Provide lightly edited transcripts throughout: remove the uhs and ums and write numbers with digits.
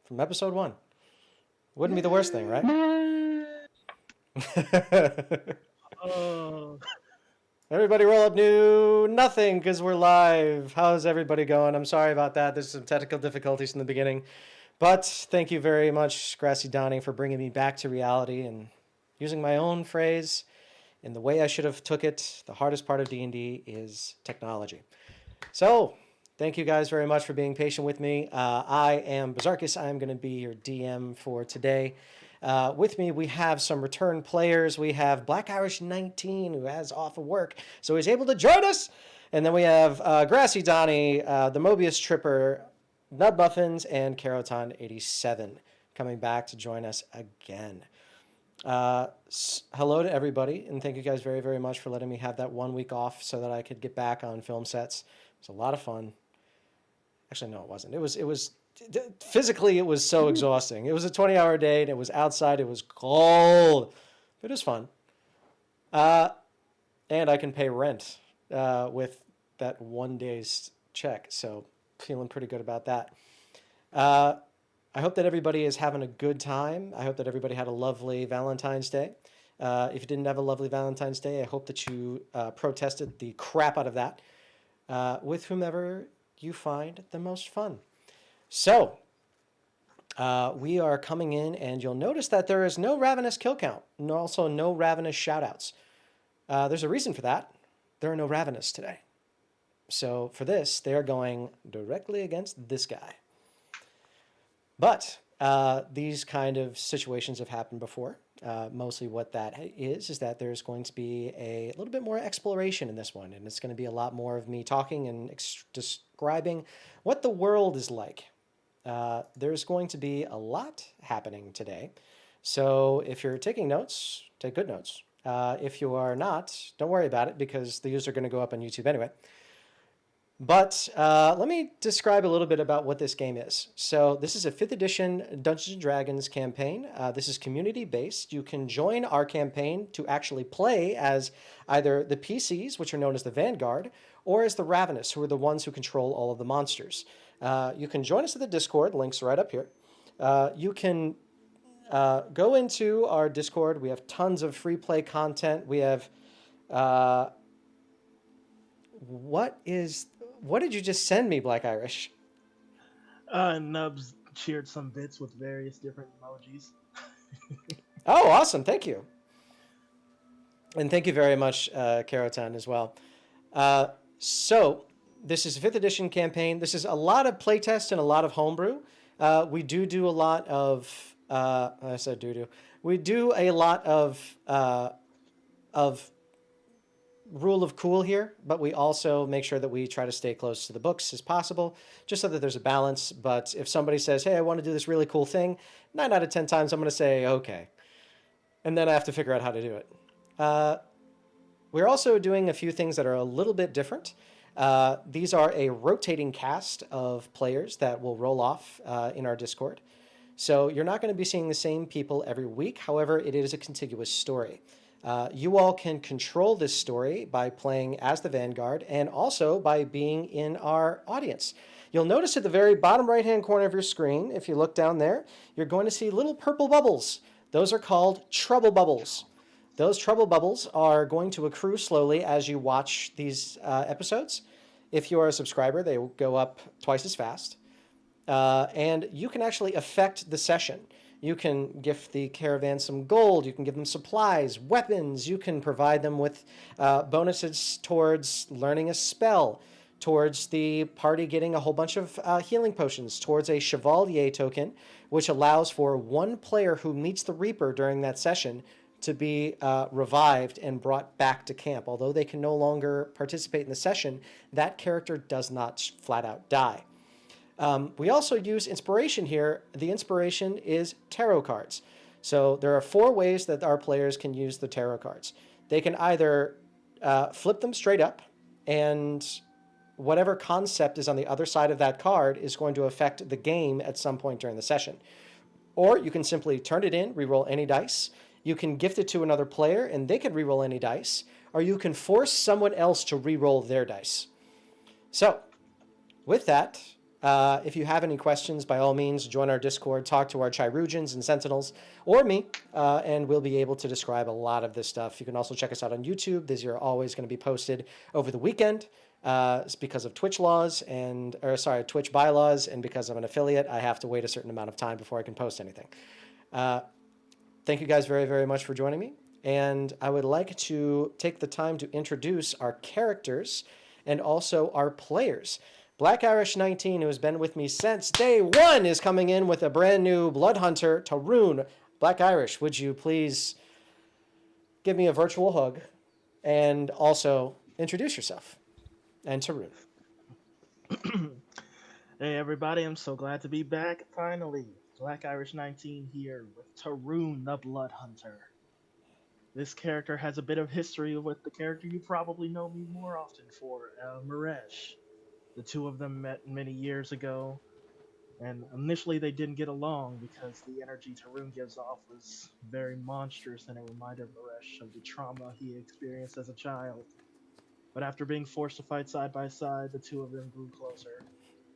from episode 1. Wouldn't be the worst thing, right? Oh, Everybody roll up new nothing because we're live. How's everybody going? I'm sorry about that. There's some technical difficulties in the beginning. But thank you very much, Grassy Donny, for bringing me back to reality and using my own phrase in the way I should have took it. The hardest part of D&D is technology. So, thank you guys very much for being patient with me. I am Berserkus. I'm going to be your DM for today. With me, we have some return players. We have Black Irish 19, who has off of work, so he's able to join us. And then we have Grassy Donny, the Mobius Tripper, Nub Muffins, and Caravan 87 coming back to join us again. Hello to everybody, and thank you guys very, very much for letting me have that 1 week off so that I could get back on film sets. It was a lot of fun. Actually, no, it wasn't. It was physically, it was so exhausting. It was a 20-hour day, and it was outside. It was cold. It was fun. And I can pay rent with that 1 day's check, so feeling pretty good about that. I hope that everybody is having a good time. I hope that everybody had a lovely Valentine's Day. If you didn't have a lovely Valentine's Day, I hope that you protested the crap out of that with whomever you find the most fun. So, we are coming in, and you'll notice that there is no Ravenous kill count, and also no Ravenous shoutouts. There's a reason for that. There are no Ravenous today. So, for this, they are going directly against this guy. But these kind of situations have happened before. Mostly what that is that there's going to be a little bit more exploration in this one, and it's going to be a lot more of me talking and describing what the world is like. There's going to be a lot happening today. So if you're taking notes, take good notes. If you are not, don't worry about it because the videos are going to go up on YouTube anyway. But let me describe a little bit about what this game is. So this is a 5th edition Dungeons & Dragons campaign. This is community-based. You can join our campaign to actually play as either the PCs, which are known as the Vanguard, or as the Ravenous, who are the ones who control all of the monsters. You can join us at the Discord. Links right up here. You can go into our Discord. We have tons of free play content. We have... What did you just send me, Black Irish? Nubs shared some bits with various different emojis. Oh, awesome. Thank you. And thank you very much, Caravan, as well. So, this is a 5th edition campaign. This is a lot of playtest and a lot of homebrew. We do a lot of... I said do. We do a lot of rule of cool here, but we also make sure that we try to stay close to the books as possible, just so that there's a balance. But if somebody says, hey, I want to do this really cool thing, 9 out of 10 times I'm going to say, okay. And then I have to figure out how to do it. We're also doing a few things that are a little bit different. These are a rotating cast of players that will roll off in our Discord. So you're not going to be seeing the same people every week. However, it is a contiguous story. You all can control this story by playing as the Vanguard and also by being in our audience. You'll notice at the very bottom right-hand corner of your screen, if you look down there, you're going to see little purple bubbles. Those are called trouble bubbles. Those trouble bubbles are going to accrue slowly as you watch these episodes. If you are a subscriber, they will go up twice as fast. And you can actually affect the session. You can gift the caravan some gold. You can give them supplies, weapons. You can provide them with bonuses towards learning a spell, towards the party getting a whole bunch of healing potions, towards a Chevalier token, which allows for one player who meets the Reaper during that session to be revived and brought back to camp. Although they can no longer participate in the session, that character does not flat out die. We also use inspiration here. The inspiration is tarot cards. So there are 4 ways that our players can use the tarot cards. They can either flip them straight up, and whatever concept is on the other side of that card is going to affect the game at some point during the session. Or you can simply turn it in, reroll any dice. You can gift it to another player, and they can reroll any dice. Or you can force someone else to reroll their dice. So, with that... If you have any questions, by all means, join our Discord, talk to our Chirurgeons and Sentinels, or me, and we'll be able to describe a lot of this stuff. You can also check us out on YouTube. These are always going to be posted over the weekend. It's because of Twitch Twitch bylaws, and because I'm an affiliate, I have to wait a certain amount of time before I can post anything. Thank you guys very, very much for joining me. And I would like to take the time to introduce our characters and also our players. Black Irish 19, who has been with me since day one, is coming in with a brand new Blood Hunter, Tarun. Black Irish, would you please give me a virtual hug and also introduce yourself? And Tarun. Hey everybody, I'm so glad to be back finally. Black Irish 19 here with Tarun the Blood Hunter. This character has a bit of history with the character you probably know me more often for, Maresh. The two of them met many years ago, and initially they didn't get along because the energy Tarun gives off was very monstrous and it reminded Maresh of the trauma he experienced as a child. But after being forced to fight side by side, the two of them grew closer.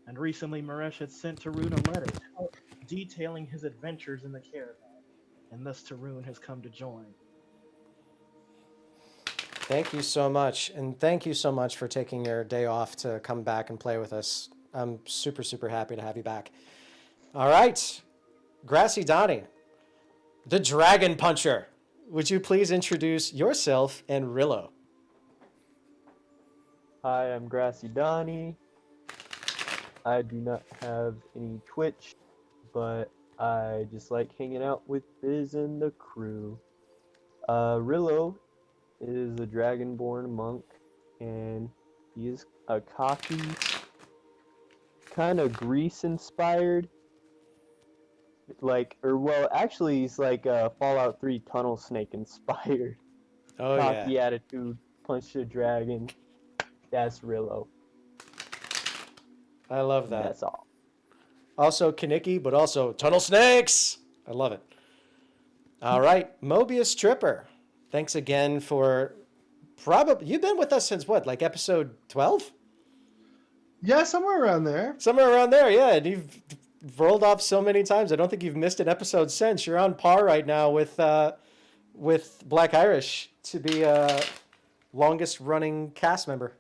And recently, Maresh had sent Tarun a letter detailing his adventures in the Caravan, and thus Tarun has come to join. Thank you so much. And thank you so much for taking your day off to come back and play with us. I'm super, super happy to have you back. All right. Grassy Donny, the Dragon Puncher. Would you please introduce yourself and Rillo? Hi, I'm Grassy Donny. I do not have any Twitch, but I just like hanging out with Biz and the crew. Rillo is a dragonborn monk, and he is a cocky, kind of Grease-inspired, actually he's like Fallout 3 Tunnel Snake inspired. Oh, Cocky yeah. attitude, punch the dragon. That's Rillo. I love that. That's all. Also Kaneki, but also Tunnel Snakes. I love it. All right. Mobius Tripper. Thanks again for you've been with us since what, like episode 12? Yeah, somewhere around there. Somewhere around there, yeah. And you've rolled off so many times. I don't think you've missed an episode since. You're on par right now with Black Irish to be longest running cast member.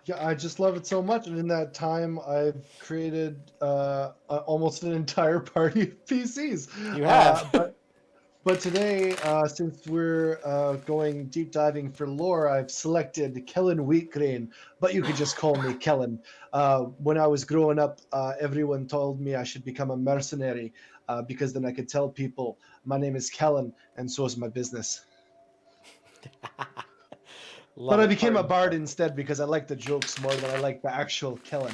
Yeah, I just love it so much. And in that time, I've created almost an entire party of PCs. You have. But today, since we're going deep diving for lore, I've selected Kellen Wheatgrain, but you could just call me Kellen. When I was growing up, everyone told me I should become a mercenary because then I could tell people my name is Kellen and so is my business. But I became a bard instead because I like the jokes more than I like the actual Kellen.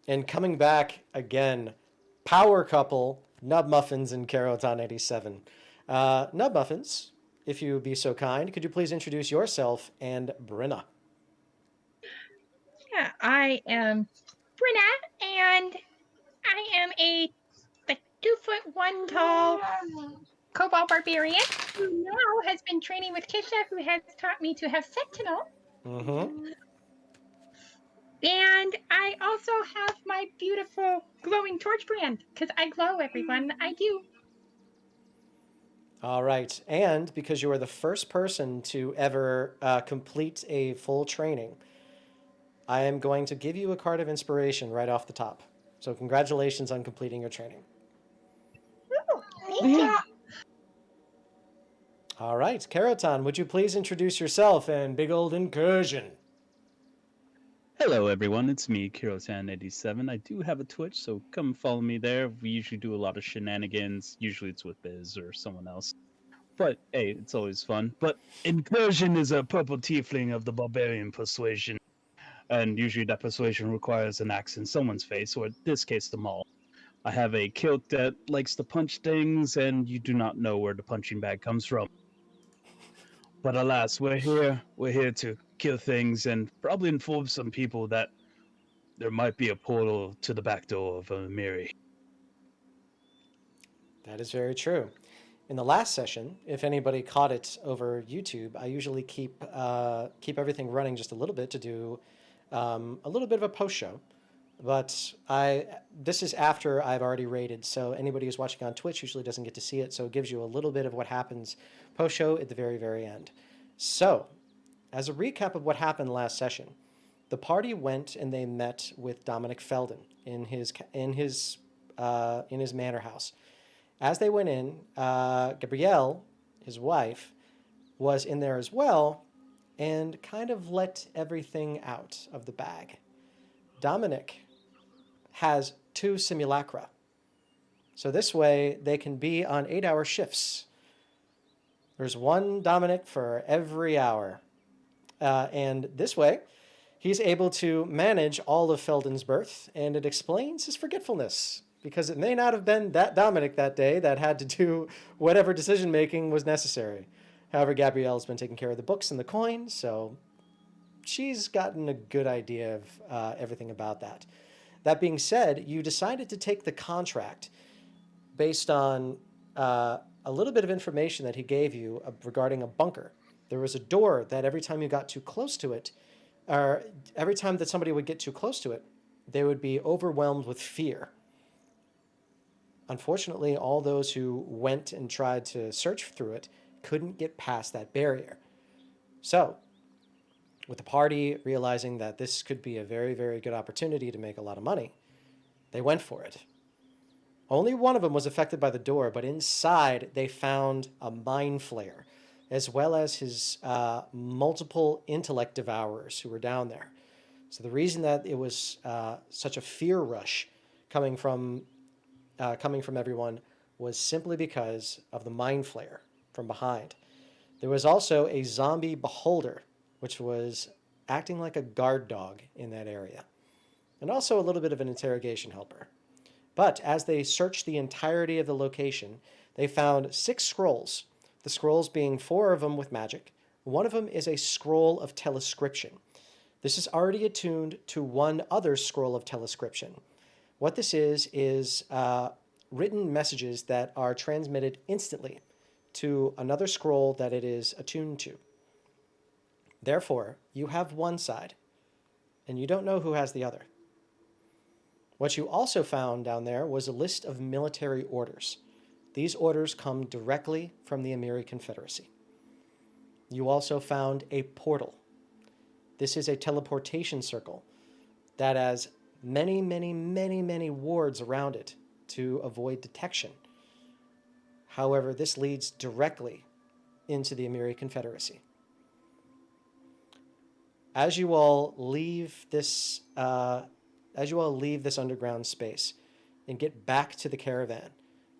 And coming back again, power couple, Nub Muffins and Carotan 87. Nub Muffins, if you would be so kind, could you please introduce yourself and Brenna? Yeah, I am Brenna, and I am a 2'1" tall Cobalt Barbarian who now has been training with Kisha, who has taught me to have Sentinel. Mm-hmm. And I also have my beautiful glowing torch brand, because I glow, everyone. I do. All right. And because you are the first person to ever complete a full training, I am going to give you a card of inspiration right off the top. So congratulations on completing your training. Ooh, thank you. All right. Carotan, would you please introduce yourself and Big Old Incursion? Hello everyone, it's me, Kirotan87. I do have a Twitch, so come follow me there. We usually do a lot of shenanigans. Usually it's with Biz or someone else. But hey, it's always fun. But Incursion is a purple tiefling of the barbarian persuasion. And usually that persuasion requires an axe in someone's face, or in this case, the maul. I have a kilt that likes to punch things, and you do not know where the punching bag comes from. But alas, we're here to kill things and probably inform some people that there might be a portal to the back door of Amiri. That is very true. In the last session, if anybody caught it over YouTube, I usually keep everything running just a little bit to do A little bit of a post show, but this is after I've already rated, so anybody who's watching on Twitch usually doesn't get to see it, so it gives you a little bit of what happens post show at the very, very end. So, as a recap of what happened last session, the party went and they met with Dominic Feldin in his manor house. As they went in, Gabrielle, his wife, was in there as well, and kind of let everything out of the bag. Dominic has 2 simulacra. So this way they can be on 8-hour shifts. There's one Dominic for every hour. And this way he's able to manage all of Feldin's Berth, and it explains his forgetfulness. Because it may not have been that Dominic that day that had to do whatever decision making was necessary. However, Gabrielle's been taking care of the books and the coin, so she's gotten a good idea of everything about that. That being said, you decided to take the contract based on a little bit of information that he gave you regarding a bunker. There was a door that every time you got too close to it, or every time that somebody would get too close to it, they would be overwhelmed with fear. Unfortunately, all those who went and tried to search through it couldn't get past that barrier. So, with the party realizing that this could be a very, very good opportunity to make a lot of money, they went for it. Only one of them was affected by the door, but inside they found a mind flayer, as well as his multiple intellect devourers who were down there. So the reason that it was such a fear rush coming from everyone was simply because of the mind flayer from behind. There was also a zombie beholder, which was acting like a guard dog in that area, and also a little bit of an interrogation helper. But as they searched the entirety of the location, they found 6 scrolls, the scrolls being 4 of them with magic. One of them is a scroll of telescription. This is already attuned to one other scroll of telescription. What this is written messages that are transmitted instantly to another scroll that it is attuned to. Therefore, you have one side, and you don't know who has the other. What you also found down there was a list of military orders. These orders come directly from the Amiri Confederacy. You also found a portal. This is a teleportation circle that has many, many, many, many wards around it to avoid detection. However, this leads directly into the Amiri Confederacy. As you all leave this underground space and get back to the caravan,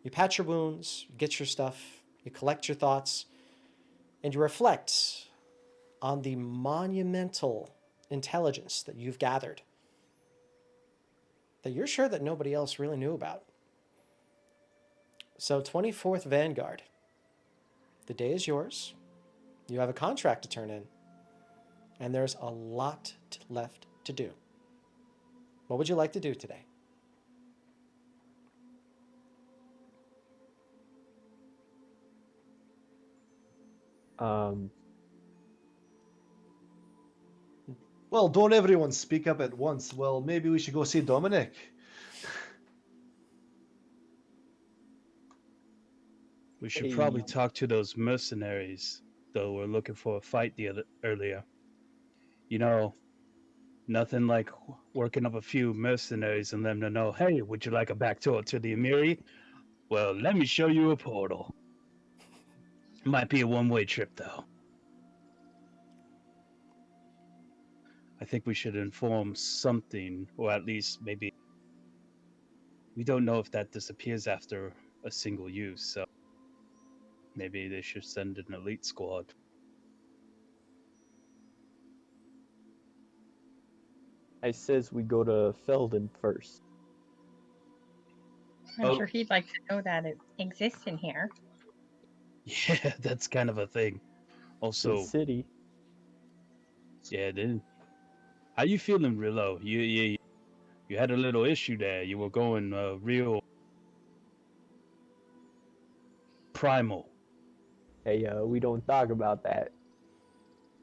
you patch your wounds, you get your stuff, you collect your thoughts, and you reflect on the monumental intelligence that you've gathered that you're sure that nobody else really knew about. So 24th Vanguard, the day is yours. You have a contract to turn in, and there's a lot left to do. What would you like to do today? Well, don't everyone speak up at once. Well, maybe we should go see Dominic. We should probably talk to those mercenaries, though we're looking for a fight earlier. You know, nothing like working up a few mercenaries and letting them know, hey, would you like a back tour to the Amiri? Well, let me show you a portal. Might be a one-way trip, though. I think we should inform something, or at least maybe... We don't know if that disappears after a single use, so maybe they should send an elite squad. I says we go to Feldin first. I'm sure he'd like to know that it exists in here. Yeah, that's kind of a thing. Also, The city. yeah, then how you feeling, Rillo? You had a little issue there. You were going real primal. Hey, we don't talk about that.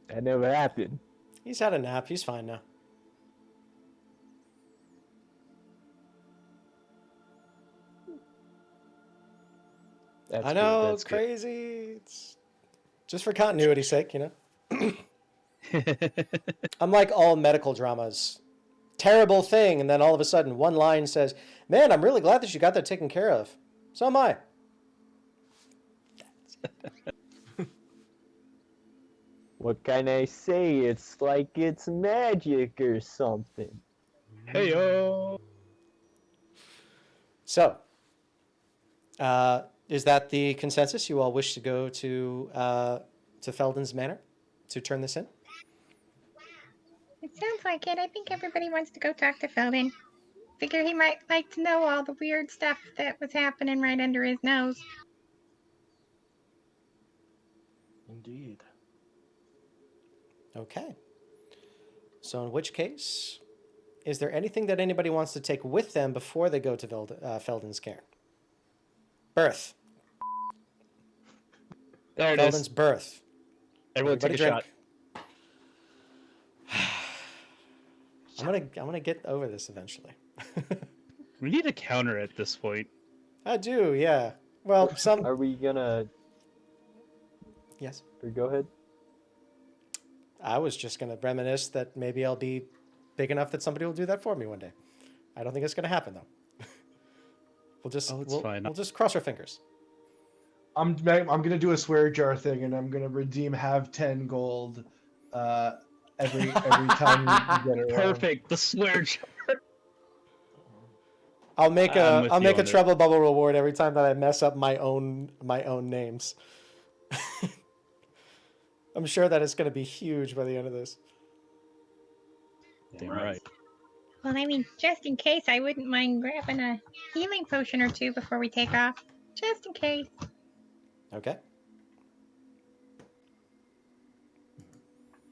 That never happened. He's had a nap. He's fine now. That's I good. know, That's it's crazy. It's just for continuity's sake, you know. Unlike all medical dramas, terrible thing, and then all of a sudden one line says, "Man, I'm really glad that you got that taken care of." So am I. What can I say? It's like it's magic or something. Heyo. So, is that the consensus? You all wish to go to Feldin's Manor to turn this in? It sounds like it. I think everybody wants to go talk to Feldin. Figure he might like to know all the weird stuff that was happening right under his nose. Indeed. Okay. So, in which case, is there anything that anybody wants to take with them before they go to Feldin's cairn? Berth. There it Feldin's is. Berth. Everyone take a shot. I'm gonna get over this eventually. We need a counter at this point. I do, yeah. Well, some Are we gonna? yes. Or go ahead. I was just gonna reminisce that maybe I'll be big enough that somebody will do that for me one day. I don't think it's gonna happen though. We'll just cross our fingers. I'm gonna do a swear jar thing, and I'm gonna redeem have 10 gold every time you get it. Perfect. The swear jar. I'll make I'm with a you on it. trouble bubble reward every time that I mess up my own names. I'm sure that it's going to be huge by the end of this. Damn right. Well, I mean, just in case, I wouldn't mind grabbing a healing potion or two before we take off. Just in case. Okay.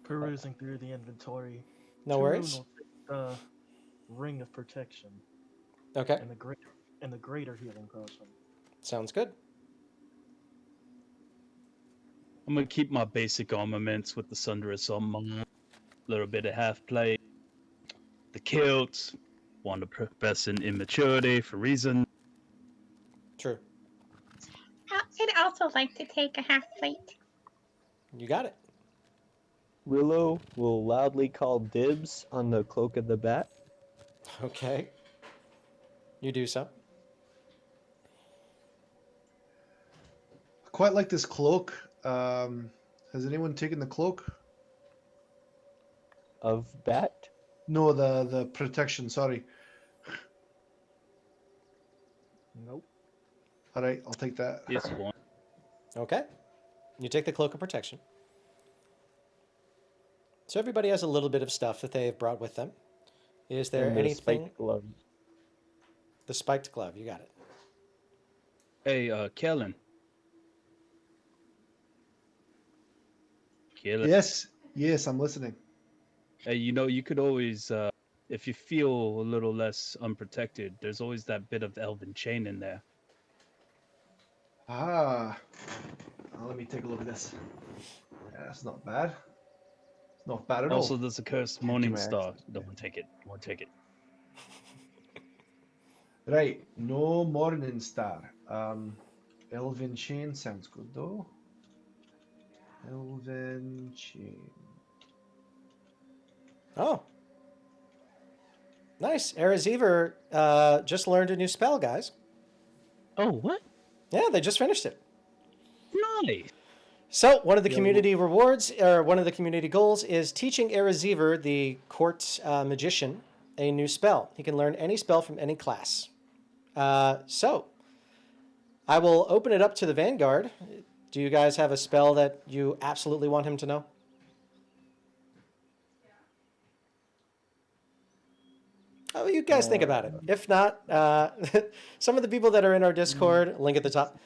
Perusing through the inventory. No worries. Tarun will take the ring of protection Okay. and the greater healing potion. Sounds good. I'm gonna keep my basic armaments with the sunderous armor, a little bit of half plate, the kilt, want to profess in immaturity for reason. True. I'd also like to take a half plate. You got it. Willow will loudly call dibs on the cloak of the bat. Okay. You do so. I quite like this cloak. Has anyone taken the cloak? Of bat? No, the protection. Sorry. Nope. All right, I'll take that. Yes, one. Okay. You take the cloak of protection. So everybody has a little bit of stuff that they've brought with them. Is there And the anything? spiked glove. The spiked glove. You got it. Hey, Kellen. Kellen. Yes, I'm listening. Hey, you could always, if you feel a little less unprotected, there's always that bit of elven chain in there. Let me take a look at this. Yeah, that's not bad. It's not bad at Also, all. there's a cursed do morning my star. accent. Don't take it. Won't take it. Right, no morning star. Elven chain sounds good though. Elven chain. Oh. Nice. Erazever just learned a new spell, guys. Oh, what? Yeah, they just finished it. Nice. So one of the community rewards, or one of the community goals, is teaching Erazever, the court magician, a new spell. He can learn any spell from any class. So I will open it up to the Vanguard. Do you guys have a spell that you absolutely want him to know? Oh, you guys think about it. If not, some of the people that are in our Discord, link at the top,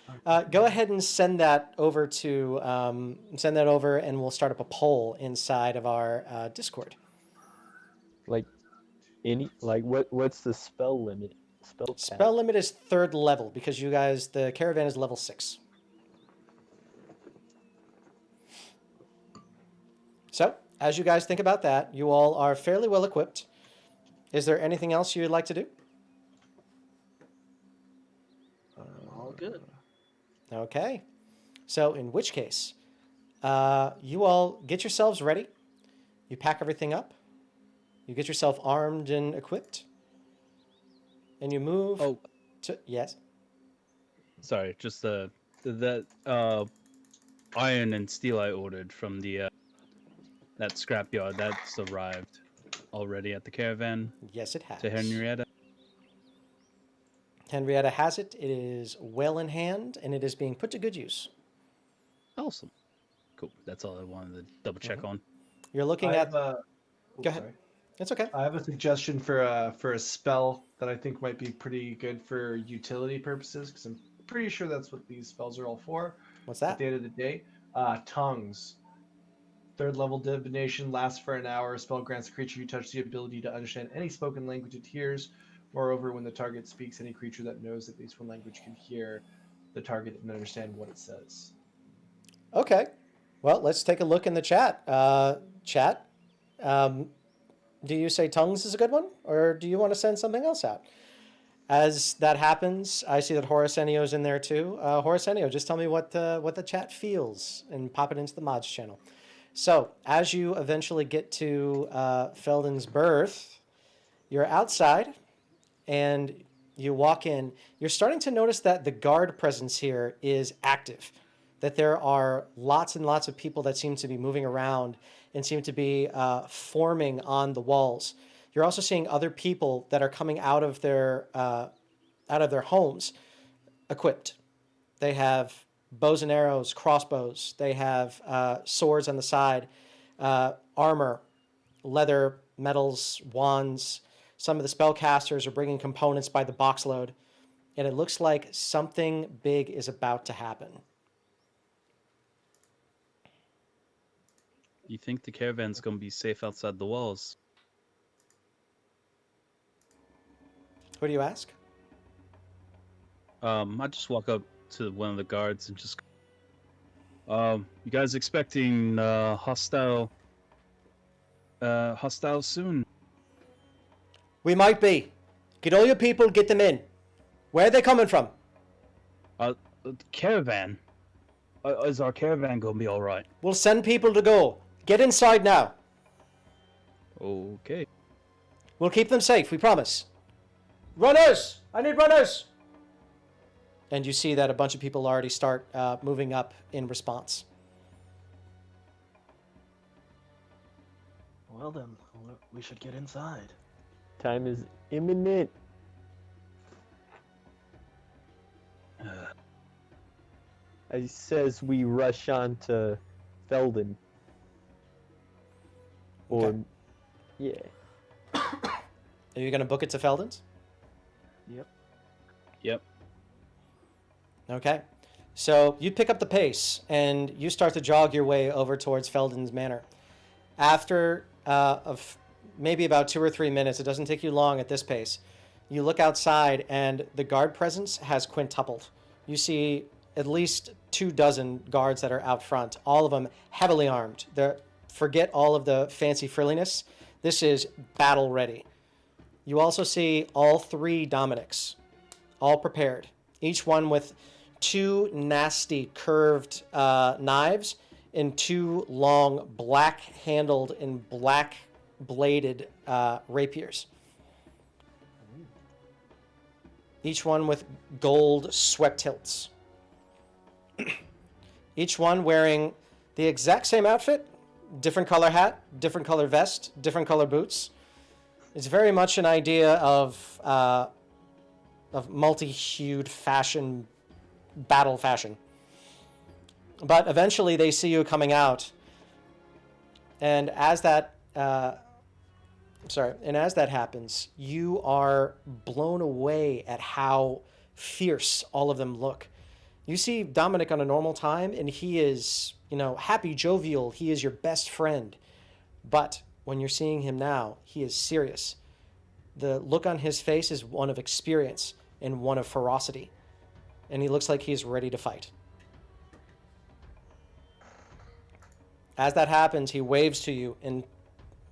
go ahead and send that over to and we'll start up a poll inside of our Discord. Like what's the spell limit? Spell cap? Spell limit is 3rd level because you guys, the Caravan is level 6. So, as you guys think about that, you all are fairly well equipped. Is there anything else you'd like to do? All good. Okay. So in which case, you all get yourselves ready. You pack everything up. You get yourself armed and equipped. And you move Oh, to... Yes? sorry, just that iron and steel I ordered from the that scrapyard that's arrived already at the caravan Yes, it has. to Henrietta. Henrietta has it. It is well in hand, and it is being put to good use. Awesome. Cool. That's all I wanted to double check on. You're looking I at... have a. Go ahead. Sorry. It's okay. I have a suggestion for a spell that I think might be pretty good for utility purposes, because I'm pretty sure that's what these spells are all for. What's At that? the end of the day, tongues. Third level divination lasts for an hour. Spell grants the creature you touch the ability to understand any spoken language it hears. Moreover, when the target speaks, any creature that knows at least one language can hear the target and understand what it says. Okay. Well, let's take a look in the chat. Chat, do you say tongues is a good one, or do you want to send something else out? As that happens, I see that Horacenio's in there too. Horacenio, just tell me what the chat feels and pop it into the mods channel. So, as you eventually get to Feldin's Berth, you're outside and you walk in. You're starting to notice that the guard presence here is active, that there are lots and lots of people that seem to be moving around and seem to be forming on the walls. You're also seeing other people that are coming out of their homes equipped. They have bows and arrows, crossbows. They have swords on the side, armor, leather, metals, wands. Some of the spellcasters are bringing components by the box load. And it looks like something big is about to happen. You think the caravan's gonna be safe outside the walls? Who do you ask? I just walk up to one of the guards and just, you guys expecting hostile soon? We might be. Get all your people, get them in. Where are they coming from? Caravan. Is our caravan gonna be all right? We'll send people to go. Get inside now. Okay. We'll keep them safe, we promise. Runners! I need runners! And you see that a bunch of people already start moving up in response. Well then, we should get inside. Time is imminent. As says we rush on to Feldin. Or, Okay. yeah. Are you going to book it to Feldin's? Yep. Okay. So you pick up the pace and you start to jog your way over towards Feldin's Manor. After maybe about 2 or 3 minutes, it doesn't take you long at this pace, you look outside and the guard presence has quintupled. You see at least 24 guards that are out front, all of them heavily armed. Forget all of the fancy frilliness. This is battle ready. You also see all 3 Dominics, all prepared, each one with 2 nasty curved knives and 2 long black-handled and black-bladed rapiers. Each one with gold swept hilts. Each one wearing the exact same outfit, different color hat, different color vest, different color boots. It's very much an idea of multi-hued fashion, battle fashion. But eventually they see you coming out, and as that happens, you are blown away at how fierce all of them look. You see Dominic on a normal time, and he is, happy, jovial. He is your best friend. But when you're seeing him now, he is serious. The look on his face is one of experience and one of ferocity. And he looks like he's ready to fight. As that happens, he waves to you and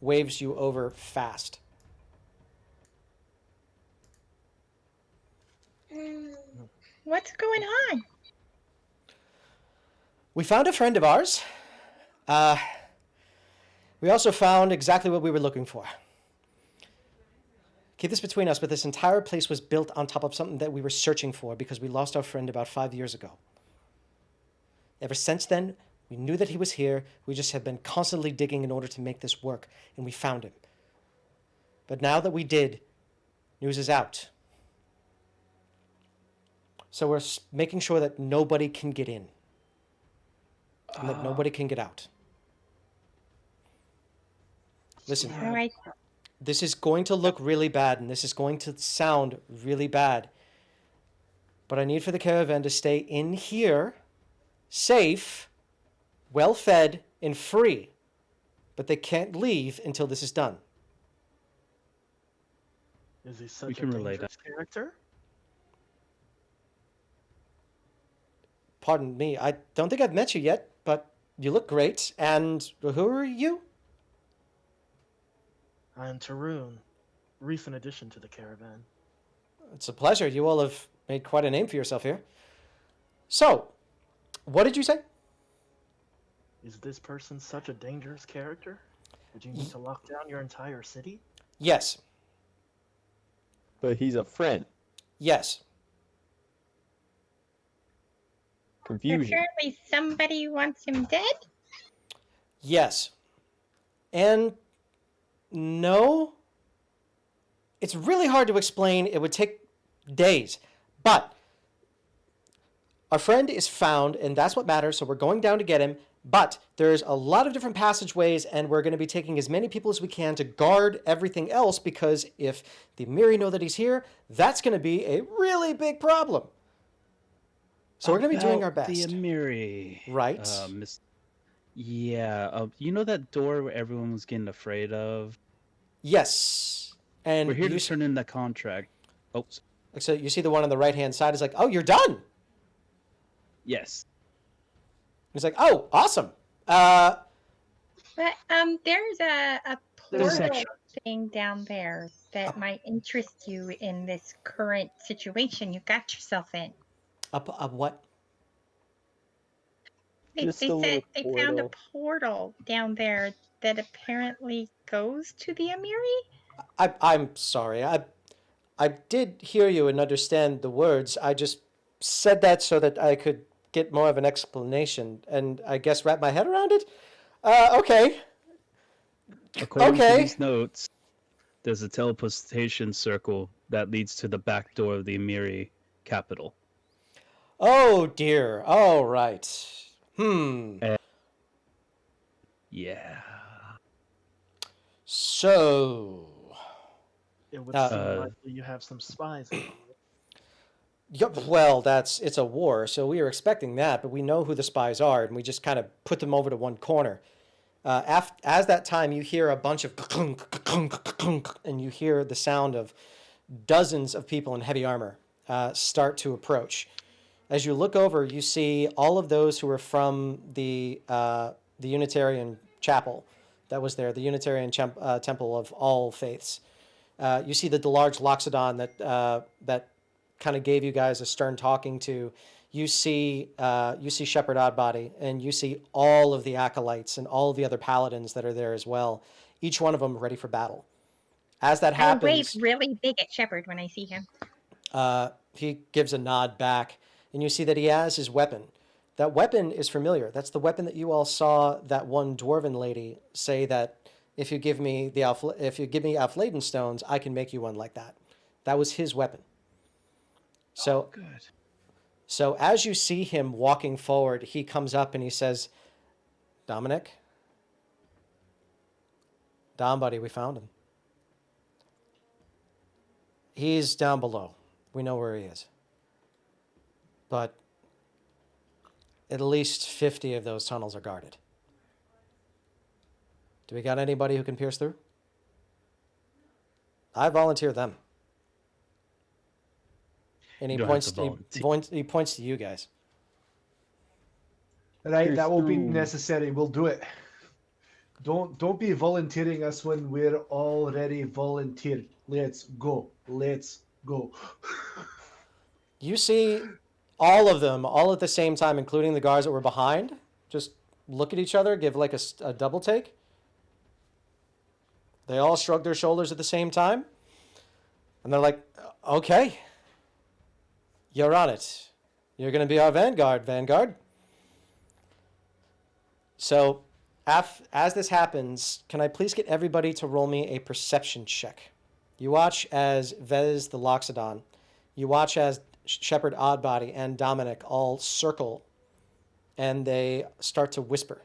waves you over fast. What's going on? We found a friend of ours. We also found exactly what we were looking for. Keep this between us, but this entire place was built on top of something that we were searching for because we lost our friend about 5 years ago. Ever since then, we knew that he was here. We just have been constantly digging in order to make this work, and we found him. But now that we did, news is out. So we're making sure that nobody can get in and that nobody can get out. Listen, All right. this is going to look really bad and this is going to sound really bad. But I need for the caravan to stay in here, safe, well-fed, and free. But they can't leave until this is done. Is he such We a can relate dangerous character? Pardon me, I don't think I've met you yet, but you look great. And who are you? I am Tarun, recent addition to the caravan. It's a pleasure. You all have made quite a name for yourself here. So, what did you say? Is this person such a dangerous character? Would you need to lock down your entire city? Yes. But he's a friend. Yes. Confusion. Apparently somebody wants him dead? Yes. And no. It's really hard to explain. It would take days. But our friend is found, and that's what matters, so we're going down to get him. But there's a lot of different passageways, and we're going to be taking as many people as we can to guard everything else, because if the Miri know that he's here, that's going to be a really big problem. So we're going to be doing our About best. The Amiri. Right? Yeah. You know that door where everyone was getting afraid of? Yes. And We're here you, to turn in the contract. Oh, so you see the one on the right-hand side is like, oh, you're done. yes. He's like, oh, awesome. But there's a There's a portal section. thing down there that might interest you in this current situation you got yourself in. A what? They Just a said little they found a portal. portal down there that apparently goes to the Amiri. I'm sorry. I did hear you and understand the words. I just said that so that I could get more of an explanation and I guess wrap my head around it. Okay. According Okay. to these notes, there's a teleportation circle that leads to the back door of the Amiri capital. Oh dear. All right. Yeah. So. It would Uh, seem likely you have some spies involved. Yep. Well, it's a war, so we were expecting that, but we know who the spies are, and we just kind of put them over to one corner. As that time, you hear a bunch of and you hear the sound of dozens of people in heavy armor start to approach. As you look over, you see all of those who were from the Unitarian chapel that was there, the Unitarian temple of all faiths. You see the large loxodon that kind of gave you guys a stern talking to. You see Shepherd Oddbody, and you see all of the acolytes and all of the other paladins that are there as well. Each one of them ready for battle. As that I wave happens, really big at Shepard when I see him. he gives a nod back, and you see that he has his weapon. That weapon is familiar. That's the weapon that you all saw that one dwarven lady say that if you give me Aufladen stones, I can make you one like that. That was his weapon. So Good. So as you see him walking forward, he comes up and he says, Dominic? Dom, buddy, we found him. He's down below. We know where he is. But at least 50 of those tunnels are guarded. Do we got anybody who can pierce through? I volunteer them. And he You don't points have to volunteer. he points to you guys. Right, Pierce that won't be through. necessary. We'll do it. Don't be volunteering us when we're already volunteered. Let's go. Let's go. You see all of them all at the same time, including the guards that were behind, just look at each other, give like a double take. They all shrug their shoulders at the same time. And they're like, okay, you're on it. You're going to be our Vanguard. So, as this happens, can I please get everybody to roll me a perception check? You watch as Vez the Loxodon, you watch as Shepherd Oddbody and Dominic all circle, and they start to whisper.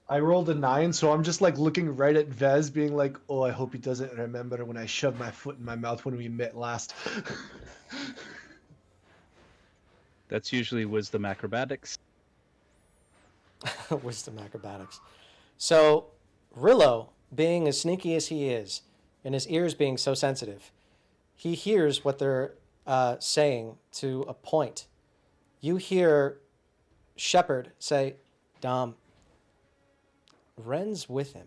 I rolled a 9, so I'm just like looking right at Vez, being like, "Oh, I hope he doesn't remember when I shoved my foot in my mouth when we met last." That's usually wisdom acrobatics. Wisdom acrobatics. So, Rillo, being as sneaky as he is, and his ears being so sensitive, he hears what they're saying to a point. You hear Shepherd say, Dom, Wren's with him.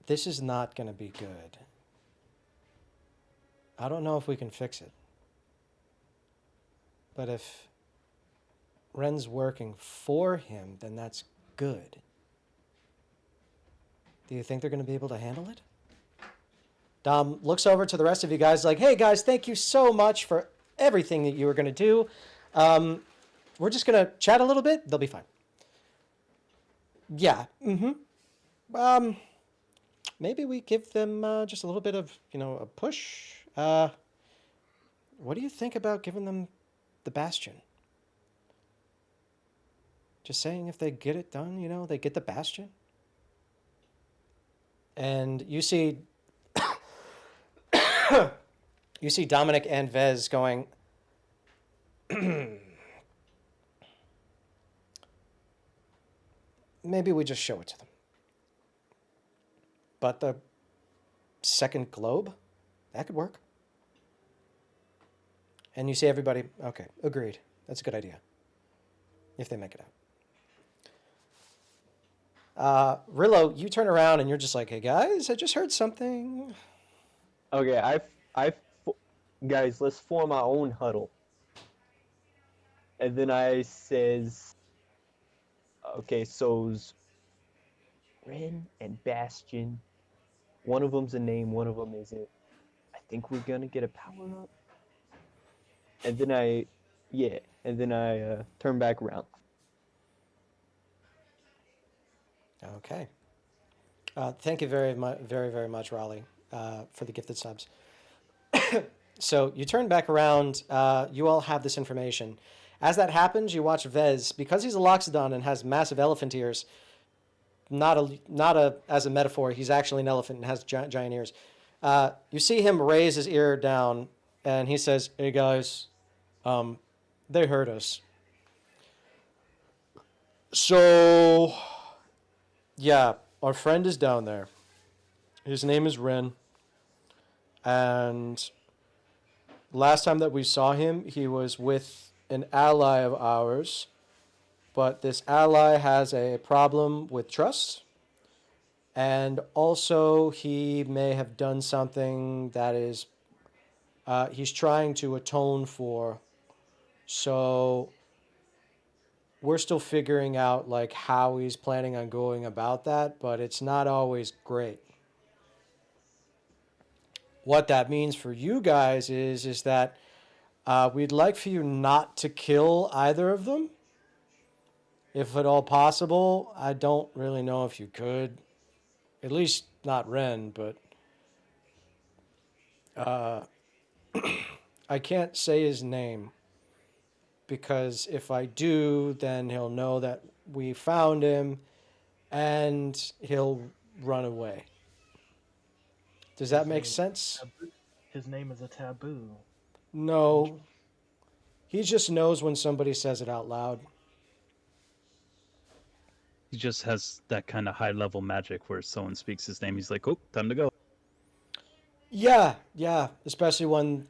This is not going to be good. I don't know if we can fix it. But if Wren's working for him, then that's good. Do you think they're going to be able to handle it? Dom looks over to the rest of you guys like, hey guys, thank you so much for everything that you were going to do. We're just going to chat a little bit. They'll be fine. Yeah. Maybe we give them just a little bit of, a push. What do you think about giving them the Bastion? Just saying if they get it done, they get the Bastion. And you see Dominic and Vez going, maybe we just show it to them. But the second globe, that could work. And you see everybody, okay, agreed. That's a good idea. If they make it out. Rillo, you turn around and you're just like, hey guys, I just heard something. Okay, guys, let's form our own huddle. And then I says, okay, so's Wren and Bastion. One of them's a name, one of them isn't. I think we're gonna get a power up. And then I turn back around. Okay. Thank you very much, Raleigh, for the gifted subs. So you turn back around. You all have this information. As that happens, you watch Vez, because he's a Loxodon and has massive elephant ears. Not as a metaphor. He's actually an elephant and has giant ears. You see him raise his ear down, and he says, "Hey guys, they heard us. So, yeah, our friend is down there. His name is Wren. And last time that we saw him, he was with an ally of ours. But this ally has a problem with trust. And also, he may have done something that is he's trying to atone for. So we're still figuring out how he's planning on going about that, but it's not always great. What that means for you guys is that we'd like for you not to kill either of them, if at all possible. I don't really know if you could, at least not Wren, but I can't say his name, because if I do, then he'll know that we found him and he'll run away. Does that make sense? His name is a taboo. No. He just knows when somebody says it out loud. He just has that kind of high-level magic where someone speaks his name, he's like, oh, time to go. Yeah, especially when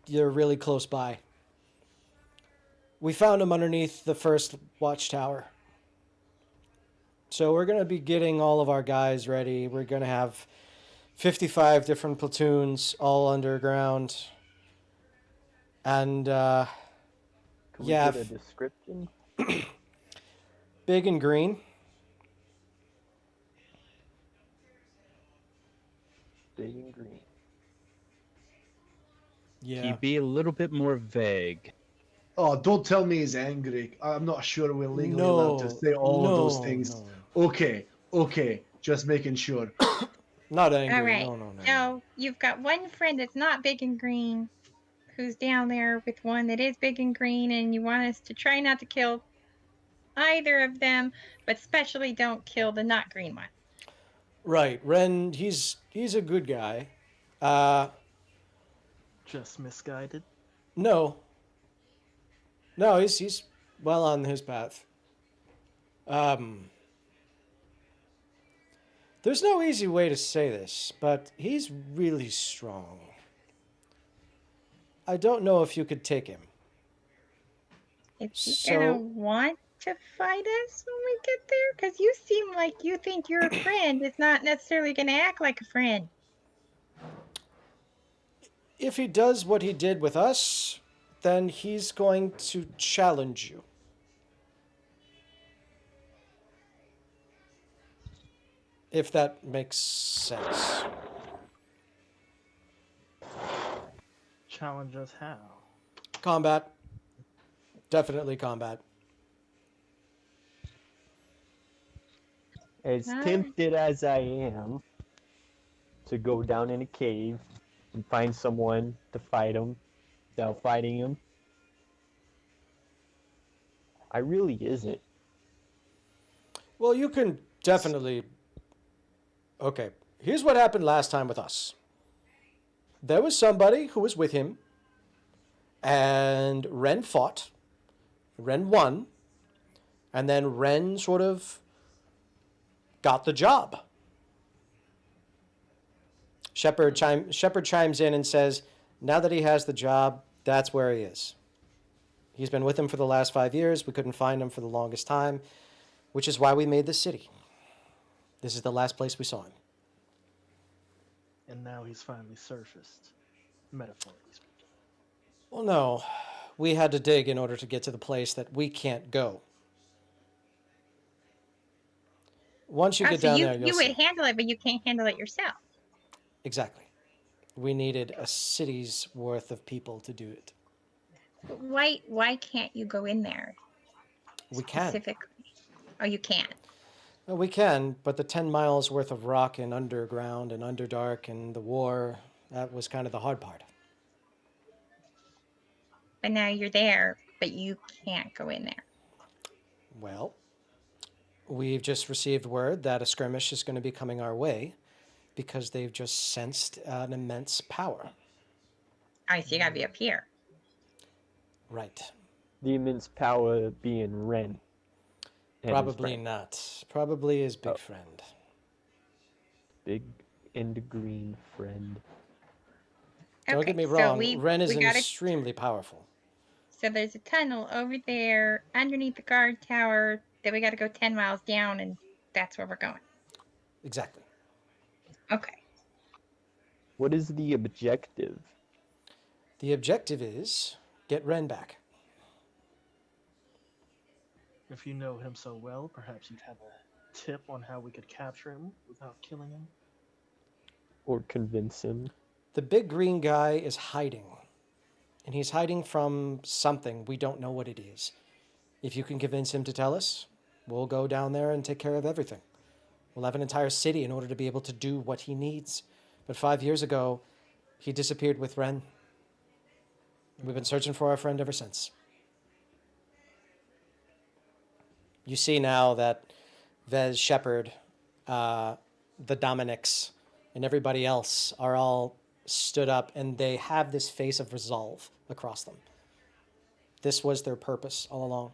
you're really close by. We found him underneath the first watchtower. So we're going to be getting all of our guys ready. We're going to have 55 different platoons all underground. And Can Yeah, we get a description? big and green. Big and green. Can Yeah. you be a little bit more vague? Oh, don't tell me he's angry. I'm not sure we're legally allowed to say all of those things. No. Okay, just making sure. Not angry. All right. No. So you've got one friend that's not big and green, who's down there with one that is big and green, and you want us to try not to kill either of them, but especially don't kill the not green one. Right. Wren, he's a good guy. Just misguided. No. No, he's well on his path. There's no easy way to say this, but he's really strong. I don't know if you could take him. Is he So- gonna want to fight us when we get there? Because you seem like you think you're a friend. It's not necessarily gonna act like a friend. If he does what he did with us, then he's going to challenge you. If that makes sense. Challenge us how? Combat. Definitely combat. As Ah. tempted as I am to go down in a cave and find someone to fight him without fighting him, I really isn't. Well, you can definitely. Okay, here's what happened last time with us. There was somebody who was with him, and Wren fought. Wren won, and then Wren sort of got the job. Shepard chimes in and says, now that he has the job, that's where he is. He's been with him for the last 5 years. We couldn't find him for the longest time, which is why we made this city. This is the last place we saw him. And now he's finally surfaced. Metaphorically speaking. Well, no. We had to dig in order to get to the place that we can't go. Once you get so down you, there, you'll you see. would handle it, but you can't handle it yourself. Exactly. We needed a city's worth of people to do it. Why can't you go in there We can. specifically? Oh, you can't. Well, we can, but the 10 miles worth of rock and underground and underdark and the war, that was kind of the hard part. But now you're there, but you can't go in there. Well, we've just received word that a skirmish is going to be coming our way because they've just sensed an immense power. I see. You gotta be up here. Right. The immense power being Wren. and his Probably friend. not. Probably his big Oh. friend. Big and green friend. Don't Okay, get me so wrong, we Wren is gotta. extremely powerful. So there's a tunnel over there underneath the guard tower that we got to go 10 miles down, and that's where we're going. Exactly. Okay. What is the objective? The objective is get Wren back. If you know him so well, perhaps you'd have a tip on how we could capture him without killing him. Or convince him? The big green guy is hiding. And he's hiding from something. We don't know what it is. If you can convince him to tell us, we'll go down there and take care of everything. We'll have an entire city in order to be able to do what he needs. But 5 years ago, he disappeared with Wren. We've been searching for our friend ever since. You see now that Vez, Shepard, the Dominics, and everybody else are all stood up, and they have this face of resolve across them. This was their purpose all along.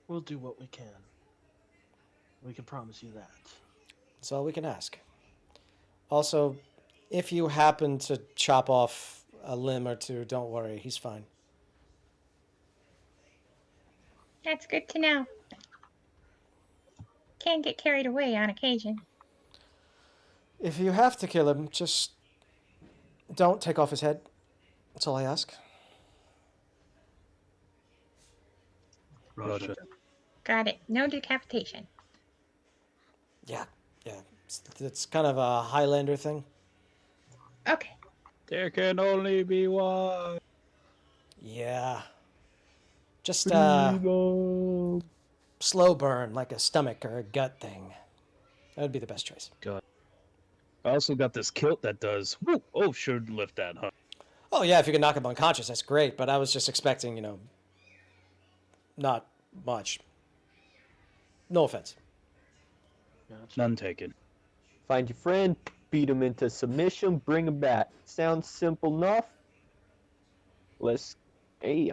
We'll do what we can. We can promise you that. That's all we can ask. Also, if you happen to chop off a limb or two, don't worry, he's fine. That's good to know. Can get carried away on occasion. If you have to kill him, just don't take off his head. That's all I ask. Roger. Got it. No decapitation. Yeah, yeah. It's kind of a Highlander thing. Okay. There can only be one. Yeah. Just Freedom. slow burn, like a stomach or a gut thing. That would be the best choice. God. I also got this kilt that does. Woo, oh, should lift that, huh? Oh yeah, if you can knock him unconscious, that's great. But I was just expecting, not much. No offense. Gotcha. None taken. Find your friend, beat him into submission, bring him back. Sounds simple enough. Hey,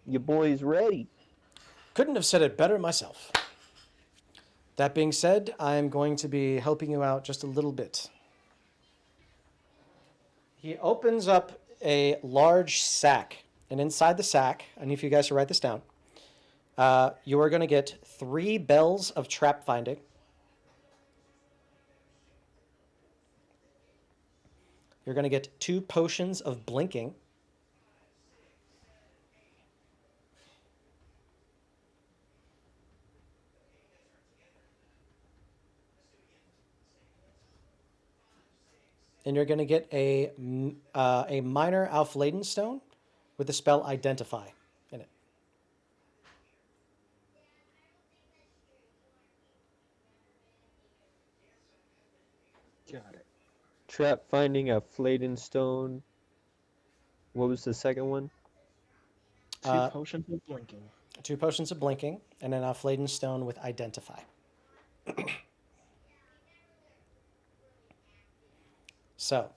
your boy's ready. Couldn't have said it better myself. That being said, I'm going to be helping you out just a little bit. He opens up a large sack, and inside the sack, I need for you guys to write this down. You are going to get 3 bells of trap finding. You're going to get 2 potions of blinking. And you're going to get a minor Aufladen stone with the spell Identify in it. Got it. Trap finding a Fladen stone. What was the second one? 2 potions of blinking. 2 potions of blinking and an Aufladen stone with Identify. So,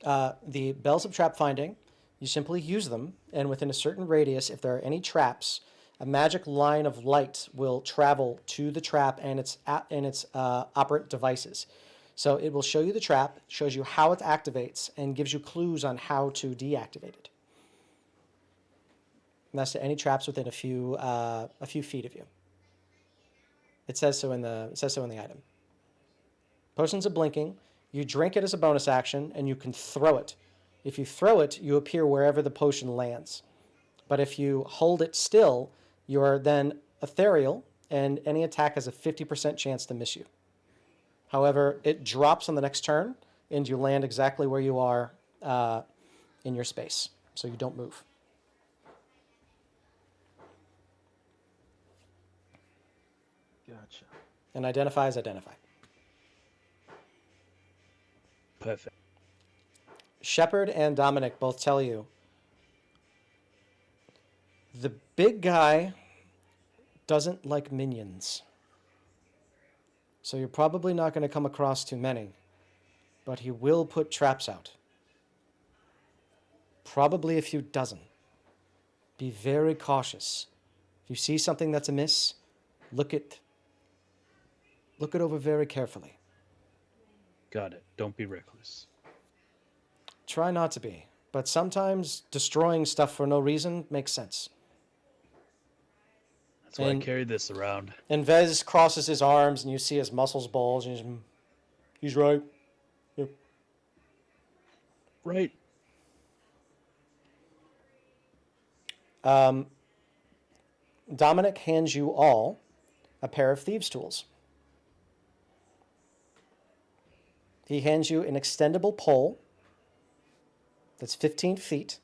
the bells of trap finding, you simply use them, and within a certain radius, if there are any traps, a magic line of light will travel to the trap and its operant devices. So it will show you the trap, shows you how it activates, and gives you clues on how to deactivate it. And that's to any traps within a few feet of you. It says so in the item. Potions of blinking. You drink it as a bonus action, and you can throw it. If you throw it, you appear wherever the potion lands. But if you hold it still, you are then ethereal, and any attack has a 50% chance to miss you. However, it drops on the next turn, and you land exactly where you are in your space, so you don't move. Gotcha. And Identify is Identify. Perfect. Shepard and Dominic both tell you the big guy doesn't like minions. So you're probably not going to come across too many, but he will put traps out. Probably a few dozen. Be very cautious. If you see something that's amiss, look it over very carefully. Got it. Don't be reckless. Try not to be, but sometimes destroying stuff for no reason makes sense. That's why I carry this around. And Vez crosses his arms, and you see his muscles bulge, and he's right. Yep. Right. Dominic hands you all a pair of thieves' tools. He hands you an extendable pole that's 15 feet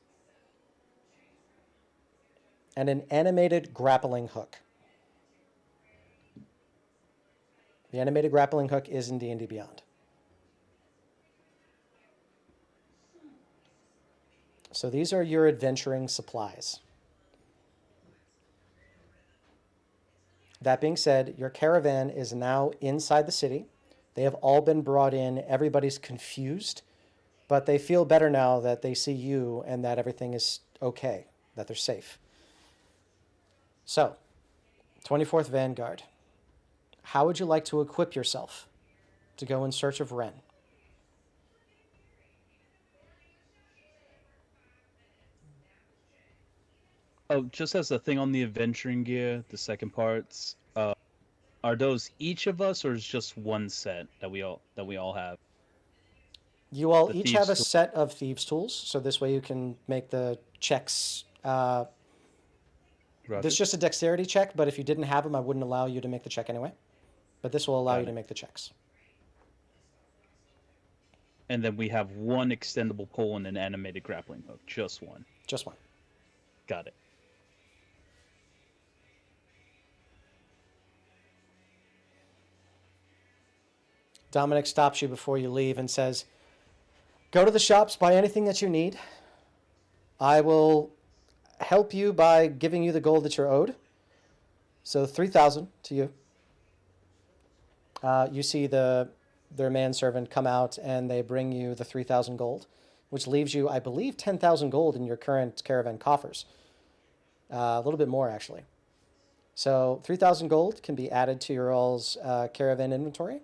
and an animated grappling hook. The animated grappling hook is in D&D Beyond. So these are your adventuring supplies. That being said, your caravan is now inside the city. They have all been brought in. Everybody's confused, but they feel better now that they see you and that everything is okay, that they're safe. So, 24th Vanguard. How would you like to equip yourself to go in search of Wren? Oh, just as a thing on the adventuring gear, the second parts, Are those each of us, or is just one set that we all have? You all The each have a thieves' tool. set of thieves' tools, so this way you can make the checks. Roger. This is just a dexterity check, but if you didn't have them, I wouldn't allow you to make the check anyway. But this will allow Got you to it. make the checks. And then we have one extendable pole and an animated grappling hook. Just one. Just one. Got it. Dominic stops you before you leave and says, "Go to the shops, buy anything that you need. I will help you by giving you the gold that you're owed. So 3,000 to you." You see their manservant come out and they bring you the 3,000 gold, which leaves you, I believe, 10,000 gold in your current caravan coffers. A little bit more, actually. So 3,000 gold can be added to your all's caravan inventory.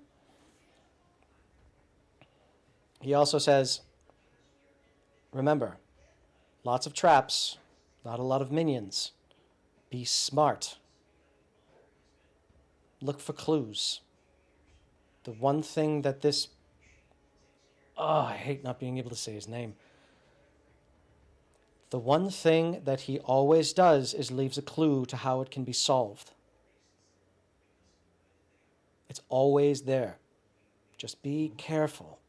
He also says, "Remember, lots of traps, not a lot of minions. Be smart. Look for clues. The one thing that this... Oh, I hate not being able to say his name. The one thing that he always does is leaves a clue to how it can be solved. It's always there. Just be careful."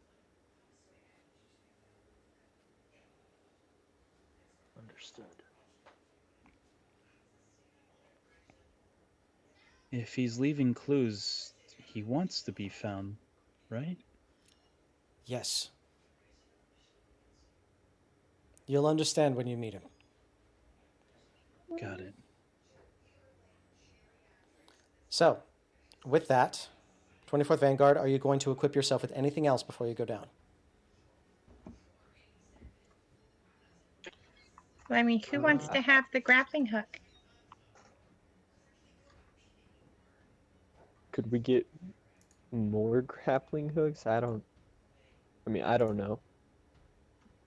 Understood. If he's leaving clues, he wants to be found, right? Yes. You'll understand when you meet him. Got it. So, with that, 24th Vanguard, are you going to equip yourself with anything else before you go down? Well, I mean, who wants to have the grappling hook? Could we get more grappling hooks? I don't know.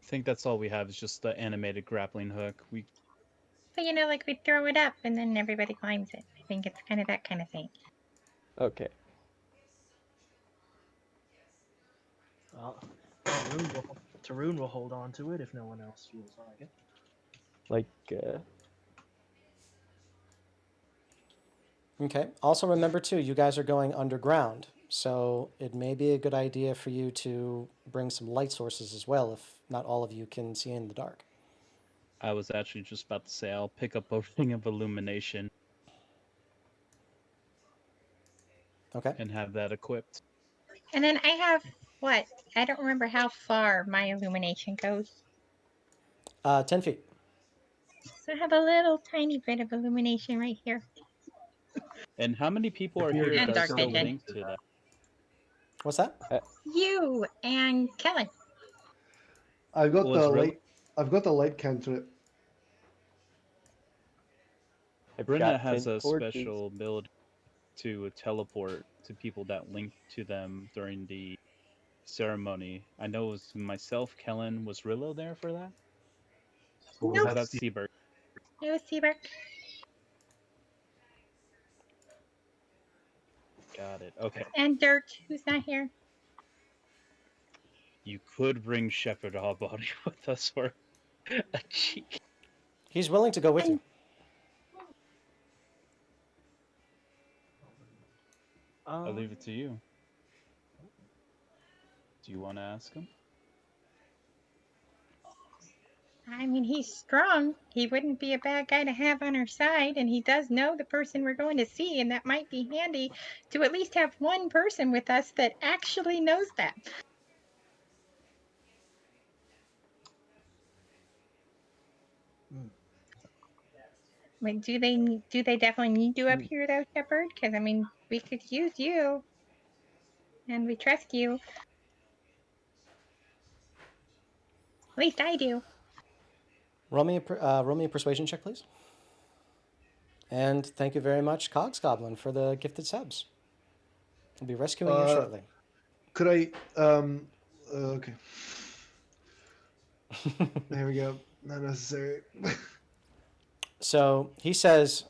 I think that's all we have is just the animated grappling hook. But you know, like we throw it up and then everybody climbs it. I think it's kind of that kind of thing. Okay. Well, Tarun will hold on to it if no one else feels like it. Like, Okay. Also remember, too, you guys are going underground, so it may be a good idea for you to bring some light sources as well, if not all of you can see in the dark. I was actually just about to say I'll pick up a ring of illumination Okay. and have that equipped. And then I have what? I don't remember how far my illumination goes. 10 feet. So I have a little tiny bit of illumination right here. And how many people are Beard here And that are dark still vision. linked to that? What's that? You and Kellen. I've got Was the Rel- light. I've got the light cantrip. I've Brenda got has 10 a torches. special ability to teleport to people that link to them during the ceremony. I know it was myself, Kellen. Was Rillo there for that? Or was Nope. that Seabird? It was Seabrook. Got it. Okay. And Dirt, who's not here. You could bring Shepherd Allbody with us for a cheek. He's willing to go with you. I'll leave it to you. Do you want to ask him? I mean, he's strong. He wouldn't be a bad guy to have on our side, and he does know the person we're going to see, and that might be handy to at least have one person with us that actually knows that. I mean, do they definitely need you up here though, Shepard? Because I mean, we could use you, and we trust you. At least I do. Roll me a persuasion check, please. And thank you very much, Cogs Goblin, for the gifted subs. We'll be rescuing you shortly. Could I? Okay. There we go. Not necessary. So he says,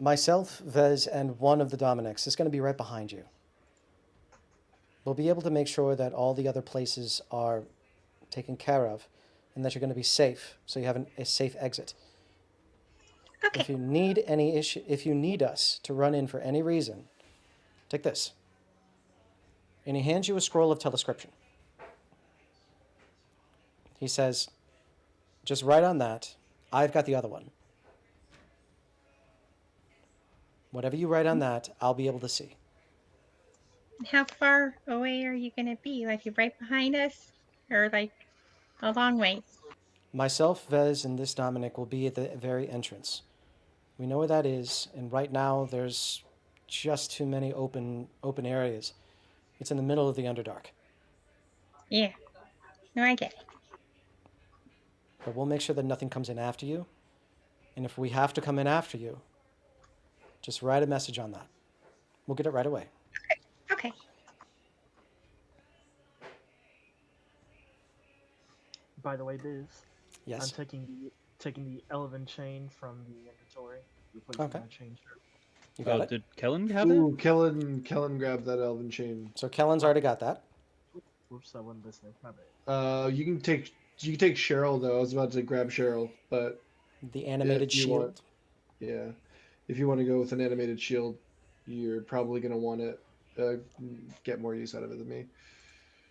Myself, Vez, and one of the Dominics is going to be right behind you. We'll be able to make sure that all the other places are taken care of and that you're going to be safe, so you have a safe exit. Okay. If you need any issue, if you need us to run in for any reason, take this. And he hands you a scroll of telescription. He says, just write on that. I've got the other one. Whatever you write on that, I'll be able to see. How far away are you gonna be? Like you right behind us, or like a long way? Myself, Vez, and this Dominic will be at the very entrance. We know where that is, and right now there's just too many open areas. It's in the middle of the Underdark. Yeah. No, I get it. But we'll make sure that nothing comes in after you. And if we have to come in after you, just write a message on that. We'll get it right away. Okay. By the way, Biz, I'm Yes. taking the elven chain from the inventory, replacing Okay. my chain shirt. You got Oh, it? did Kellen have it? Ooh, Kellen grabbed that elven chain. So Kellen's already got that. Whoops, I wasn't listening. My bad. You can take Cheryl though. I was about to grab Cheryl, but The animated if you shield. want, yeah, if you want to go with an animated shield, you're probably gonna want to get more use out of it than me.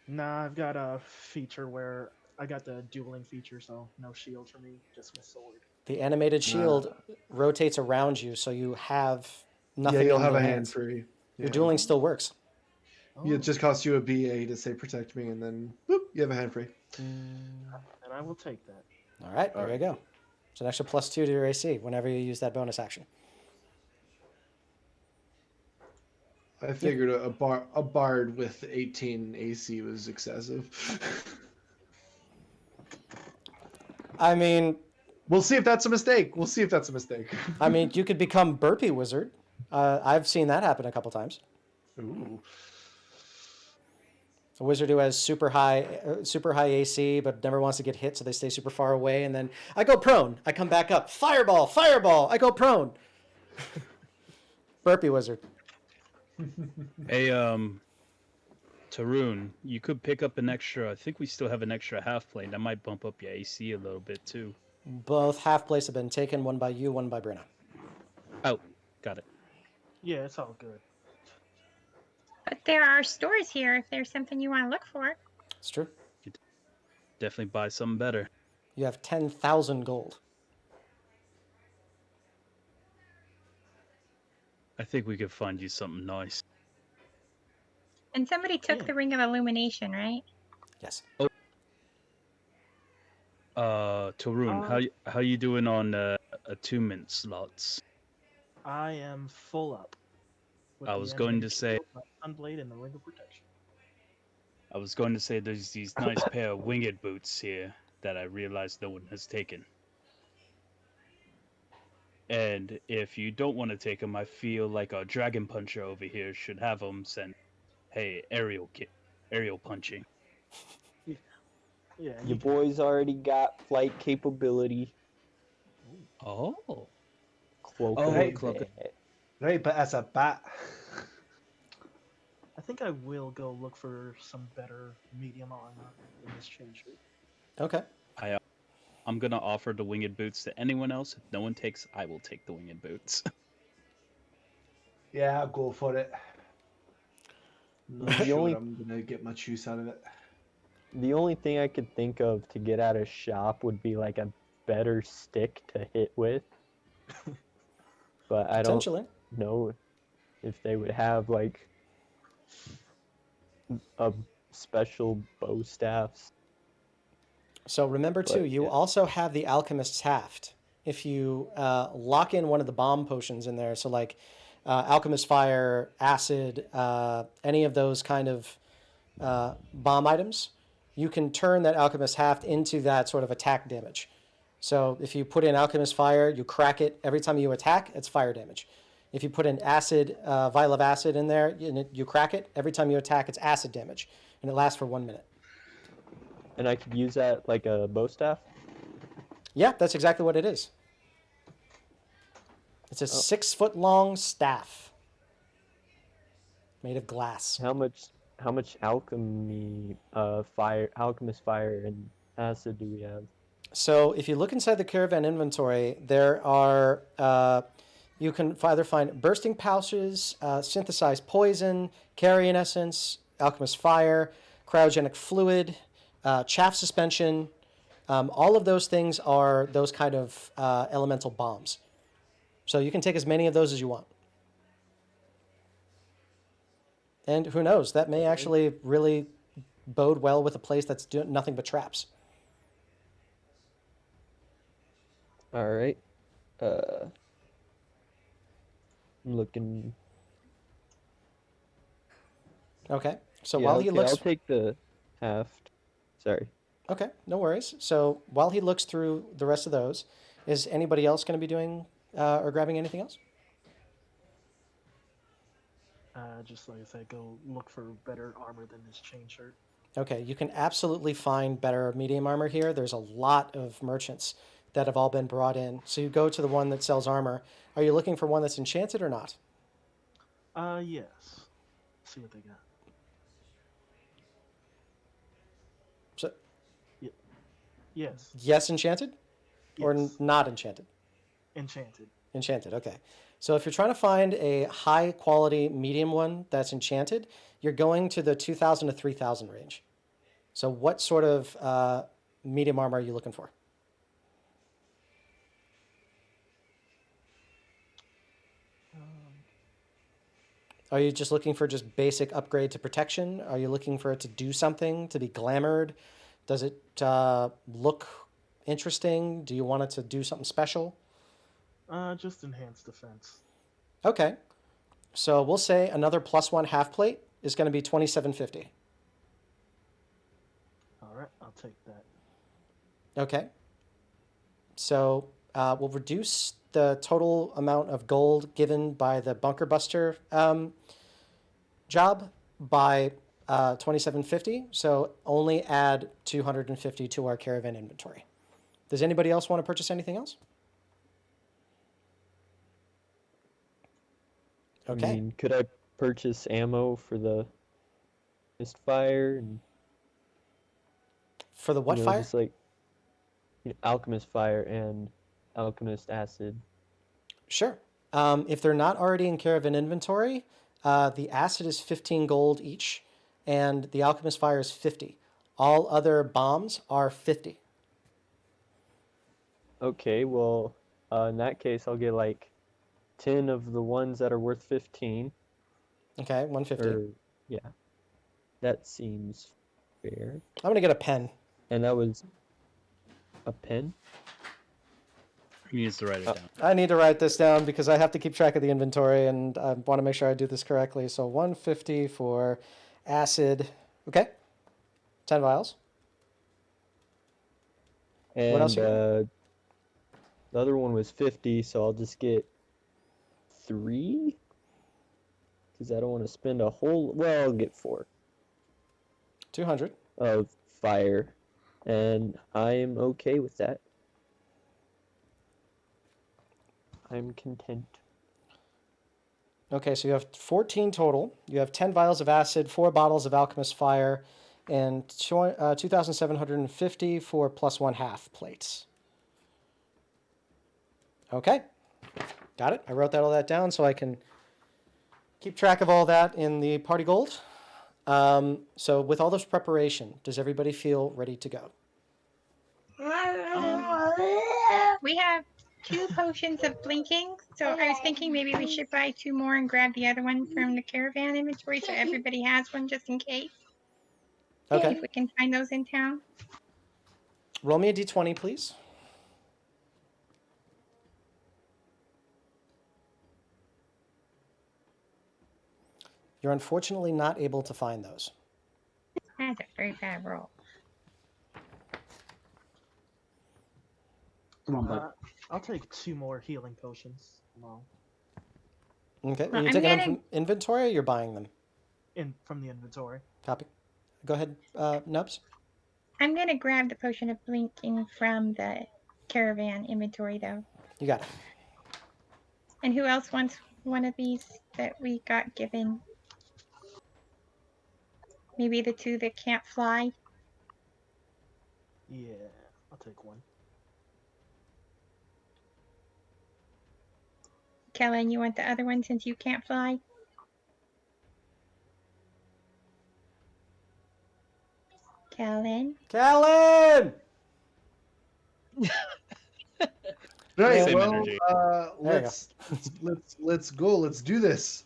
Nah, I've got a feature where I got the dueling feature, so no shield for me, just my sword. The animated shield rotates around you, so you have nothing. Yeah, you'll in have your a hand hands. free. Your Yeah. dueling still works. Oh, Yeah, it just costs you a BA to say protect me, and then boop, you have a hand free. and I will take that. All right, there you go. It's an extra +2 to your AC whenever you use that bonus action. I figured a bard with 18 AC was excessive. I mean, We'll see if that's a mistake. I mean, you could become Burpee Wizard. I've seen that happen a couple times. Ooh. A wizard who has super high AC but never wants to get hit, so they stay super far away. And then I go prone. I come back up. Fireball, fireball. I go prone. Burpee Wizard. Hey, Tarun, you could pick up an extra. I think we still have an extra half plane. That might bump up your AC a little bit too. Both half plates have been taken. One by you, one by Brenna. Oh, got it. Yeah, it's all good. But there are stores here if there's something you want to look for. It's true. Definitely buy something better. You have 10,000 gold. I think we could find you something nice. And somebody took Yeah. the Ring of Illumination, right? Yes. Tarun, how you doing on attunement slots? I am full up. with I the was going to animated say- shield, my Sunblade, and the Ring of Protection. I was going to say there's these nice pair of winged boots here that I realized no one has taken. And if you don't want to take them, I feel like our dragon puncher over here should have them sent. Hey, aerial punching. Yeah, Your boy's already got flight capability. Oh. Cloak Oh, of cloak of- Bat. Right, but as a bat. I think I will go look for some better medium armor in this change route. Okay. I'm gonna offer the winged boots to anyone else. If no one takes, I will take the winged boots. Yeah, I'll go for it. Not The sure only- I'm gonna get much use out of it. The only thing I could think of to get out of shop would be like a better stick to hit with. But I don't Potentially. know if they would have like a special bow staffs. So remember too, But, you yeah. also have the Alchemist's Haft. If you lock in one of the bomb potions in there, so like Alchemist Fire, Acid, any of those kind of bomb items, you can turn that Alchemist Haft into that sort of attack damage. So if you put in Alchemist Fire, you crack it. Every time you attack, it's fire damage. If you put an acid, vial of acid in there, you crack it. Every time you attack, it's acid damage. And it lasts for 1 minute. And I could use that like a bow staff. Yeah, that's exactly what it is. It's a Oh. 6-foot long staff made of glass. How much alchemist fire and acid do we have? So if you look inside the caravan inventory, there are you can either find bursting pouches, synthesized poison, carrion essence, alchemist fire, cryogenic fluid, chaff suspension. All of those things are those kind of elemental bombs. So you can take as many of those as you want. And who knows, that may actually really bode well with a place that's doing nothing but traps. All right. I'm looking. Okay. So Yeah, while he okay, looks, I'll take the haft. Sorry. okay, no worries. So while he looks through the rest of those, is anybody else going to be doing or grabbing anything else? Just like I said, go look for better armor than this chain shirt. Okay, you can absolutely find better medium armor here. There's a lot of merchants that have all been brought in. So you go to the one that sells armor. Are you looking for one that's enchanted or not? Yes. See what they got. So Yes. yes, enchanted, or Yes. not enchanted? Enchanted. Enchanted, okay. So if you're trying to find a high quality medium one that's enchanted, you're going to the 2,000 to 3,000 range. So what sort of medium armor are you looking for? Are you just looking for just basic upgrade to protection? Are you looking for it to do something, to be glamored? Does it look interesting? Do you want it to do something special? Just enhanced defense. Okay. So we'll say another +1 half plate is going to be 2,750. All right, I'll take that. Okay. So we'll reduce the total amount of gold given by the bunker buster job by 2,750. So only add 250 to our caravan inventory. Does anybody else want to purchase anything else? Okay. I mean, could I purchase ammo for the misfire and For the what fire? just like alchemist fire and alchemist acid? Sure. If they're not already in caravan inventory, the acid is 15 gold each, and the alchemist fire is 50. All other bombs are 50. Okay, well, in that case, I'll get like 10 of the ones that are worth 15. Okay, 150. Or, yeah, that seems fair. I'm gonna get a pen. And that was a pen? He needs to write it down. I need to write this down because I have to keep track of the inventory, and I want to make sure I do this correctly. So 150 for acid. Okay. 10 vials. And What else you got? the other one was 50, so I'll just get 3? Because I don't want to spend a whole... Well, I'll get 4 200. of fire. And I am okay with that. I'm content. Okay, so you have 14 total. You have 10 vials of acid, 4 bottles of alchemist fire, and 2,750 for +1 half plates. Okay, got it. I wrote all that down so I can keep track of all that in the party gold. So with all this preparation, does everybody feel ready to go? We have 2 potions of blinking, so I was thinking maybe we should buy 2 more and grab the other one from the caravan inventory so everybody has one just in case. Okay. If we can find those in town. Roll me a d20, please. You're unfortunately not able to find those. That's a very bad roll. Come on, bud. I'll take 2 more healing potions. No, Okay. Well, Are you I'm taking them getting- from inventory or you're buying them? from the inventory. Copy. Go ahead, Nubs. I'm gonna grab the potion of blinking from the caravan inventory though. You got it. And who else wants one of these that we got given? Maybe the two that can't fly? Yeah, I'll take one. Kellen, you want the other one since you can't fly? Kellen? Kellen! Right. Same Well, energy. let's go. Let's do this.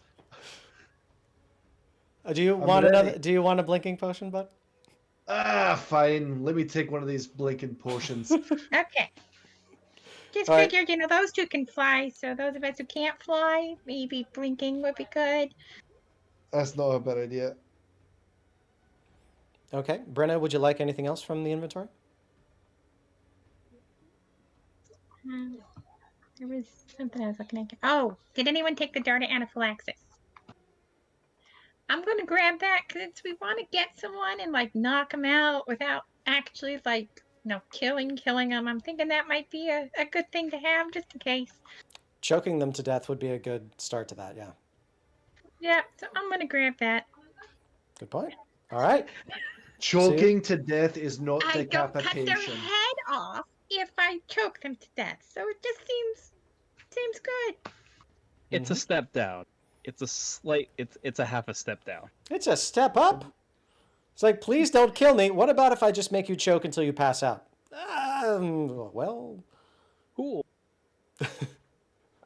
Do you I'm want ready. another? Do you want a blinking potion, bud? Fine. Let me take one of these blinking potions. Okay. Just All right. figured, those two can fly, so those of us who can't fly, maybe blinking would be good. That's not a bad idea. Okay. Brenna, would you like anything else from the inventory? There was something I was looking at. Oh, did anyone take the dart of anaphylaxis? I'm going to grab that because we want to get someone and knock them out without actually killing them. I'm thinking that might be a good thing to have just in case. Choking them to death would be a good start to that, yeah. Yeah, so I'm going to grab that. Good point. All right. Choking to death is not I don't cut their decapitation. head off if I choke them to death. So it just seems good. It's a step down. It's a slight. It's a half a step down. It's a step up. It's like, please don't kill me. What about if I just make you choke until you pass out? Well, Cool.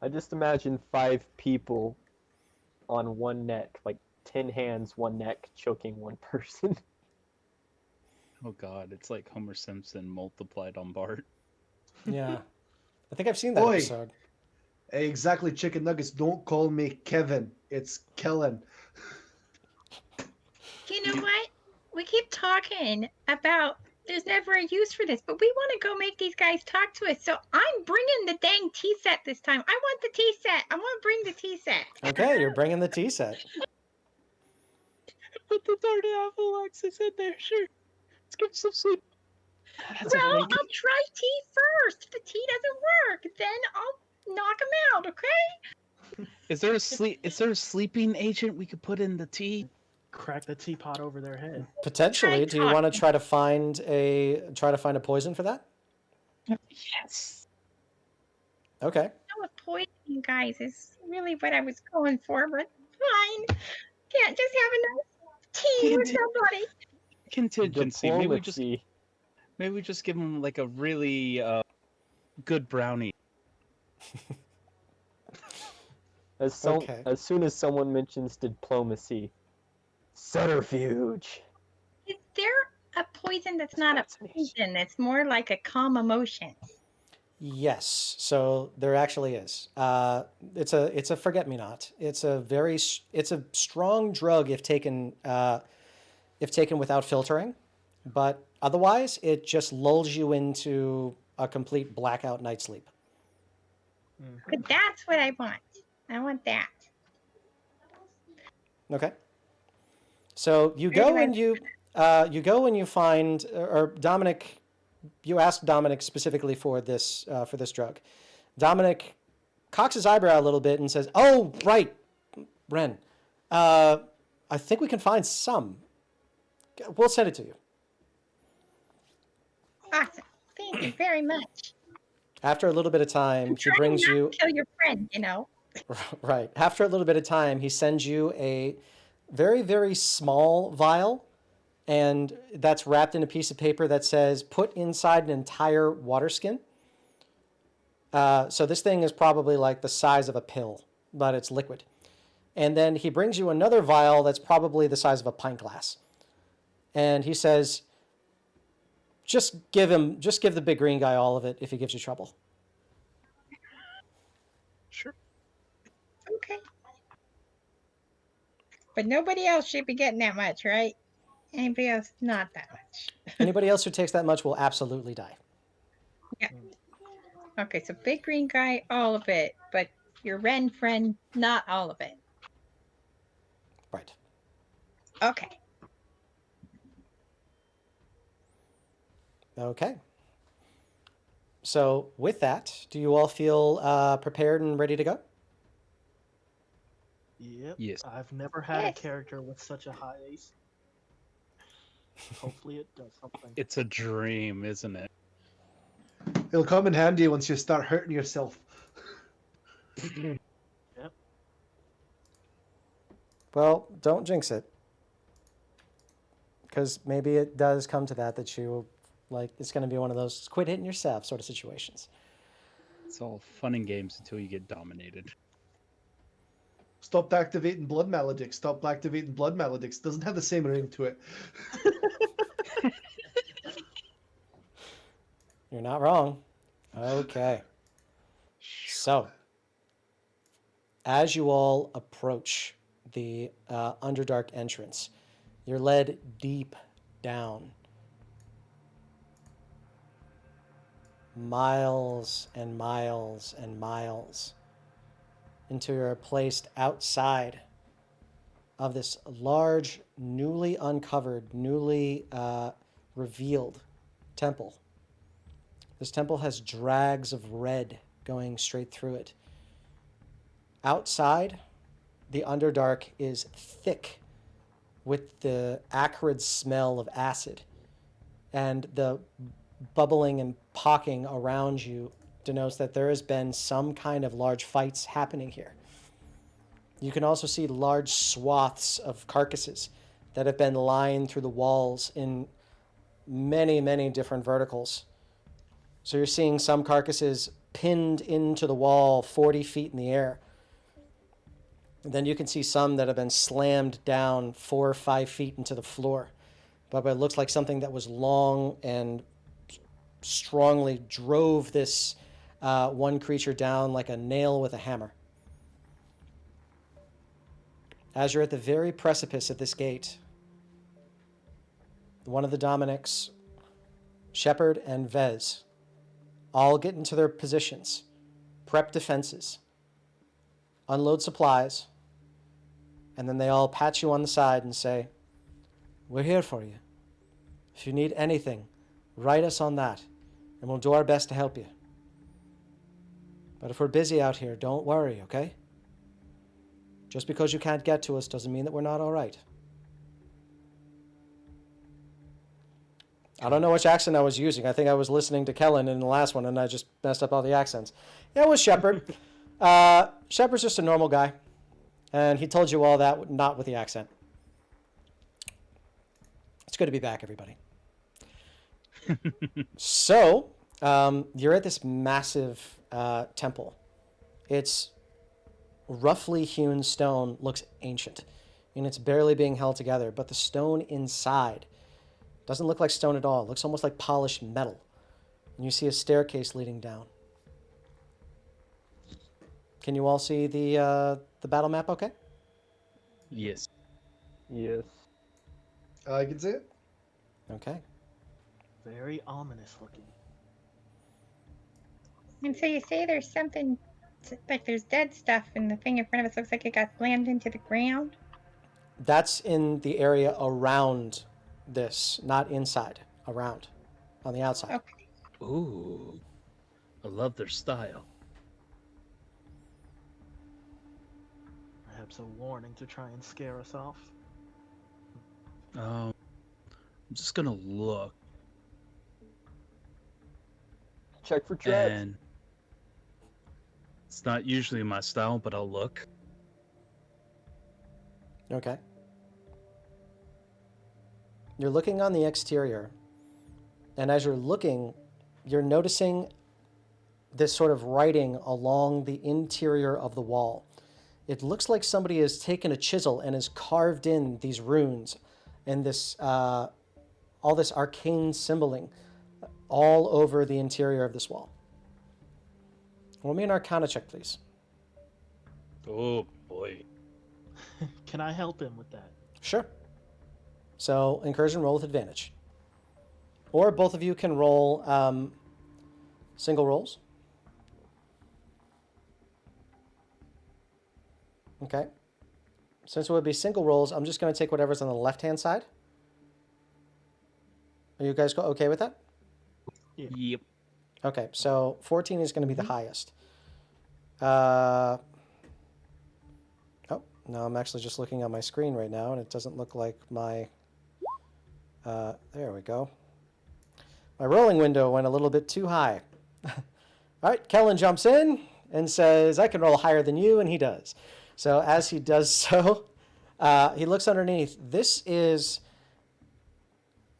I just imagine 5 people on one neck, 10 hands, one neck, choking one person. Oh God, it's like Homer Simpson multiplied on Bart. yeah. I think I've seen that Oi. episode. Exactly, chicken nuggets. Don't call me Kevin. It's Kellen. You know what? We keep talking about there's never a use for this, but we want to go make these guys talk to us. So I'm bringing the dang tea set this time. I want the tea set. I want to bring the tea set. Okay, you're bringing the tea set. Put the dart of Alexis in there, sure. Let's get some sleep. That's Well, a I'll blanket. try tea first. If the tea doesn't work, then I'll knock them out, okay? Is there a sleeping agent we could put in the tea? Crack the teapot over their head. Potentially, do you want to try to find a poison for that? Yes. Okay. No, a poison, you guys, is really what I was going for, but fine. Can't just have a nice tea with somebody. Contingency. Diplomacy. Maybe we just give him a really good brownie. As soon as someone mentions diplomacy, subterfuge. Is there a poison that's not a poison? That's more like a calm emotion. Yes. So there actually is. It's a forget-me-not. It's a strong drug if taken without filtering, but otherwise it just lulls you into a complete blackout night's sleep. But that's what I want. I want that. Okay. So you go and you find, or Dominic, you ask Dominic specifically for this drug. Dominic cocks his eyebrow a little bit and says, "Oh, right, Wren. I think we can find some. We'll send it to you." Awesome. Thank you very much. After a little bit of time, he brings you. Kill your friend, Right. After a little bit of time, he sends you a very, very small vial, and that's wrapped in a piece of paper that says, "Put inside an entire water skin." So this thing is probably like the size of a pill, but it's liquid. And then he brings you another vial that's probably the size of a pint glass. And he says, just give the big green guy all of it if he gives you trouble. Sure. Okay. But nobody else should be getting that much, right? Anybody else, not that much. Anybody else who takes that much will absolutely die. Yeah. Okay, so big green guy, all of it, but your Wren friend, not all of it. Right. Okay. Okay. So with that, do you all feel prepared and ready to go? Yep. Yes. I've never had a Yes. character with such a high AC. Hopefully it does something. It's a dream, isn't it? It'll come in handy once you start hurting yourself. Yep. Well, don't jinx it. Because maybe it does come to that you, like, it's going to be one of those quit hitting yourself sort of situations. It's all fun and games until you get dominated. Stop activating blood maledicts. Stop activating blood maledicts. Doesn't have the same ring to it. You're not wrong. Okay. So, as you all approach the Underdark entrance, you're led deep down. Miles and miles and miles until you're placed outside of this large, newly uncovered, newly revealed temple. This temple has drags of red going straight through it. Outside, the Underdark is thick with the acrid smell of acid, and the bubbling and pocking around you denotes that there has been some kind of large fights happening here. You can also see large swaths of carcasses that have been lined through the walls in many, many different verticals. So you're seeing some carcasses pinned into the wall 40 feet in the air. And then you can see some that have been slammed down 4 or 5 feet into the floor. But it looks like something that was long and strongly drove this one creature down like a nail with a hammer. As you're at the very precipice of this gate, one of the Dominics, Shepard and Vez, all get into their positions, prep defenses, unload supplies, and then they all pat you on the side and say, "We're here for you. If you need anything, write us on that, and we'll do our best to help you. But if we're busy out here, don't worry, okay? Just because you can't get to us doesn't mean that we're not all right." I don't know which accent I was using. I think I was listening to Kellen in the last one, and I just messed up all the accents. Yeah, it was Shepard. Shepard's just a normal guy, and he told you all that, not with the accent. It's good to be back, everybody. So, you're at this massive temple. It's roughly hewn stone, looks ancient, and it's barely being held together, but the stone inside doesn't look like stone at all. It looks almost like polished metal. And you see a staircase leading down. Can you all see the battle map okay? Yes. Yes. I can see it. Okay. Very ominous looking. And so you say there's something, like there's dead stuff, and the thing in front of us looks like it got slammed into the ground. That's in the area around this, not inside, around, on the outside. Okay. Ooh. I love their style. Perhaps a warning to try and scare us off. I'm just gonna look, Check for traps. and it's not usually my style, but I'll look. Okay. You're looking on the exterior, and as you're looking, you're noticing this sort of writing along the interior of the wall. It looks like somebody has taken a chisel and has carved in these runes and this all this arcane symboling all over the interior of this wall. Roll me an Arcana check, please. Oh boy. Can I help him with that? Sure. So, incursion roll with advantage. Or both of you can roll single rolls. Okay. Since it would be single rolls, I'm just going to take whatever's on the left-hand side. Are you guys okay with that? Yep. Okay, so 14 is going to be the highest. Oh, no, I'm actually just looking at my screen right now, and it doesn't look like my... there we go. My rolling window went a little bit too high. All right, Kellen jumps in and says, I can roll higher than you, and he does. So as he does so, he looks underneath. This is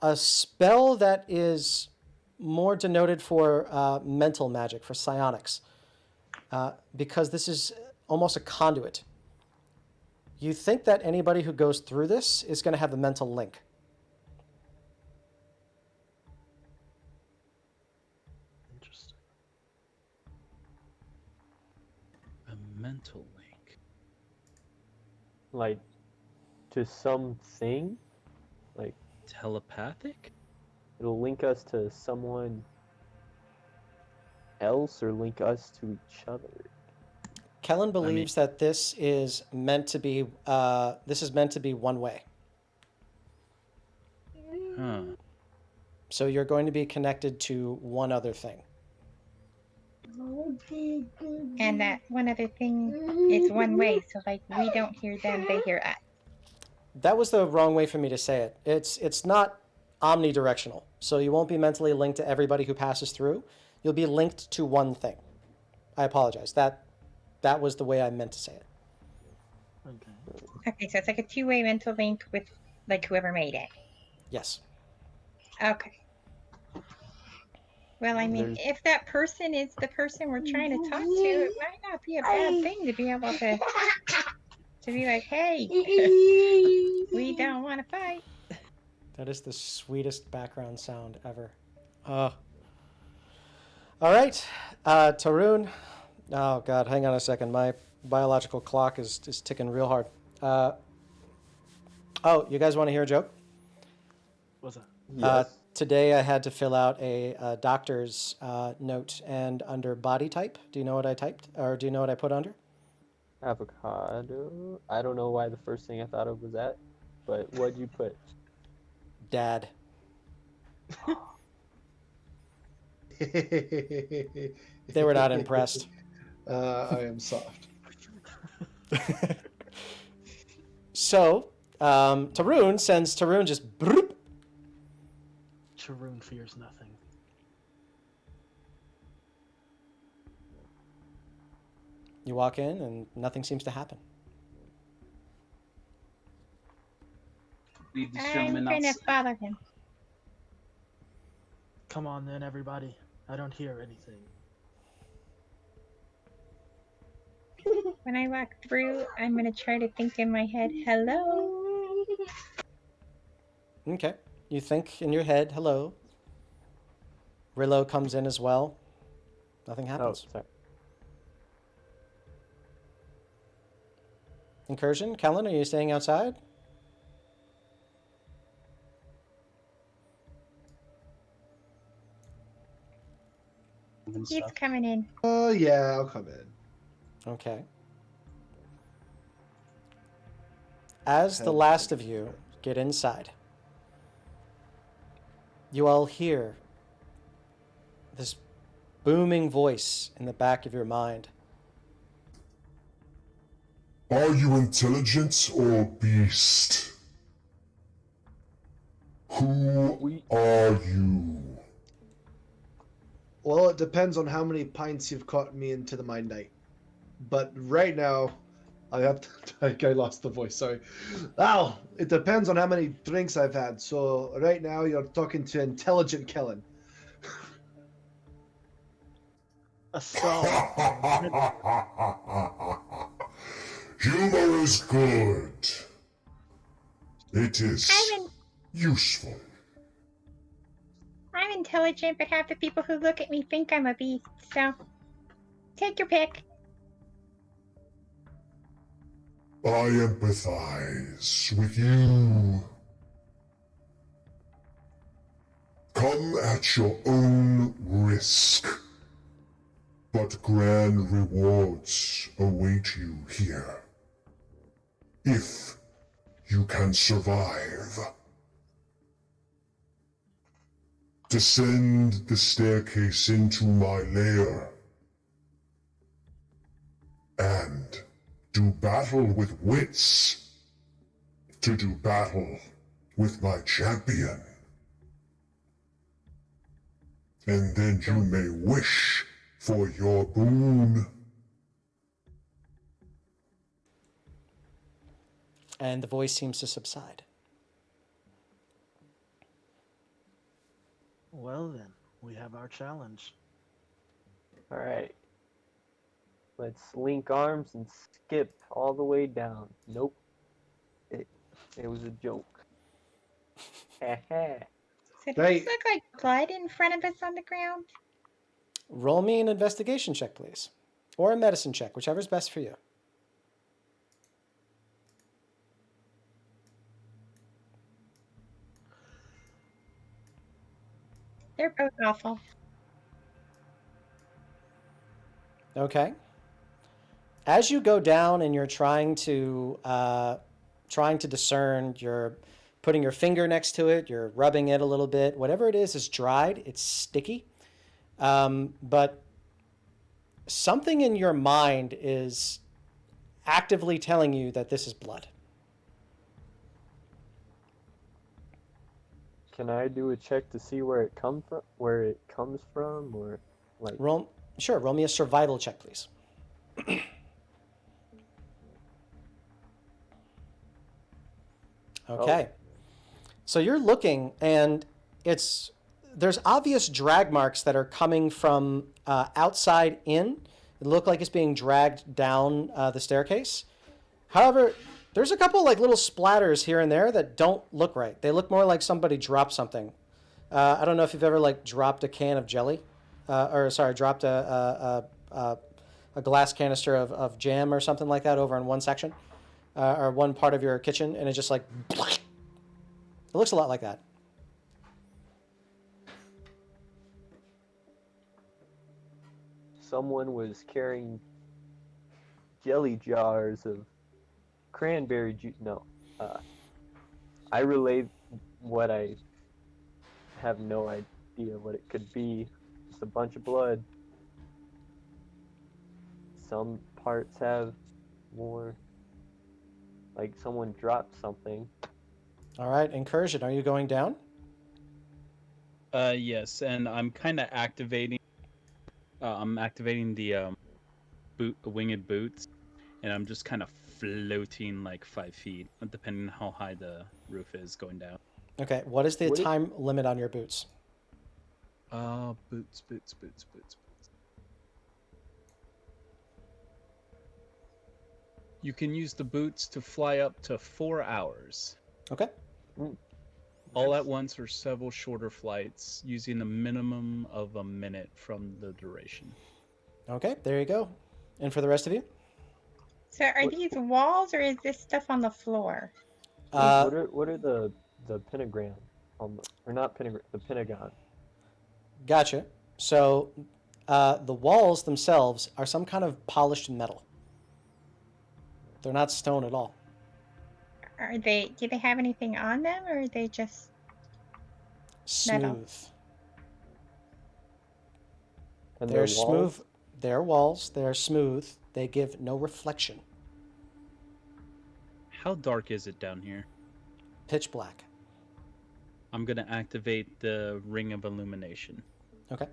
a spell that is more denoted for mental magic, for psionics, because this is almost a conduit. You think that anybody who goes through this is going to have a mental link. Interesting. A mental link. Like, to something? Like, Telepathic? it'll link us to someone else or link us to each other? Kellen believes that this is meant to be one way. Huh. So you're going to be connected to one other thing. And that one other thing is one way, so like we don't hear them, they hear us. That was the wrong way for me to say it. It's not omnidirectional. So you won't be mentally linked to everybody who passes through. You'll be linked to one thing. I apologize. That was the way I meant to say it. Okay. Okay, so it's like a two-way mental link with like whoever made it. Yes. Okay. Well, I mean, There's- if that person is the person we're trying to talk to, it might not be a bad thing to be able to be like, hey, we don't want to fight. That is the sweetest background sound ever. All right. Tarun. Oh, God. Hang on a second. My biological clock is ticking real hard. Oh, you guys want to hear a joke? What's that? Yes. Today I had to fill out a doctor's note, and under body type, do you know what I typed? Or do you know what I put under? Avocado. I don't know why the first thing I thought of was that, but what'd you put? Dad. They were not impressed. I am soft. So, Tarun sends Tarun just broop. Charoon fears nothing. You walk in and nothing seems to happen. Leave this I'm gentleman going to outside. follow him. Come on then, everybody. I don't hear anything. When I walk through, I'm going to try to think in my head, hello. Okay. You think in your head, hello. Rillo comes in as well. Nothing Oh, happens. sorry. Incursion? Kellen, are you staying outside? And He's stuff. coming in. Oh, yeah, I'll come in. Okay. As the last of you get inside, you all hear this booming voice in the back of your mind. Are you intelligent or beast? Who are you? Well, it depends on how many pints you've caught me into the Mind Night. But right now, I have to, I lost the voice, sorry. Ow! It depends on how many drinks I've had. So right now, you're talking to intelligent Kellen. A skull. Humor is good. It is I'm useful. intelligent, but half the people who look at me think I'm a beast, so take your pick. I empathize with you. Come at your own risk. But grand rewards await you here. If you can survive. Descend the staircase into my lair. And do battle with wits, to do battle with my champion. And then you may wish for your boon. And the voice seems to subside. Well then, we have our challenge. All right. Let's link arms and skip all the way down. Nope. It was a joke. Haha. So does Right. this look like blood in front of us on the ground? Roll me an investigation check, please. Or a medicine check, whichever's best for you. They're both awful. Okay. As you go down and you're trying to discern, you're putting your finger next to it, you're rubbing it a little bit. Whatever it is dried. It's sticky, but something in your mind is actively telling you that this is blood. Can I do a check to see where it comes from, or like? Roll me a survival check, please. Okay. So you're looking, and there's obvious drag marks that are coming from outside in. It looked like it's being dragged down the staircase. However, there's a couple like little splatters here and there that don't look right. They look more like somebody dropped something. I don't know if you've ever like dropped a can of jelly, dropped a glass canister of jam or something like that over in one section or one part of your kitchen, and it just like it looks a lot like that. Someone was carrying jelly jars of cranberry juice. No, I relate what I have no idea what it could be. Just a bunch of blood. Some parts have more, like someone dropped something. All right, Incursion, are you going down? Yes, and I'm kind of activating. I'm activating the winged boots, and I'm just kind of floating like 5 feet, depending on how high the roof is going down. Okay, what is the time limit on your boots? Boots. You can use the boots to fly up to 4 hours. Okay. All at once or several shorter flights, using a minimum of a minute from the duration. Okay, there you go. And for the rest of you? So are these walls or is this stuff on the floor? What are the pentagram on the, or not pentagram, the pentagon? Gotcha. So the walls themselves are some kind of polished metal. They're not stone at all. Do they have anything on them, or are they just metal? Smooth. And They're the smooth. walls? They're walls. They're smooth. They give no reflection. How dark is it down here? Pitch black. I'm going to activate the Ring of Illumination. Okay.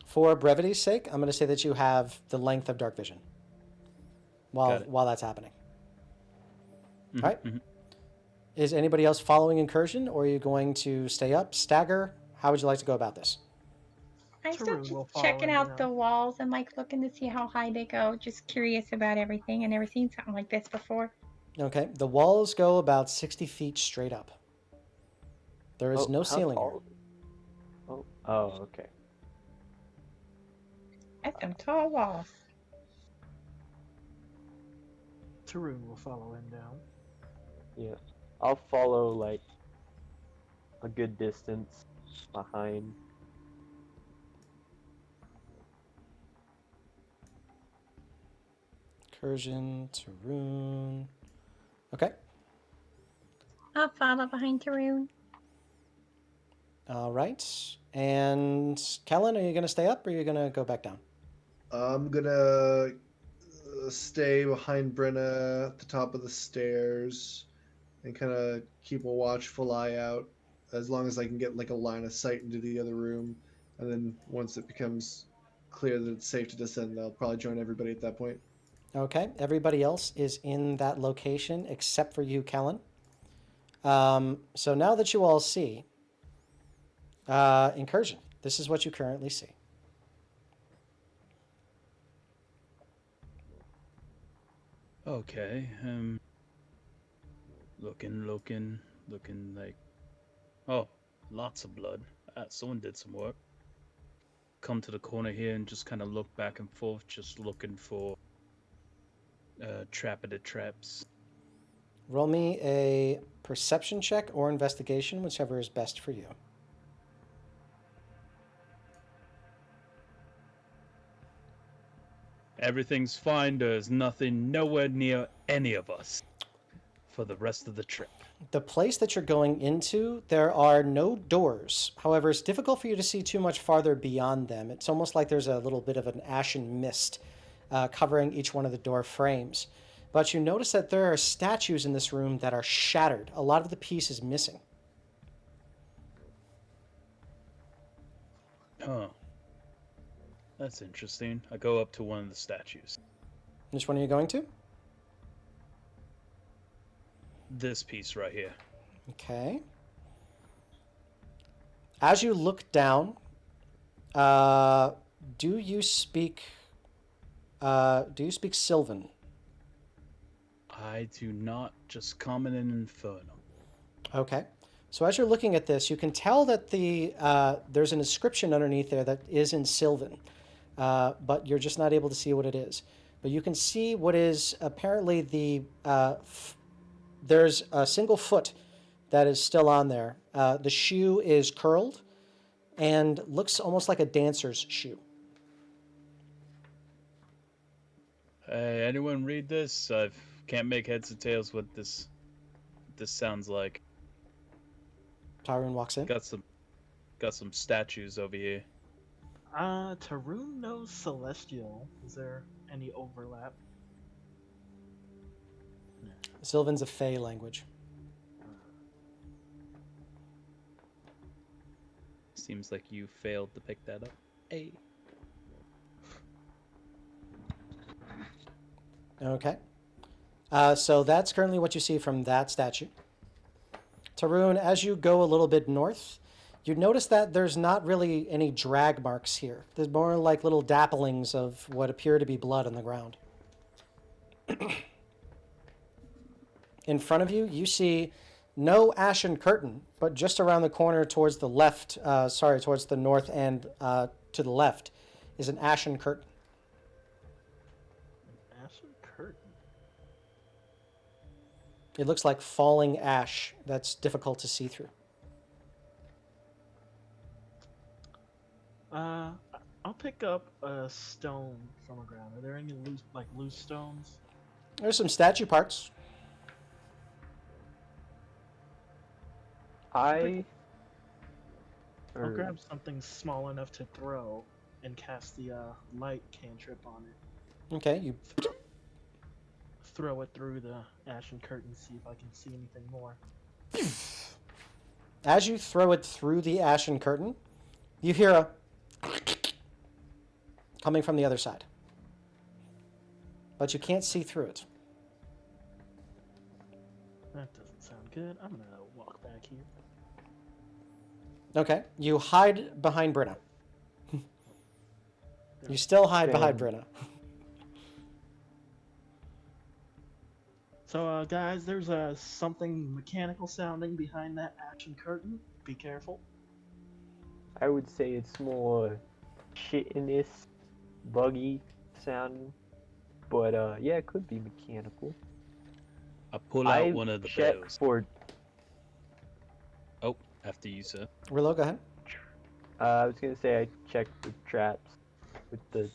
For brevity's sake, I'm going to say that you have the length of dark vision while that's happening. Mm-hmm, All right. Mm-hmm. Is anybody else following Incursion, or are you going to stay up, stagger? How would you like to go about this? I'm still Tarun just will follow checking him out down. the walls and like looking to see how high they go. Just curious about everything. I've never seen something like this before. Okay. The walls go about 60 feet straight up. There is no how ceiling here. tall? Oh, okay. That's some tall walls. Tarun will follow him down. Yeah, I'll follow like a good distance behind. Incursion, Tarun. Okay. I'll follow behind Tarun. All right. And Kellen, are you going to stay up, or are you going to go back down? I'm gonna stay behind Brenna at the top of the stairs and kind of keep a watchful eye out as long as I can get like a line of sight into the other room. And then once it becomes clear that it's safe to descend, I'll probably join everybody at that point. Okay, everybody else is in that location except for you, Kellen. So now that you all see incursion, this is what you currently see. Okay. Looking like. Oh, lots of blood. Someone did some work. Come to the corner here and just kind of look back and forth, just looking for traps. Roll me a perception check or investigation, whichever is best for you. Everything's fine. There's nothing nowhere near any of us for the rest of the trip. The place that you're going into, there are no doors. However, it's difficult for you to see too much farther beyond them. It's almost like there's a little bit of an ashen mist covering each one of the door frames. But you notice that there are statues in this room that are shattered. A lot of the piece is missing. Huh. That's interesting. I go up to one of the statues. Which one are you going to? This piece right here. Okay. As you look down, do you speak Sylvan? I do not, just common and infernal. Okay. So as you're looking at this, you can tell that there's an inscription underneath there that is in Sylvan, but you're just not able to see what it is. But you can see what is apparently there's a single foot that is still on there. The shoe is curled and looks almost like a dancer's shoe. Hey, anyone read this? I can't make heads or tails what this sounds like. Tyrone walks in. Got some statues over here. Tarun knows Celestial. Is there any overlap? Sylvan's a Fey language. Seems like you failed to pick that up. Hey. Okay. So that's currently what you see from that statue. Tarun, as you go a little bit north, you notice that there's not really any drag marks here. There's more like little dapplings of what appear to be blood on the ground. In front of you, you see no ashen curtain, but just around the corner towards the left, towards the north and to the left, is an ashen curtain. Ashen curtain. It looks like falling ash that's difficult to see through. I'll pick up a stone from the ground. Are there any loose stones? There's some statue parts. I'll grab something small enough to throw and cast the light cantrip on it. Okay, you Throw it through the ashen curtain, see if I can see anything more. As you throw it through the ashen curtain, you hear a coming from the other side. But you can't see through it. That doesn't sound good. I'm gonna walk back here. Okay, you hide behind Brenna. You still hide behind Brenna. So, guys, there's something mechanical sounding behind that ashen curtain. Be careful. I would say it's more shittiness, buggy sounding. But yeah, it could be mechanical. I pull out one of the check bells. for. Oh, after you, sir. Rillo, go ahead. I was gonna say I checked the traps with the.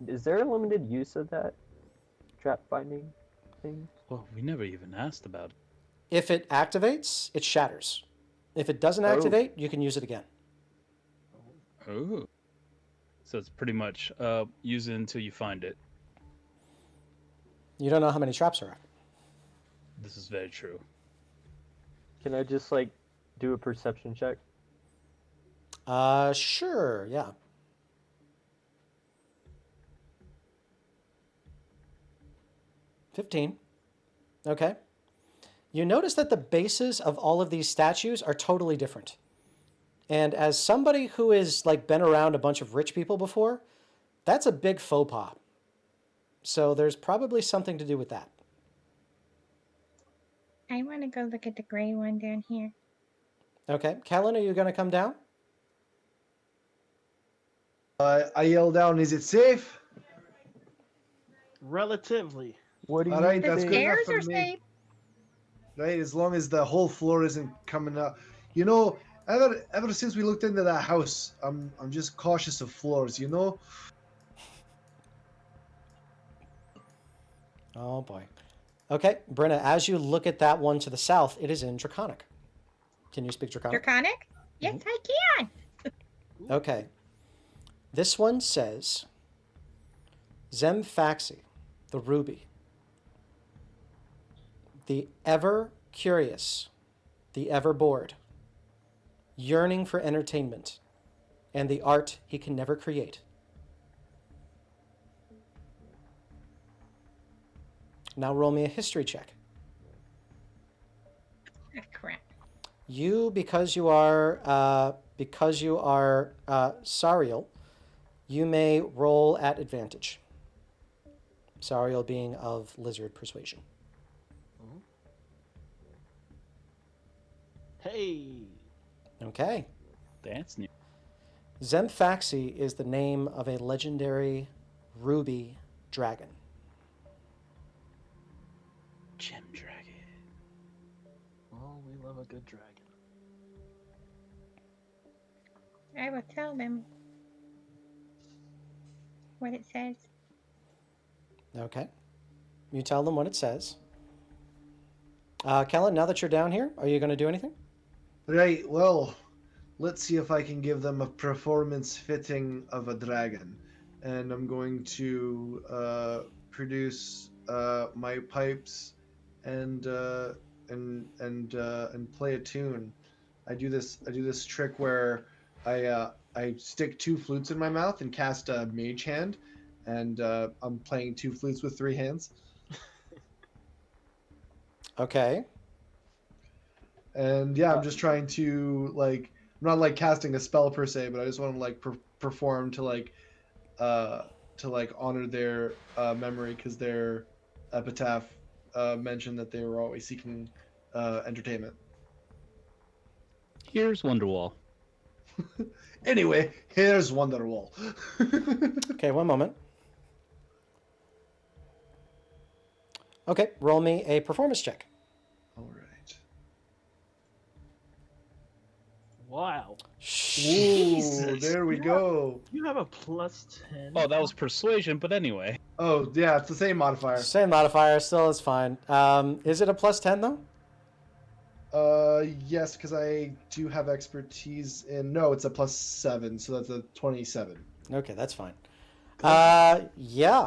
Is there a limited use of that trap finding thing? Well, we never even asked about it. If it activates, it shatters. If it doesn't activate, you can use it again. Oh. So it's pretty much use it until you find it. You don't know how many traps are up. This is very true. Can I just like do a perception check? Sure, yeah. $15. Okay. You notice that the bases of all of these statues are totally different. And as somebody who has like been around a bunch of rich people before, that's a big faux pas. So there's probably something to do with that. I want to go look at the gray one down here. Okay. Kellen, are you going to come down? I yell down, "Is it safe?" Relatively. What do All you right, The that's think? good enough stairs for are me. safe. Right, as long as the whole floor isn't coming up. You know, ever since we looked into that house, I'm just cautious of floors. You know. Oh boy. Okay, Brenna, as you look at that one to the south, it is in Draconic. Can you speak Draconic? Draconic? Yes, Mhm. I can. Okay. This one says Zemfaxi, the ruby, the ever curious, the ever bored, yearning for entertainment, and the art he can never create. Now roll me a history check. Ah, crap. You, because you are Sariel, you may roll at advantage. Sariel being of lizard persuasion. Hey. Okay. That's new. Zemfaxi is the name of a legendary ruby dragon. Gem dragon. Oh, we love a good dragon. I will tell them what it says. Okay. You tell them what it says. Kellen, now that you're down here, are you going to do anything? Right. Well, let's see if I can give them a performance fitting of a dragon, and I'm going to produce my pipes and play a tune. I do this trick where I stick two flutes in my mouth and cast a mage hand, and I'm playing two flutes with three hands. Okay. And yeah, I'm just trying to like, I'm not like casting a spell per se, but I just want to like perform to like honor their memory, because their epitaph mentioned that they were always seeking entertainment. Here's Wonderwall. Anyway, here's Wonderwall. Okay, one moment. Okay, roll me a performance check. All right. Wow. Ooh, there we go. You have a +10. Oh, that was persuasion, but anyway. Oh yeah, it's the same modifier. Same modifier, still is fine. Is it a +10 though? Yes, because I do have expertise in. No, it's a +7, so that's a 27. Okay, that's fine. Yeah.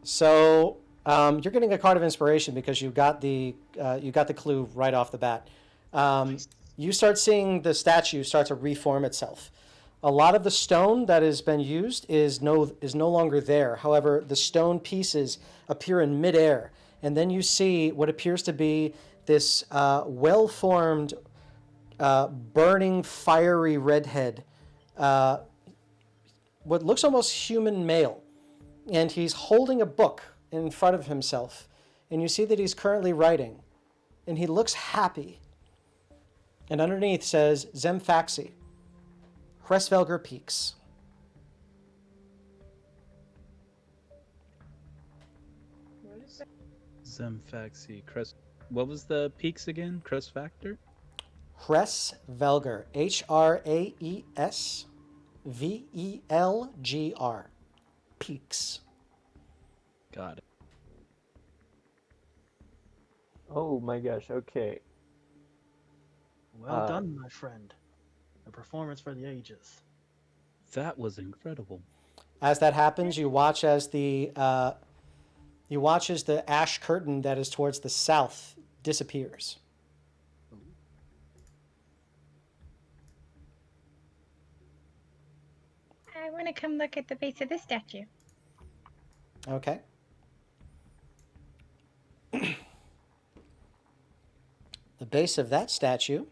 So you're getting a card of inspiration because you got the clue right off the bat. You start seeing the statue start to reform itself. A lot of the stone that has been used is no longer there. However, the stone pieces appear in midair, and then you see what appears to be this well-formed, burning, fiery redhead, what looks almost human male, and he's holding a book in front of himself, and you see that he's currently writing, and he looks happy. And underneath says Zemfaxi, Hresvelger Peaks. Zemfaxi, Crest. What was the peaks again? Crest Factor? Hresvelger, Hraesvelgr, Peaks. Got it. Oh my gosh. Okay. Well done, my friend. A performance for the ages. That was incredible. As that happens, you watch as the You watch as the ash curtain that is towards the south disappears. I want to come look at the base of this statue. Okay. The base of that statue.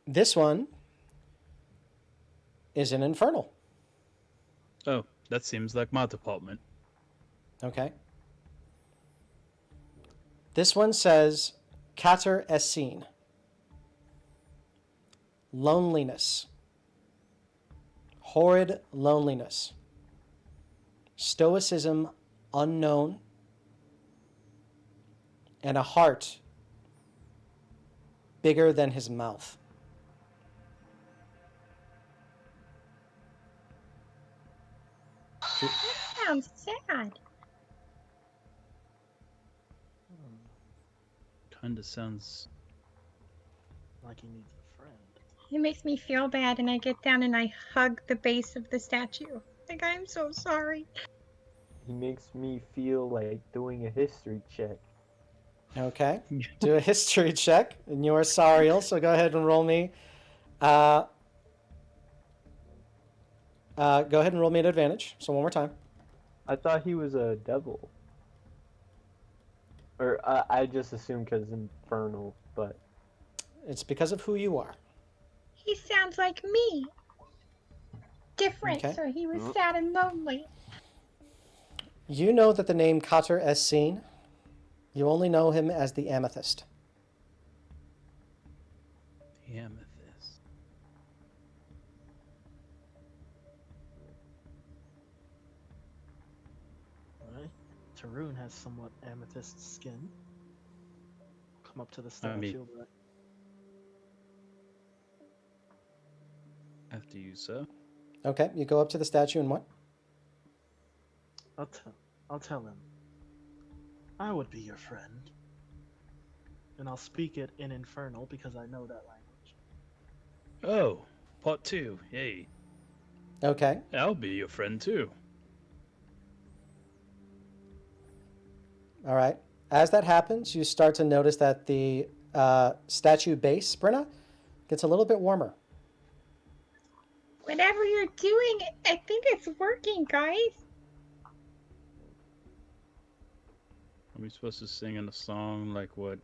This one is an infernal. Oh, that seems like my department. Okay. This one says Cater Essene. Loneliness. Horrid loneliness. Stoicism unknown. And a heart bigger than his mouth. That sounds sad. Kinda sounds. Like he needs a friend. It makes me feel bad, and I get down and I hug the base of the statue. Like, I'm so sorry. He makes me feel like doing a history check. Okay. Do a history check, and you're Sariel, so go ahead and roll me. Go ahead and roll me an advantage. So one more time. I thought he was a devil. Or I just assumed because infernal, but It's because of who you are. He sounds like me. Different, Okay. so he was sad and lonely. You know that the name Cater Essene, you only know him as the Amethyst. The amethyst. Alright. Tarun has somewhat amethyst skin. Come up to the I statue. mean- but After you, sir. Okay, you go up to the statue and what? I'll tell him. I would be your friend. And I'll speak it in Infernal because I know that language. Oh, part 2. Hey, Okay. I'll be your friend too. All right. As that happens, you start to notice that the statue base, Brenna, gets a little bit warmer. Whatever you're doing, I think it's working, guys. Are we supposed to sing in a song like what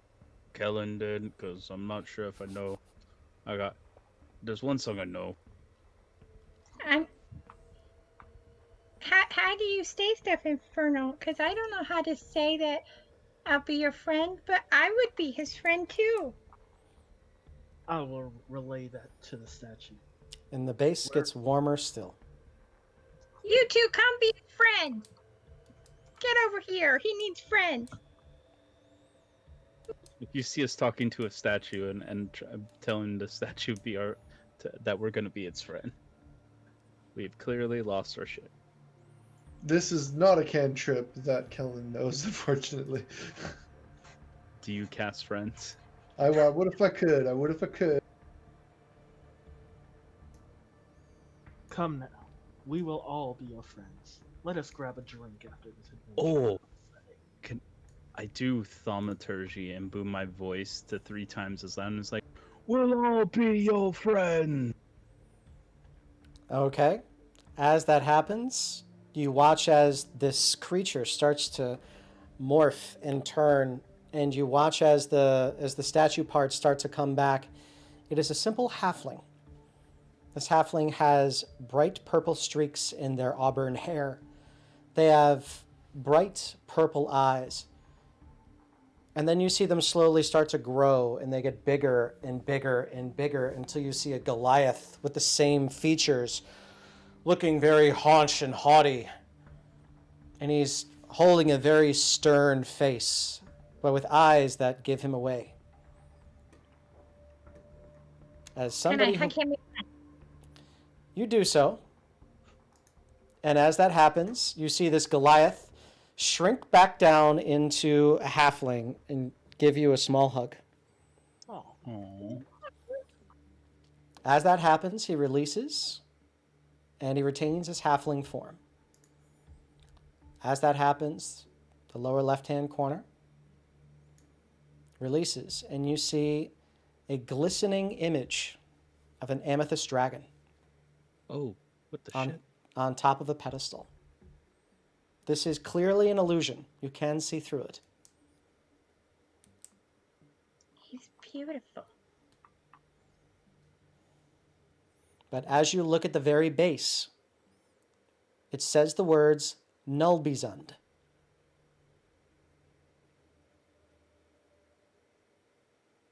Kellen did? Because I'm not sure if I know. There's one song I know. How do you say stuff infernal? Because I don't know how to say that I'll be your friend, but I would be his friend too. I will relay that to the statue. And the base gets warmer still. You two come be friends. Get over here. He needs friends. If you see us talking to a statue and telling the statue that we're gonna be its friend, we've clearly lost our shit. This is not a cantrip that Kellen knows, unfortunately. Do you cast friends? I would if I could. I would if I could. Come now. We will all be your friends. Let us grab a drink after this adventure. Oh, I do thaumaturgy and boom my voice to 3 times as loud, and it's like, "We'll all be your friend." Okay. As that happens, you watch as this creature starts to morph and turn, and you watch as the statue parts start to come back. It is a simple halfling. This halfling has bright purple streaks in their auburn hair. They have bright purple eyes. And then you see them slowly start to grow, and they get bigger and bigger and bigger until you see a Goliath with the same features, looking very haunch and haughty. And he's holding a very stern face, but with eyes that give him away. As somebody Can I hug him? You do so. And as that happens, you see this Goliath shrink back down into a halfling and give you a small hug. Oh, Aww. As that happens, he releases and he retains his halfling form. As that happens, the lower left-hand corner releases, and you see a glistening image of an amethyst dragon Oh, what the on, shit? on top of a pedestal. This is clearly an illusion. You can see through it. He's beautiful. But as you look at the very base, it says the words Nullbesund.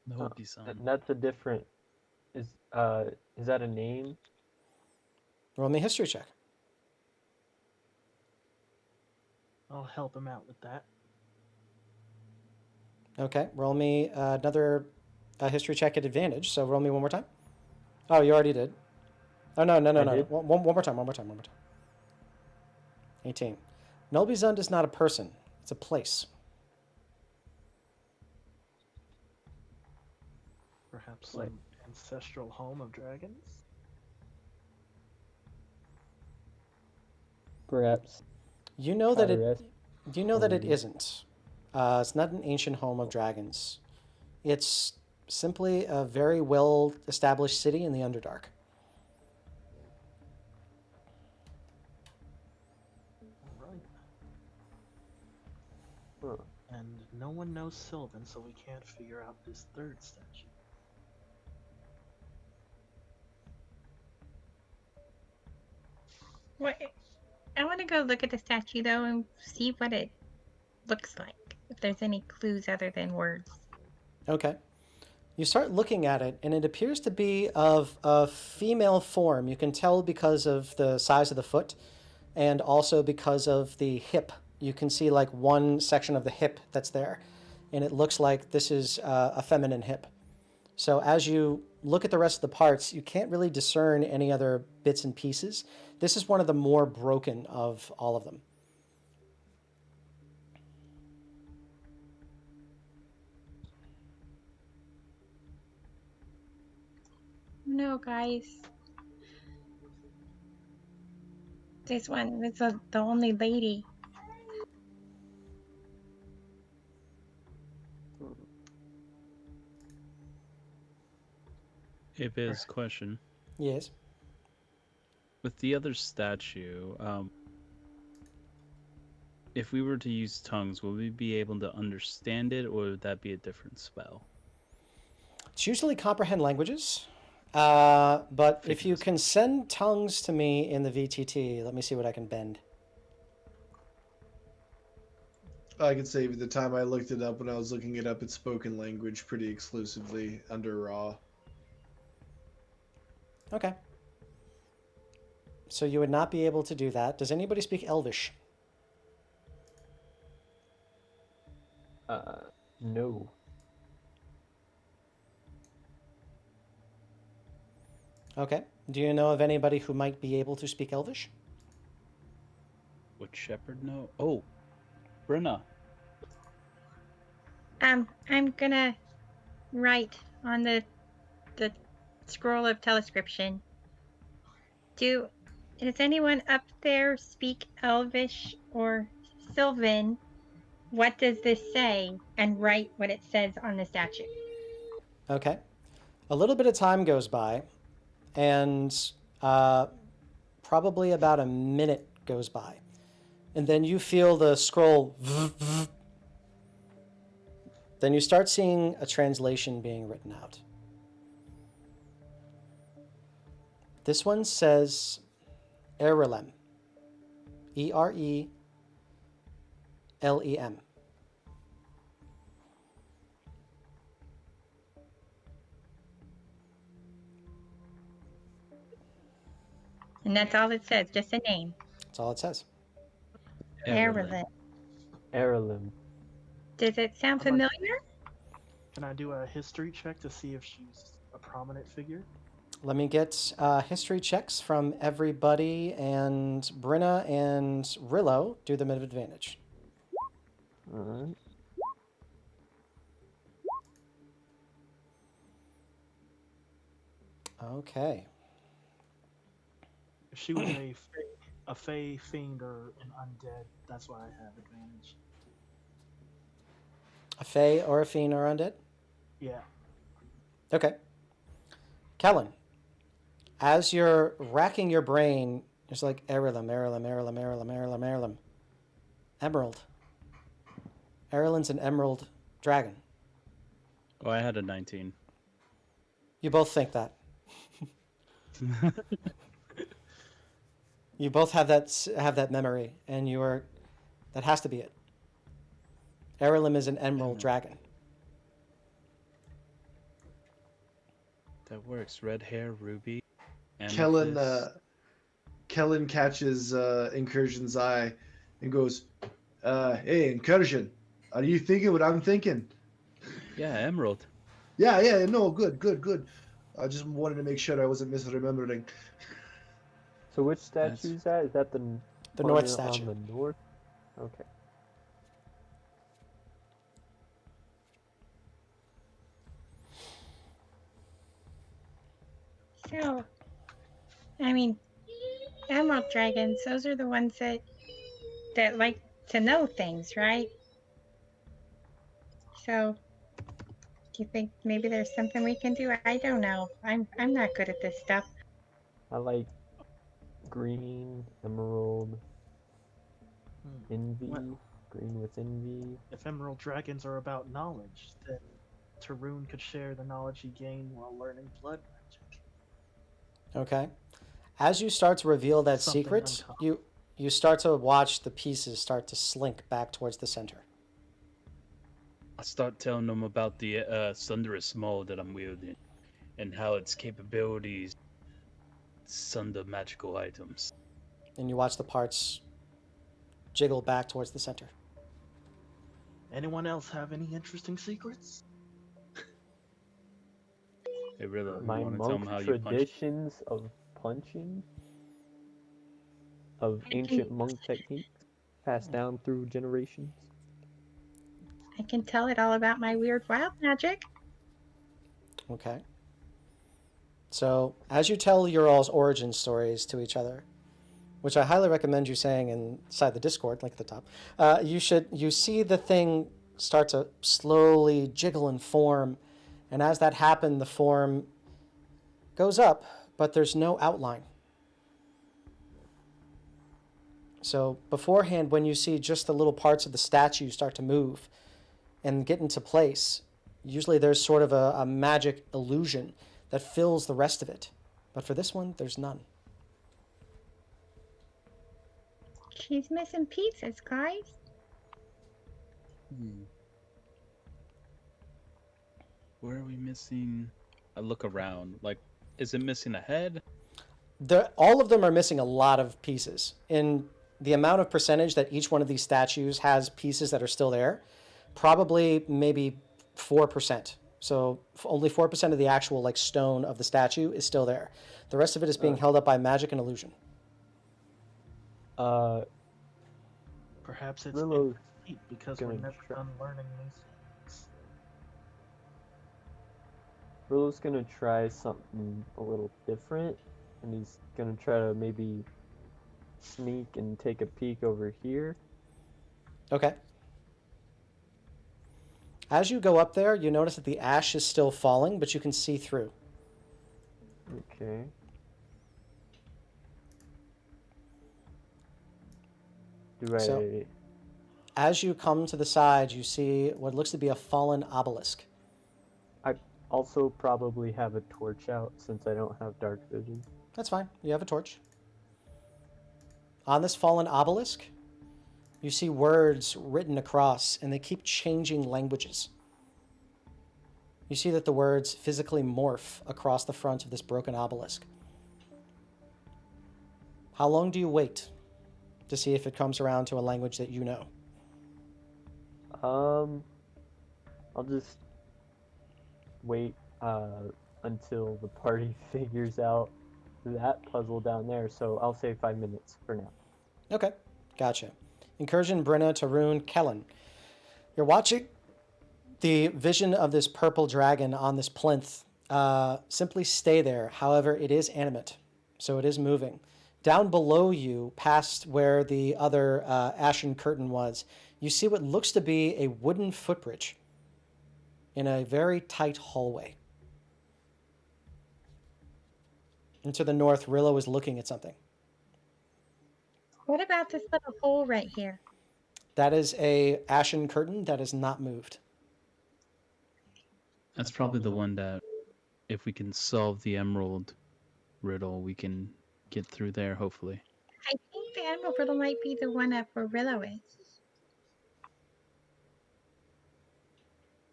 No, be son. That's a different. Is that a name? Roll me a history check. I'll help him out with that. Okay, roll me another history check at advantage. So roll me one more time. Oh, you already did. Oh, no. I did? One more time. 18. Nullbesund is not a person. It's a place. Perhaps Like- some ancestral home of dragons? Perhaps. You know that Tyrest. it Maybe. isn't. It's not an ancient home of dragons. It's simply a very well-established city in the Underdark. Right. Huh. And no one knows Sylvan, so we can't figure out this third statue. What? I want to go look at the statue though and see what it looks like. If there's any clues other than words. Okay. You start looking at it, and it appears to be of a female form. You can tell because of the size of the foot, and also because of the hip. You can see like one section of the hip that's there, and it looks like this is a feminine hip. So as you look at the rest of the parts, you can't really discern any other bits and pieces. This is one of the more broken of all of them. No, guys. This one is the only lady. Hey, Biz, question. Yes. With the other statue, if we were to use tongues, would we be able to understand it, or would that be a different spell? It's usually comprehend languages. But if you Figures. can send tongues to me in the VTT, let me see what I can bend. I can say the time I looked it up, when I was looking it up, it's spoken language pretty exclusively under Raw. Okay. So you would not be able to do that. Does anybody speak Elvish? No. Okay. Do you know of anybody who might be able to speak Elvish? Would Shepherd know? Oh, Brenna. I'm gonna write on the scroll of telescription. Does anyone up there speak Elvish or Sylvan? What does this say? And write what it says on the statue. Okay. A little bit of time goes by, and probably about a minute goes by. And then you feel the scroll. Then you start seeing a translation being written out. This one says Erelem. Erelem. And that's all it says, just a name. That's all it says. Erelem. Heirloom. Does it sound I'd like- familiar? Can I do a history check to see if she's a prominent figure? Let me get history checks from everybody, and Brenna and Rillo do them at advantage. Alright. Okay. If she was a Fey, a fey, fiend, or an undead. That's why I have advantage. A fey or a fiend or undead? Yeah. Okay. Kellen, as you're racking your brain, it's like Erelum, Erelum, Erelum, Erelum, Erelum, Erelum. Emerald. Erelin's an emerald dragon. Oh, I had a 19. You both think that. You both have that memory, and that has to be it. Erelum is an emerald dragon. That works. Red hair, ruby, Kellen, amethyst. Kellen catches Incursion's eye and goes, "Hey, Incursion, are you thinking what I'm thinking?" Yeah, emerald. Yeah, no, good. I just wanted to make sure I wasn't misremembering. So which statue is that? Is that the The one north on statue. the north? Okay. So, I mean, emerald dragons, those are the ones that like to know things, right? So, do you think maybe there's something we can do? I don't know. I'm not good at this stuff. I like green, emerald, envy, Well, green with envy. if emerald dragons are about knowledge, then Tarun could share the knowledge he gained while learning blood magic. Okay. As you start to reveal that Something secret, uncommon. you start to watch the pieces start to slink back towards the center. I start telling them about the thunderous maul that I'm wielding, and how its capabilities sunder magical items. And you watch the parts jiggle back towards the center. Anyone else have any interesting secrets? Hey, Rilla, you My want to tell them monk how you punch? traditions of punching, of I ancient can- monk techniques passed down through generations. I can tell it all about my weird wild magic. Okay. So, as you tell your all's origin stories to each other, which I highly recommend you saying inside the Discord, link at the top, you see the thing start to slowly jiggle and form, and as that happens, the form goes up, but there's no outline. So beforehand, when you see just the little parts of the statue start to move and get into place, usually there's sort of a magic illusion that fills the rest of it. But for this one, there's none. She's missing pieces, guys. Where are we missing? I look around. Like, is it missing a head? All of them are missing a lot of pieces. In the amount of percentage that each one of these statues has pieces that are still there, probably maybe 4%. So only 4% of the actual like stone of the statue is still there. The rest of it is being held up by magic and illusion. Perhaps it's Rillo's incomplete because we're gonna never try- done learning new things. Rillo's gonna try something a little different, and he's gonna try to maybe sneak and take a peek over here. Okay. As you go up there, you notice that the ash is still falling, but you can see through. Okay. Do So- As you come to the side, you see what looks to be a fallen obelisk. I also probably have a torch out since I don't have dark vision? That's fine. You have a torch. On this fallen obelisk, you see words written across, and they keep changing languages. You see that the words physically morph across the front of this broken obelisk. How long do you wait to see if it comes around to a language that you know? I'll just wait until the party figures out that puzzle down there, so I'll say 5 minutes for now. Okay, gotcha. Incursion, Brenna, Tarun, Kellen. You're watching the vision of this purple dragon on this plinth simply stay there. However, it is animate, so it is moving. Down below you, past where the other ashen curtain was, you see what looks to be a wooden footbridge in a very tight hallway. And to the north, Rillo is looking at something. What about this little hole right here? That is a ashen curtain that is not moved. That's probably the one that, if we can solve the emerald riddle, we can get through there, hopefully. I think the Emerald Riddle might be the one up where Rillo is.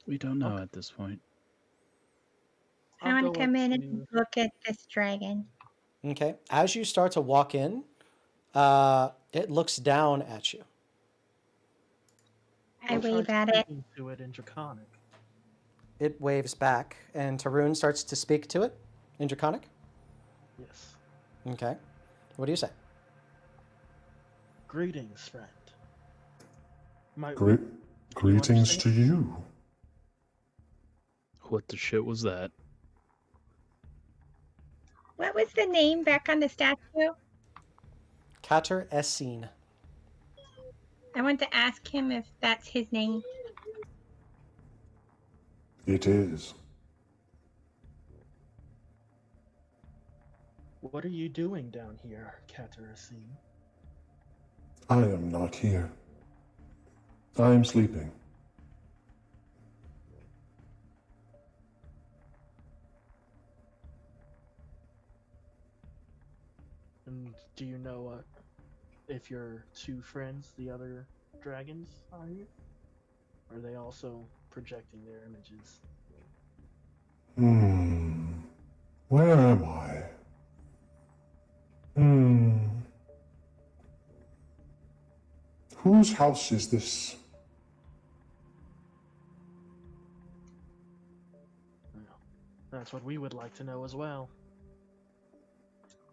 We don't know at this point. I want to come in and look at this dragon. Okay. As you start to walk in, it looks down at you. I wave at it. To it in Draconic. It waves back, and Tarun starts to speak to it in Draconic. Yes. Okay. What do you say? Greetings, friend. Greetings to you. What the shit was that? What was the name back on the statue? Kater Essene. I want to ask him if that's his name. It is. What are you doing down here, Cateracine? I am not here. I am sleeping. And do you know if your two friends, the other dragons, are here? Are they also projecting their images? Where am I? Whose house is this? Well, that's what we would like to know as well.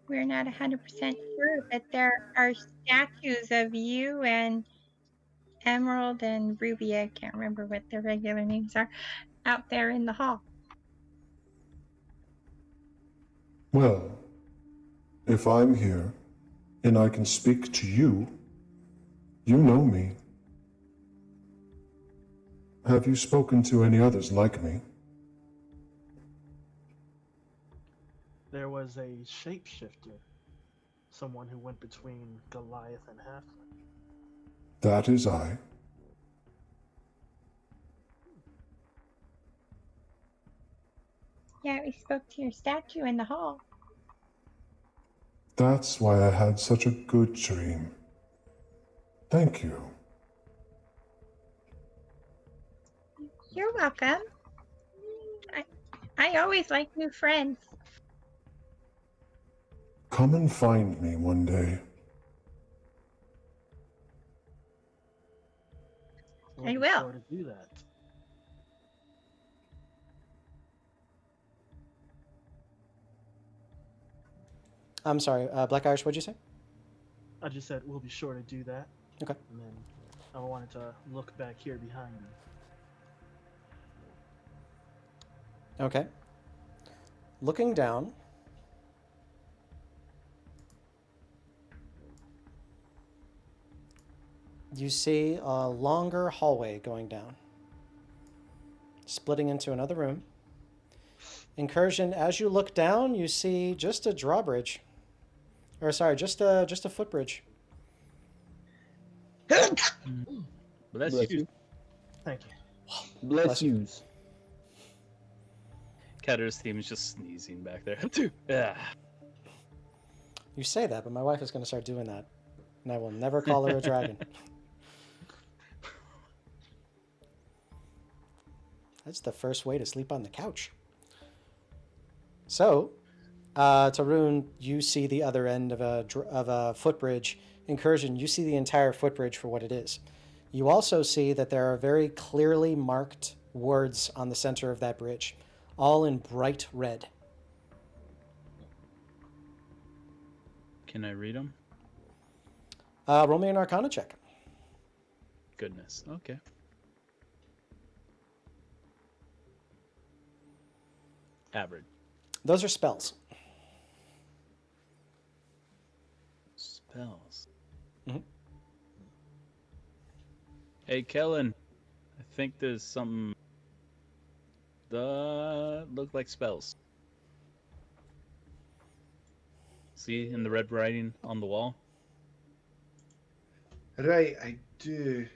We're not 100% sure, but there are statues of you and Emerald and Ruby, I can't remember what their regular names are, out there in the hall. Well, if I'm here and I can speak to you, you know me. Have you spoken to any others like me? There was a shapeshifter, someone who went between Goliath and Halfling. That is I. Yeah, we spoke to your statue in the hall. That's why I had such a good dream. Thank you. You're welcome. I always like new friends. Come and find me one day. I will. Be sure to do that. I'm sorry, Black Irish, what'd you say? I just said we'll be sure to do that. Okay. And then I wanted to look back here behind me. Okay. Looking down, you see a longer hallway going down, splitting into another room. Incursion, as you look down, you see just a drawbridge. Or sorry, just a footbridge. Bless you. Thank you. Bless you. Catter's theme is just sneezing back there. Ah. You say that, but my wife is going to start doing that. And I will never call her a dragon. That's the first way to sleep on the couch. So, Tarun, you see the other end of a footbridge. Incursion, you see the entire footbridge for what it is. You also see that there are very clearly marked words on the center of that bridge, all in bright red. Can I read them? Roll me an Arcana check. Goodness. Okay. Average. Those are spells. spells. Mhm. Hey, Kellen. I think there's something that look like spells. See in the red writing on the wall? Right, I do.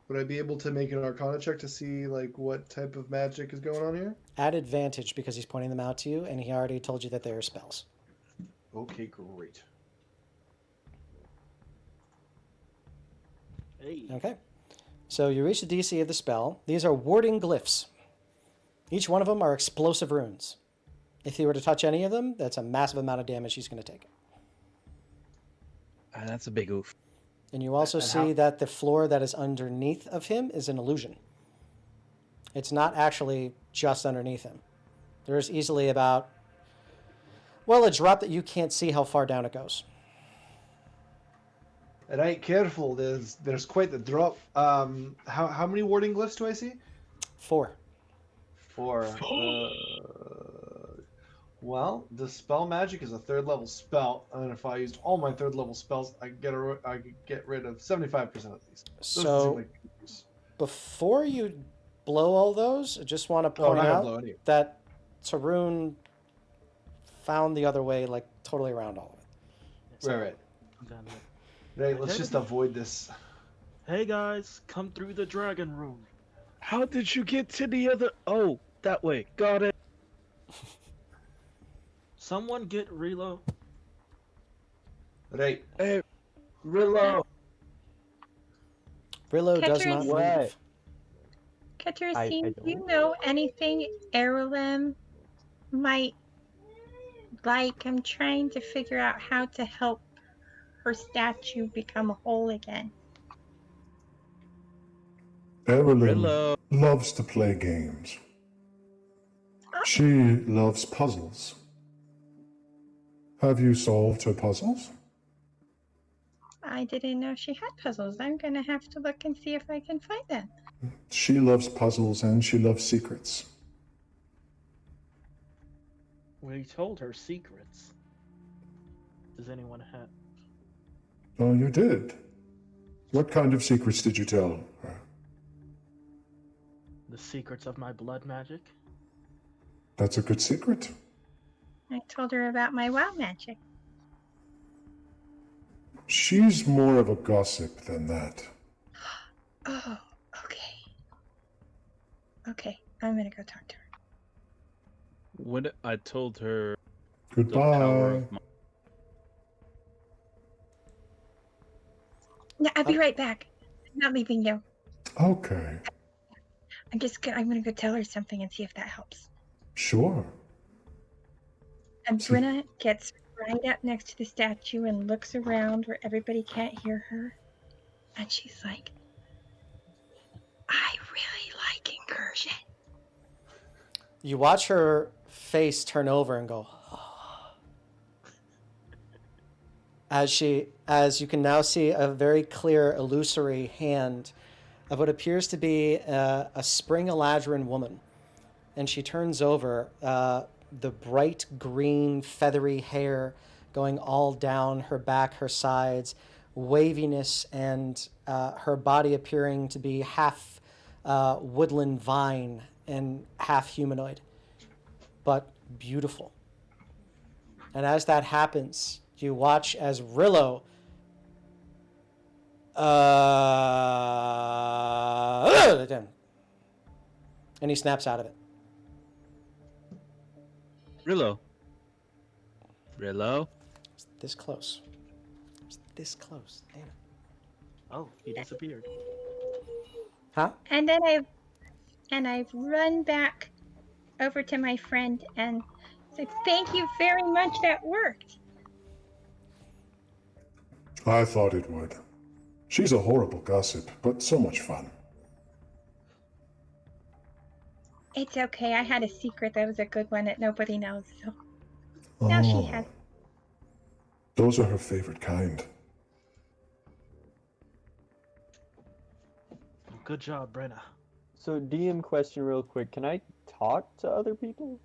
Would I be able to make an Arcana check to see like what type of magic is going on here? Add advantage because he's pointing them out to you, and he already told you that they are spells. Okay, great. Hey. Okay. So you reach the DC of the spell. These are warding glyphs. Each one of them are explosive runes. If you were to touch any of them, that's a massive amount of damage he's going to take. That's a big oof. And you also And see how- that the floor that is underneath of him is an illusion. It's not actually just underneath him. There's easily about, well, a drop that you can't see how far down it goes. Right, careful. There's quite the drop. How many warding glyphs do I see? 4. 4. Well, the spell magic is a 3rd level spell, and if I used all my 3rd level spells, I could get rid of 75% of these. Doesn't seem So like good use. before you blow all those, I just want to Oh, point not gonna out blow any. that Tarun found the other way, like totally around all of it. Right. I'm down here. Right, let's just avoid this. Hey guys, come through the dragon room. How did you get to the other? Oh, that way. Got it. Someone get Relo. Right. Hey, Rillo. Brillo does Catcher not is- What? leave. Katarine, do you don't. know anything Erlem might like? I'm trying to figure out how to help her statue become whole again. Evelyn Rillo. loves to play games. She loves puzzles. Have you solved her puzzles? I didn't know she had puzzles. I'm gonna have to look and see if I can find them. She loves puzzles and she loves secrets. We told her secrets. Does anyone have? Oh, you did? What kind of secrets did you tell her? The secrets of my blood magic? That's a good secret. I told her about my wild magic. She's more of a gossip than that. Oh, okay. Okay, I'm gonna go talk to her. When I told her the power Goodbye. of my... Yeah, I'll be right back. I'm not leaving you. Okay, I'm gonna go tell her something and see if that helps. sure. And See- Brenna gets right up next to the statue and looks around where everybody can't hear her. And she's like, I really like incursion. You watch her face turn over and go, as you can now see a very clear illusory hand of what appears to be a spring eladrin woman. And she turns over, the bright green feathery hair going all down her back, her sides, waviness, and her body appearing to be half woodland vine and half humanoid, but beautiful. And as that happens, you watch as Rillo and he snaps out of it. Rillo. Rillo. It's this close. It's this close. Damn it. Oh, he disappeared. Huh? And then I've run back over to my friend and said, thank you very much, that worked. I thought it would. She's a horrible gossip, but so much fun. It's okay, I had a secret that was a good one that nobody knows, so now she has. Those are her favorite kind. Good job, Brenna. So DM question real quick. Can I talk to other people?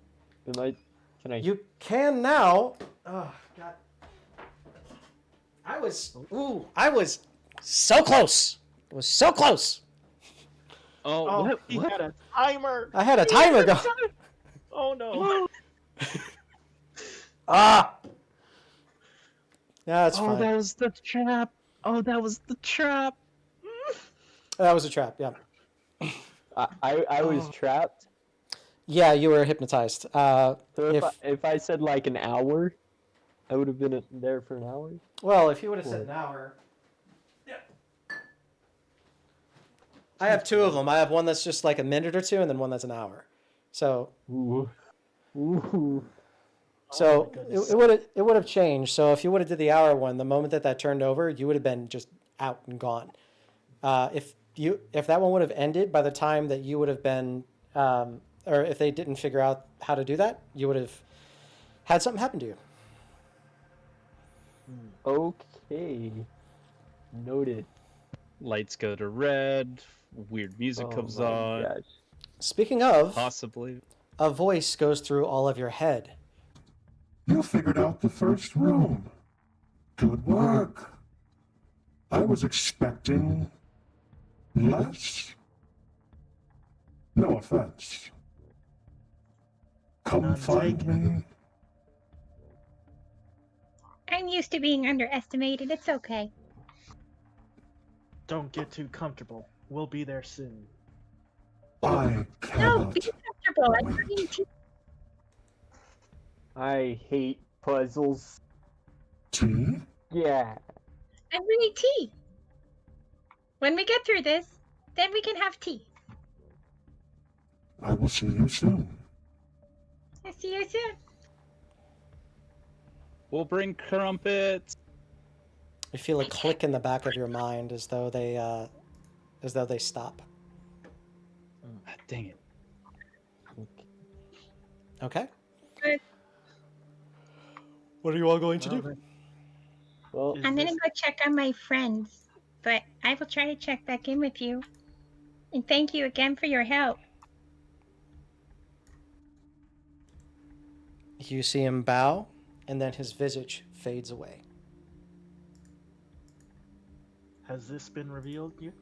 Can I? You can now. Oh God. I was so close. It was so close. Oh, Oh, what? he What? had a timer. I had a timer going. Oh no. Ah. Yeah, that's Oh, fine. that was the trap. Oh, that was the trap. That was a trap. Yeah. I was Oh. trapped. Yeah, you were hypnotized. So if if I said like an hour, I would have been there for an hour. well, if you would have said Or- an hour. I have two of them. I have one that's just like a minute or two, and then one that's an hour. So Ooh. Ooh. So my goodness. it would have changed. So if you would have did the hour one, the moment that turned over, you would have been just out and gone. If that one would have ended by the time that you would have been, or if they didn't figure out how to do that, you would have had something happen to you. Okay. Noted. Lights go to red. Weird music Oh comes my on. gosh. Speaking of, Possibly. a voice goes through all of your head. You figured out the first room. Good work. I was expecting less. No offense. Come None find taken. me. I'm used to being underestimated. It's okay. Don't get too comfortable. We'll be there soon. I No, cannot be comfortable. I'm wait. bringing tea. I hate puzzles. Tea? Yeah. I'm bringing tea. When we get through this, then we can have tea. I will see you soon. I'll see you soon. We'll bring crumpets. You feel a click in the back of your mind as though they stop. Ah, dang it. Okay. Good. What are you all going to Well, do? then, Well, is I'm gonna this- go check on my friends, but I will try to check back in with you. And thank you again for your help. You see him bow, and then his visage fades away. Has this been revealed yet?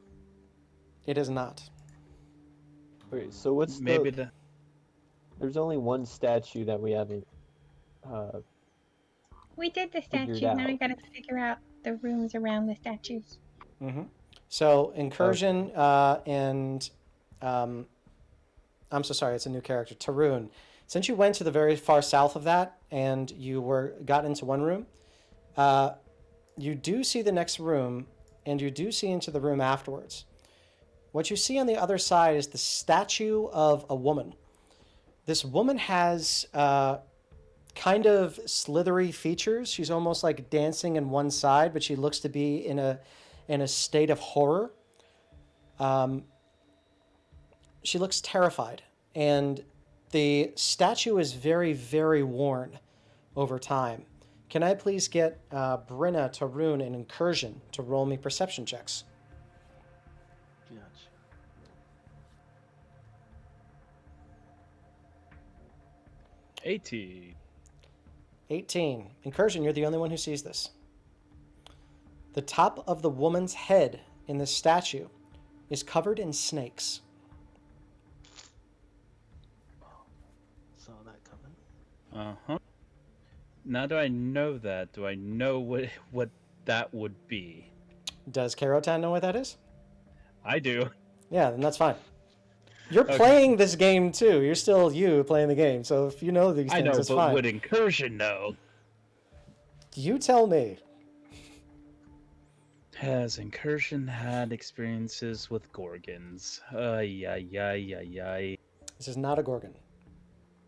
It is not. wait, so what's Maybe the? There's only one statue that we haven't. We did the Figured statues. Now I out. gotta figure out the rooms around the statues. Mm-hmm. So incursion and I'm so sorry, it's a new character, Tarun. Since you went to the very far south of that and you got into one room, you do see the next room, and you do see into the room afterwards. What you see on the other side is the statue of a woman. This woman has kind of slithery features. She's almost like dancing in one side, but she looks to be in a state of horror. She looks terrified, and the statue is very, very worn over time. Can I please get Brenna, Tarun, and Incursion to roll me perception checks? Gotcha. AT. 18. Incursion, you're the only one who sees this. The top of the woman's head in the statue is covered in snakes. Saw that coming. Uh-huh. Now do I know that? Do I know what that would be? Does Karotan know what that is? I do. Yeah, then that's fine. You're Okay. playing this game too. You're still you playing the game. So if you know these I things, know, it's but fine. would Incursion know? You tell me. Has Incursion had experiences with Gorgons? Ay. This is not a Gorgon.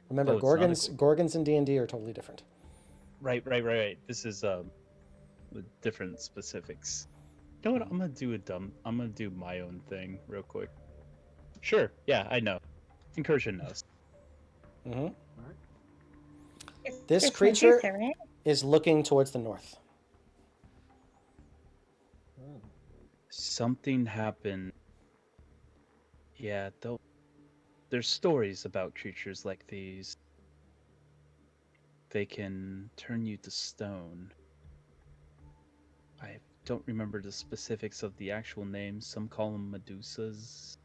Remember, Oh, it's not a Gorgons and D&D are totally different. Right. This is with different specifics. You know what? I'm gonna do my own thing real quick. Sure. Yeah, I know. Incursion knows. Mm-hmm. It's This just creature- Medusa, right? Is looking towards the north. Something happened. Yeah, there's stories about creatures like these. they can turn you to stone. I don't remember the specifics of the actual names. Some call them Medusas.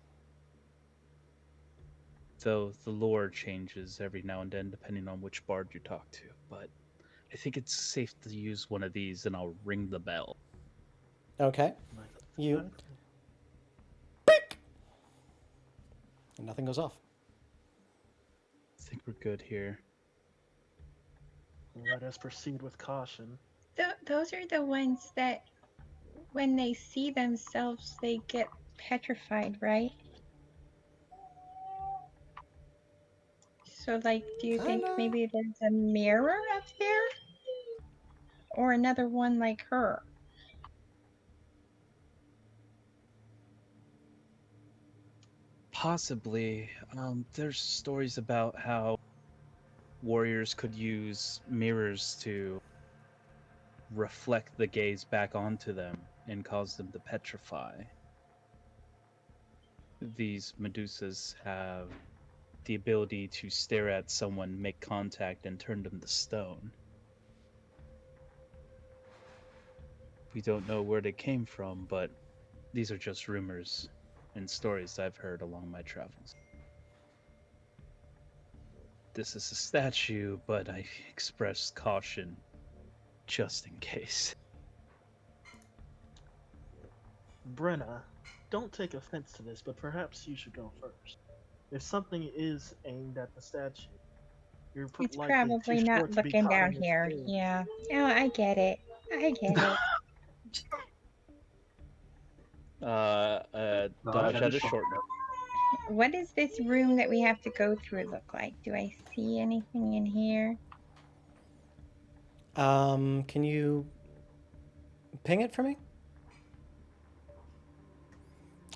Though the lore changes every now and then depending on which bard you talk to. But I think it's safe to use one of these and I'll ring the bell. Okay. Like, You okay. and nothing goes off. I think we're good here. Let us proceed with caution. Those are the ones that, when they see themselves, they get petrified, right? So, like, do you think Kinda. maybe there's a mirror up there? Or another one like her? Possibly. There's stories about how warriors could use mirrors to reflect the gaze back onto them and cause them to petrify. These Medusas have the ability to stare at someone, make contact, and turn them to stone. We don't know where they came from, but these are just rumors and stories I've heard along my travels. This is a statue, but I expressed caution just in case. Brenna, don't take offense to this, but perhaps you should go first. If something is aimed at the statue, you're It's likely too probably not short to be looking caught down in its here. gaze. Yeah. Oh, I get it. I get it. Dodge at a short note. What does this room that we have to go through look like? Do I see anything in here? Can you ping it for me?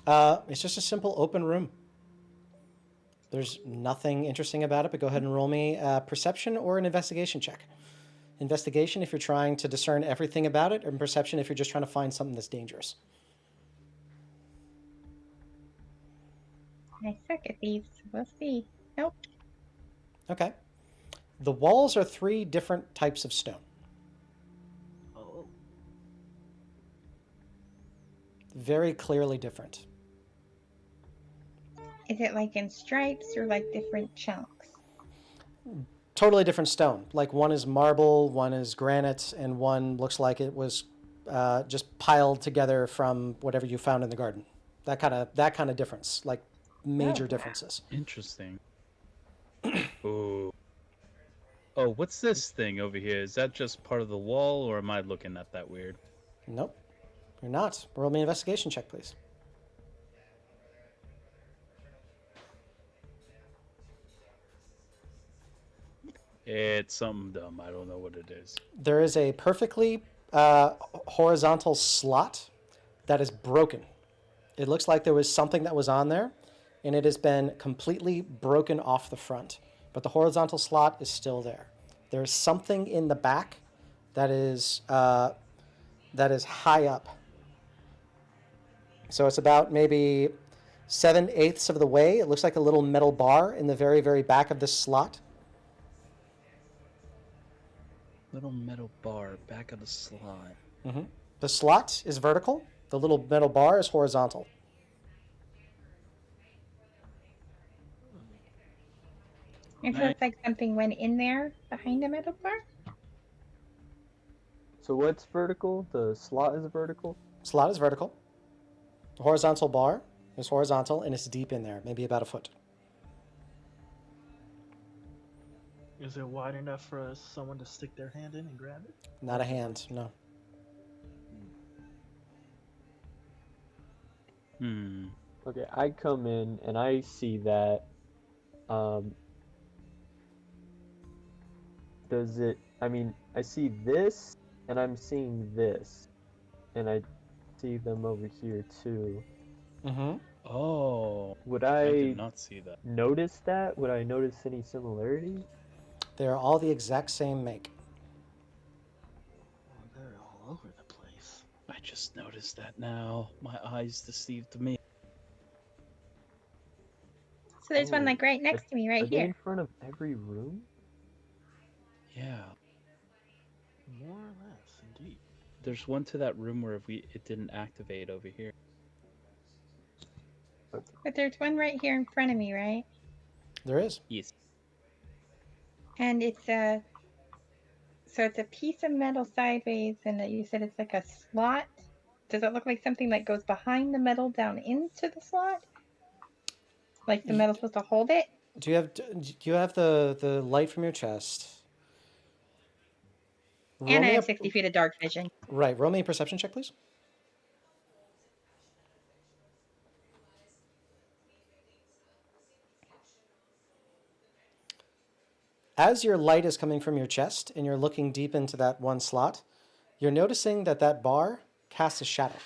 It's just a simple open room. There's nothing interesting about it, but go ahead and roll me a perception or an investigation check. Investigation if you're trying to discern everything about it, and perception if you're just trying to find something that's dangerous. I suck at these. We'll see. Nope. Okay. The walls are 3 different types of stone. Oh, Very clearly different. Is it like in stripes or like different chunks? Totally different stone. Like one is marble, one is granite, and one looks like it was just piled together from whatever you found in the garden. That kind of difference, like major differences. Interesting. Ooh. Oh, what's this thing over here? Is that just part of the wall, or am I looking at that weird? Nope, you're not. Roll me an investigation check, please. It's something dumb. I don't know what it is. There is a perfectly horizontal slot that is broken. It looks like there was something that was on there, and it has been completely broken off the front. But the horizontal slot is still there. There's something in the back that is high up. So it's about maybe 7/8 of the way. It looks like a little metal bar in the very, very back of this slot. Little metal bar back of the slot. Mm-hmm. The slot is vertical. The little metal bar is horizontal. And so it's like something went in there behind the metal bar? So what's vertical? The slot is vertical? Slot is vertical. The horizontal bar is horizontal, and it's deep in there, maybe about a foot. is it wide enough for someone to stick their hand in and grab it? Not a hand, no. Okay, I come in and I see that. Does it? I mean, I see this, and I'm seeing this, and I see them over here too. Mm-hmm. Oh, Would I I did not see that. notice that? Would I notice any similarities? They are all the exact same make. Oh, they're all over the place. I just noticed that now. My eyes deceived me. So there's one Oh, like right next to me, right Are they here. in front of every room? Yeah. More or less, indeed. There's one to that room where it didn't activate over here. But there's one right here in front of me, right? There is. Yes. And it's a piece of metal sideways, and you said it's like a slot. Does it look like something that goes behind the metal down into the slot? Like the metal's supposed to hold it? Do you have the light from your chest? Roll And I me have a 60 feet of dark vision. right. Roll me a perception check, please. As your light is coming from your chest and you're looking deep into that one slot, you're noticing that that bar casts a shadow.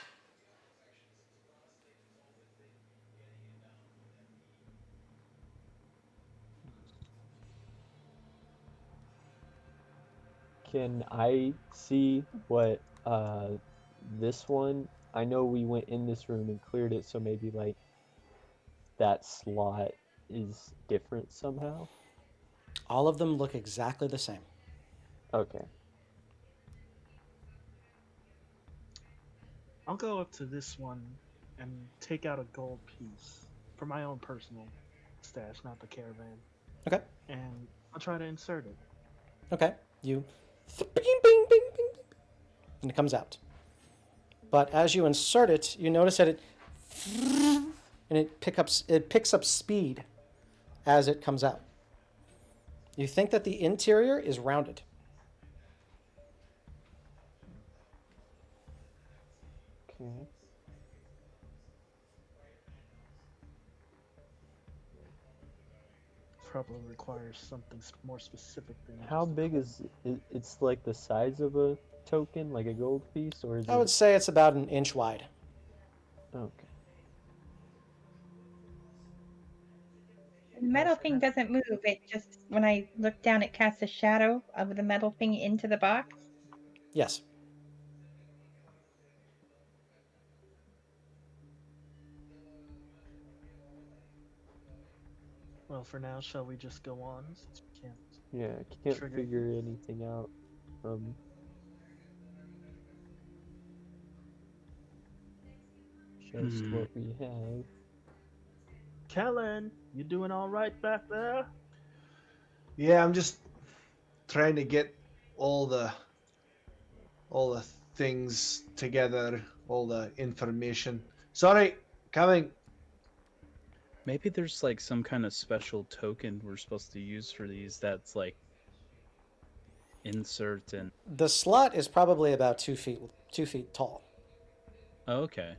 Can I see what this one? I know we went in this room and cleared it, so maybe like that slot is different somehow. All of them look exactly the same. Okay. I'll go up to this one and take out a gold piece for my own personal stash, not the caravan. Okay. And I'll try to insert it. Okay. You bing, bing, bing, bing, bing, and it comes out. But as you insert it, you notice that it picks up speed as it comes out. You think that the interior is rounded. Okay. Probably requires something more specific than How just a big coin. is it? It's like the size of a token, like a gold piece, or is I would it? say it's about an inch wide. Okay. The metal for thing now. doesn't move. It just, when I look down, it casts a shadow of the metal thing into the box. Yes. Well, for now, shall we just go on since we can't Yeah, I can't trigger figure anything out from. Just what we have. Kellen, you doing all right back there? Yeah, I'm just trying to get all the things together, all the information. Sorry, coming. Maybe there's like some kind of special token we're supposed to use for these that's like insert and The slot is probably about 2 feet tall. oh, okay.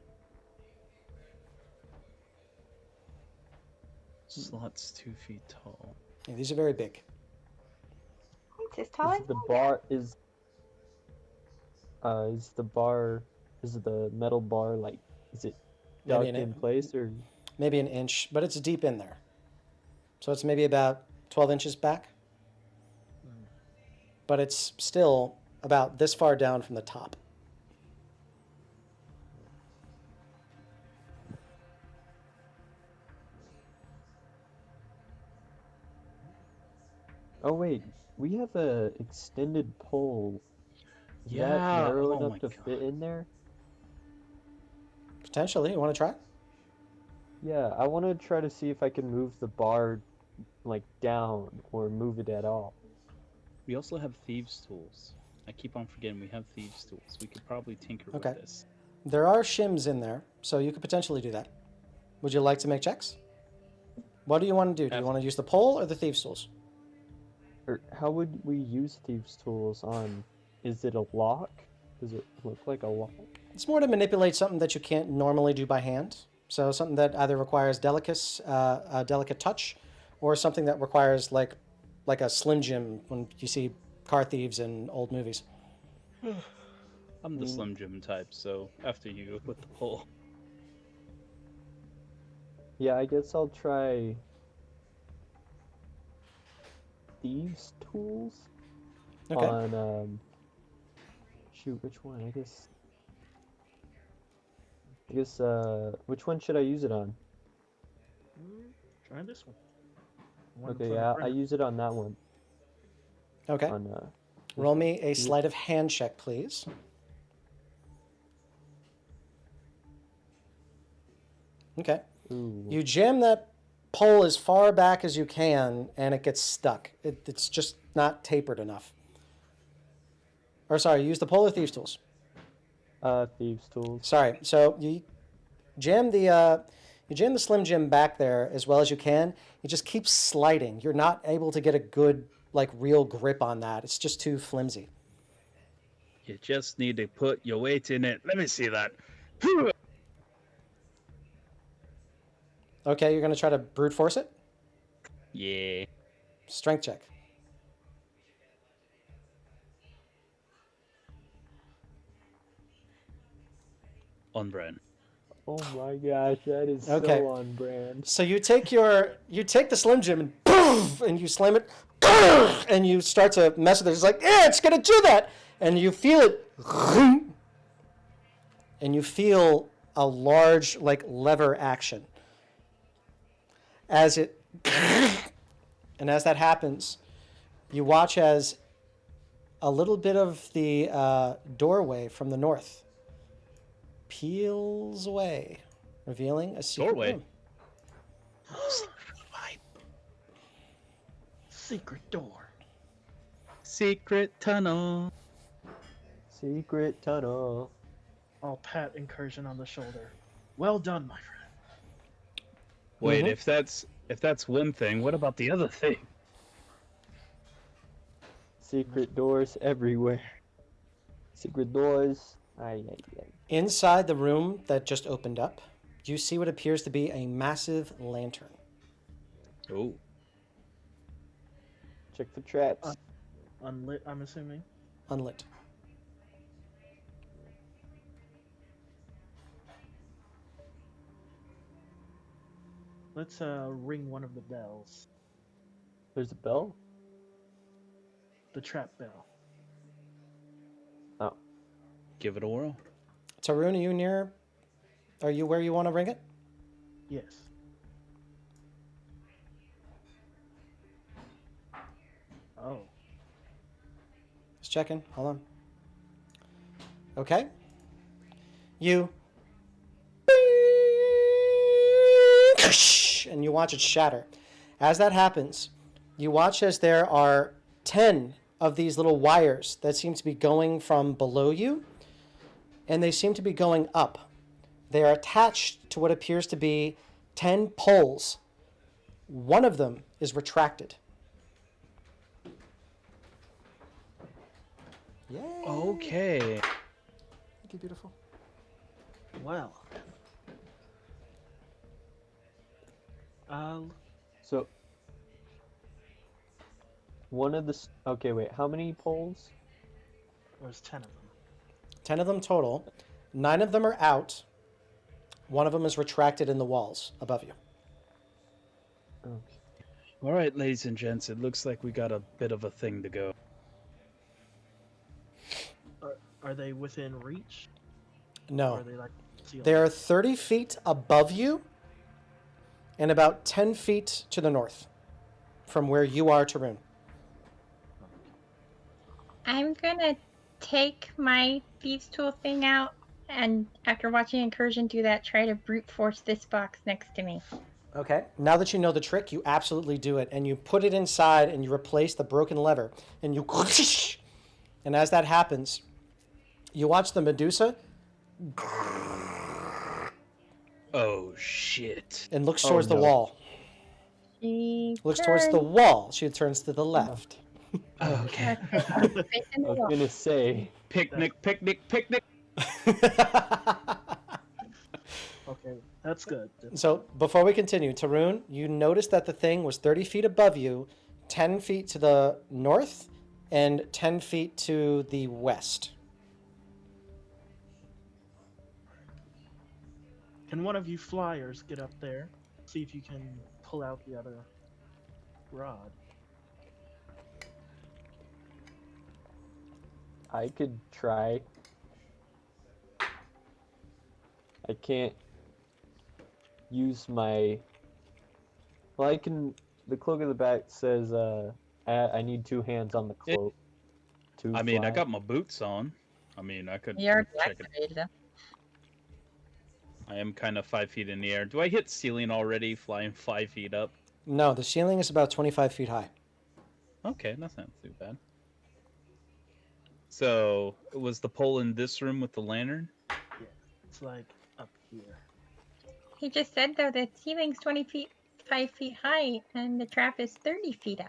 Slot's 2 feet tall. Yeah, these are very big. It's as tall as Is the bar is the bar is the metal bar like is it Maybe ducked in an place or maybe an inch, but it's deep in there. So it's maybe about 12 inches back. But it's still about this far down from the top. oh wait, we have a extended pole. Is that Yeah. narrow Oh enough my to god. fit in there? Potentially, you want to try? Yeah, I want to try to see if I can move the bar like down or move it at all. We also have thieves' tools. I keep on forgetting we have thieves' tools. We could probably tinker Okay. with this. There are shims in there, so you could potentially do that. Would you like to make checks? What do you want to do? Do you want to use the pole or the thieves' tools? Or how would we use thieves' tools on? Is it a lock? Does it look like a lock? It's more to manipulate something that you can't normally do by hand. So something that either requires a delicate touch, or something that requires like a Slim Jim when you see car thieves in old movies. I'm the Slim Jim type, so after you with the pole. Yeah, I guess I'll try thieves' tools Okay. on shoot, which one? I guess which one should I use it on? Try this one. Okay, yeah, I use it on that one. Okay. On Roll me a sleight of hand check, please. Okay. ooh. You jam that pole as far back as you can, and it gets stuck. It's just not tapered enough. Or sorry, use the pole or thieves' tools. Thieves' tools. Sorry. So you jam the Slim Jim back there as well as you can. It just keeps sliding. You're not able to get a good, like, real grip on that. It's just too flimsy. You just need to put your weight in it. Let me see that. Okay, you're gonna try to brute force it. Yeah. Strength check. On brand. Oh my gosh, that is Okay. so on brand. So you take the Slim Jim and poof, and you slam it, and you start to mess with it. It's like, yeah, it's gonna do that, and you feel it, and you feel a large, like, lever action as it, and as that happens, you watch as a little bit of the doorway from the north peels away, revealing a secret Doorway? room. Secret door. Secret tunnel. Secret tunnel. I'll pat Incursion on the shoulder. Well done, my friend. Wait, Mhm. if that's one thing, what about the other thing? Secret doors everywhere. Secret doors. Ay, ay, ay. Inside the room that just opened up, you see what appears to be a massive lantern. Oh. Check for traps. Unlit, I'm assuming. Unlit. Let's ring one of the bells. There's a bell? The trap bell. Oh. Give it a whirl. Tarun, are you near? Are you where you want to ring it? Yes. Oh. Just checking. Hold on. Okay. You. And you watch it shatter. As that happens, you watch as there are 10 of these little wires that seem to be going from below you, and they seem to be going up. They are attached to what appears to be 10 poles. One of them is retracted. Yay! Okay. Thank you, beautiful. Well. So, one of the... Okay, wait. How many poles? There's 10 of them. 10 of them total. 9 of them are out. One of them is retracted in the walls above you. Okay. All right, ladies and gents, it looks like we got a bit of a thing to go. Are they within reach? Or No. are they like sealed? They are 30 feet above you and about 10 feet to the north from where you are, Tarun. I'm gonna take my thieves tool thing out, and after watching Incursion do that, try to brute force this box next to me. Okay. Now that you know the trick, you absolutely do it. And you put it inside and you replace the broken lever. And you... And as that happens, you watch the Medusa Oh, shit. and looks Oh, towards the no. wall. She Looks towards the wall. She turns to the left. Okay. Facing the I was wall. gonna say... Picnic, picnic, picnic. Okay, that's good. So before we continue, Tarun, you noticed that the thing was 30 feet above you, 10 feet to the north, and 10 feet to the west. Can one of you flyers get up there? See if you can pull out the other rod. I could try. I can't use my... Well, I can... The Cloak of the Bat says, I need 2 hands on the cloak. To I mean, I fly. got my boots on. I mean, I could You already check it. activated them. I am kind of 5 feet in the air. Do I hit ceiling already, flying 5 feet up? No, the ceiling is about 25 feet high. Okay, that's not too bad. So, was the pole in this room with the lantern? Yeah, it's like up here. He just said though the ceiling's 5 feet high, and the trap is 30 feet up.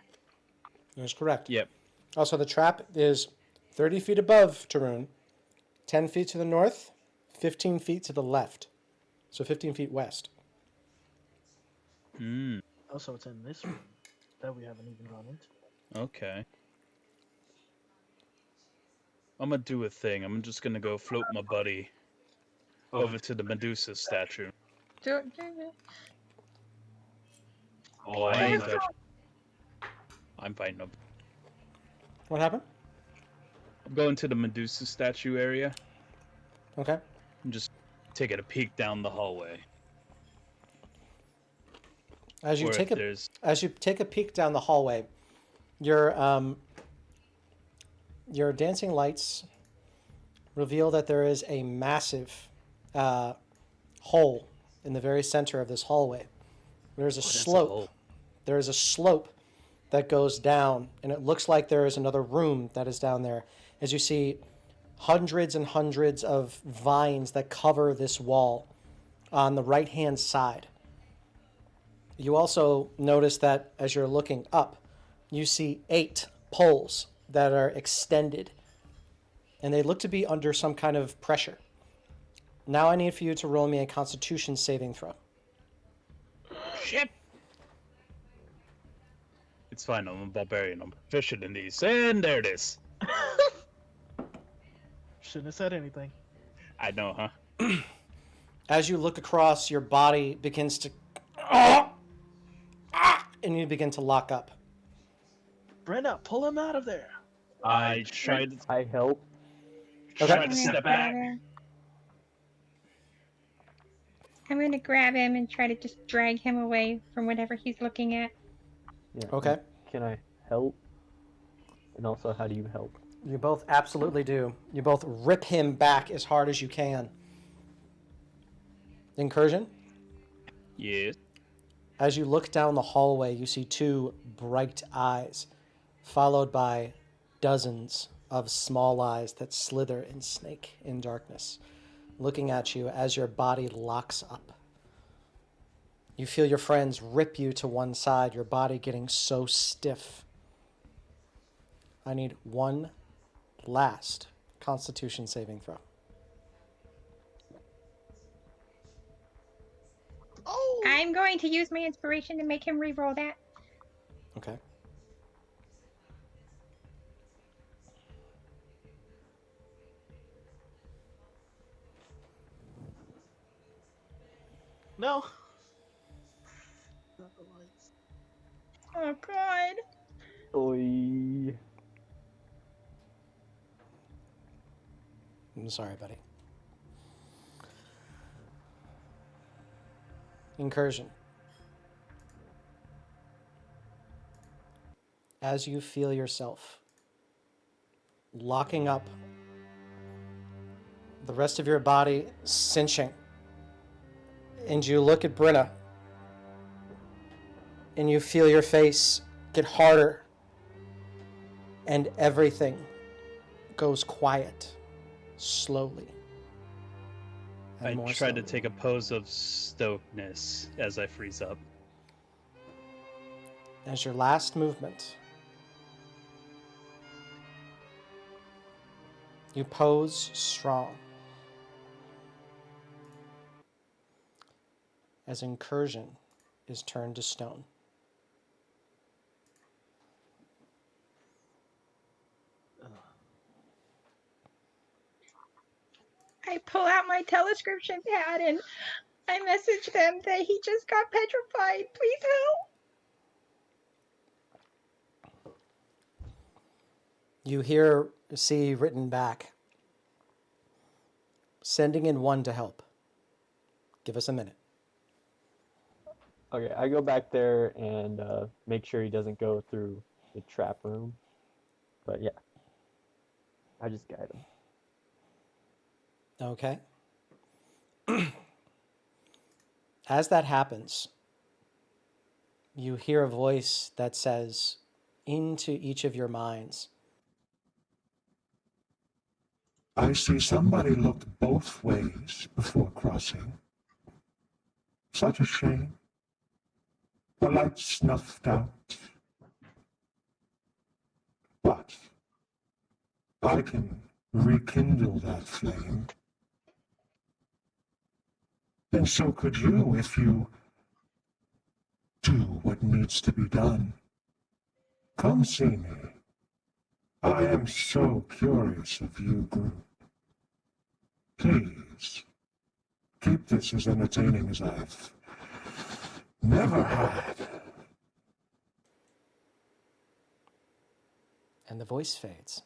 That's correct. Yep. Also, the trap is 30 feet above Tarun, 10 feet to the north, 15 feet to the left. So 15 feet west. Hmm. Also, it's in this room that we haven't even gone into. Okay. I'm gonna do a thing. I'm just gonna go float my buddy over to the Medusa statue. Oh, I ain't touching. I'm fighting up. What happened? I'm going to the Medusa statue area. Okay. I'm just taking a peek down the hallway. As you Or take if a there's as you take a peek down the hallway, your dancing lights reveal that there is a massive hole in the very center of this hallway. There's a that's a slope. hole. There is a slope that goes down, and it looks like there is another room that is down there. As you see hundreds and hundreds of vines that cover this wall on the right-hand side. You also notice that as you're looking up, you see 8 poles that are extended, and they look to be under some kind of pressure. Now I need for you to roll me a Constitution saving throw. Shit! It's fine, I'm a barbarian. I'm proficient in these. And there it is. Shouldn't have said anything. I know, huh? As you look across, your body begins to... and you begin to lock up. Brenna, pull him out of there. I tried I help. to step back. I'm gonna grab him and try to just drag him away from whatever he's looking at. Yeah. Okay. Can I help? And also, how do you help? You both absolutely do. You both rip him back as hard as you can. Incursion? Yes. As you look down the hallway, you see 2 bright eyes, followed by dozens of small eyes that slither and snake in darkness, looking at you as your body locks up. You feel your friends rip you to one side, your body getting so stiff. I need one last Constitution saving throw. Oh! I'm going to use my inspiration to make him re-roll that. Okay. No. Not the lights. Oh God. Oi. I'm sorry, buddy. Incursion. As you feel yourself locking up, the rest of your body cinching, and you look at Brenna, and you feel your face get harder, and everything goes quiet, slowly. I more try to slowly. take a pose of stokedness as I freeze up. As your last movement, you pose strong. As incursion is turned to stone. I pull out my telescription pad and I message them that he just got petrified. Please help. You see written back, sending in one to help. Give us a minute. Okay, I go back there and make sure he doesn't go through the trap room. But yeah, I just guide him. Okay. As that happens, you hear a voice that says into each of your minds, I see somebody looked both ways before crossing. Such a shame. The light snuffed out. But I can rekindle that flame. And so could you if you do what needs to be done. Come see me. I am so curious of you group. Please, keep this as entertaining as I've never had. and the voice fades.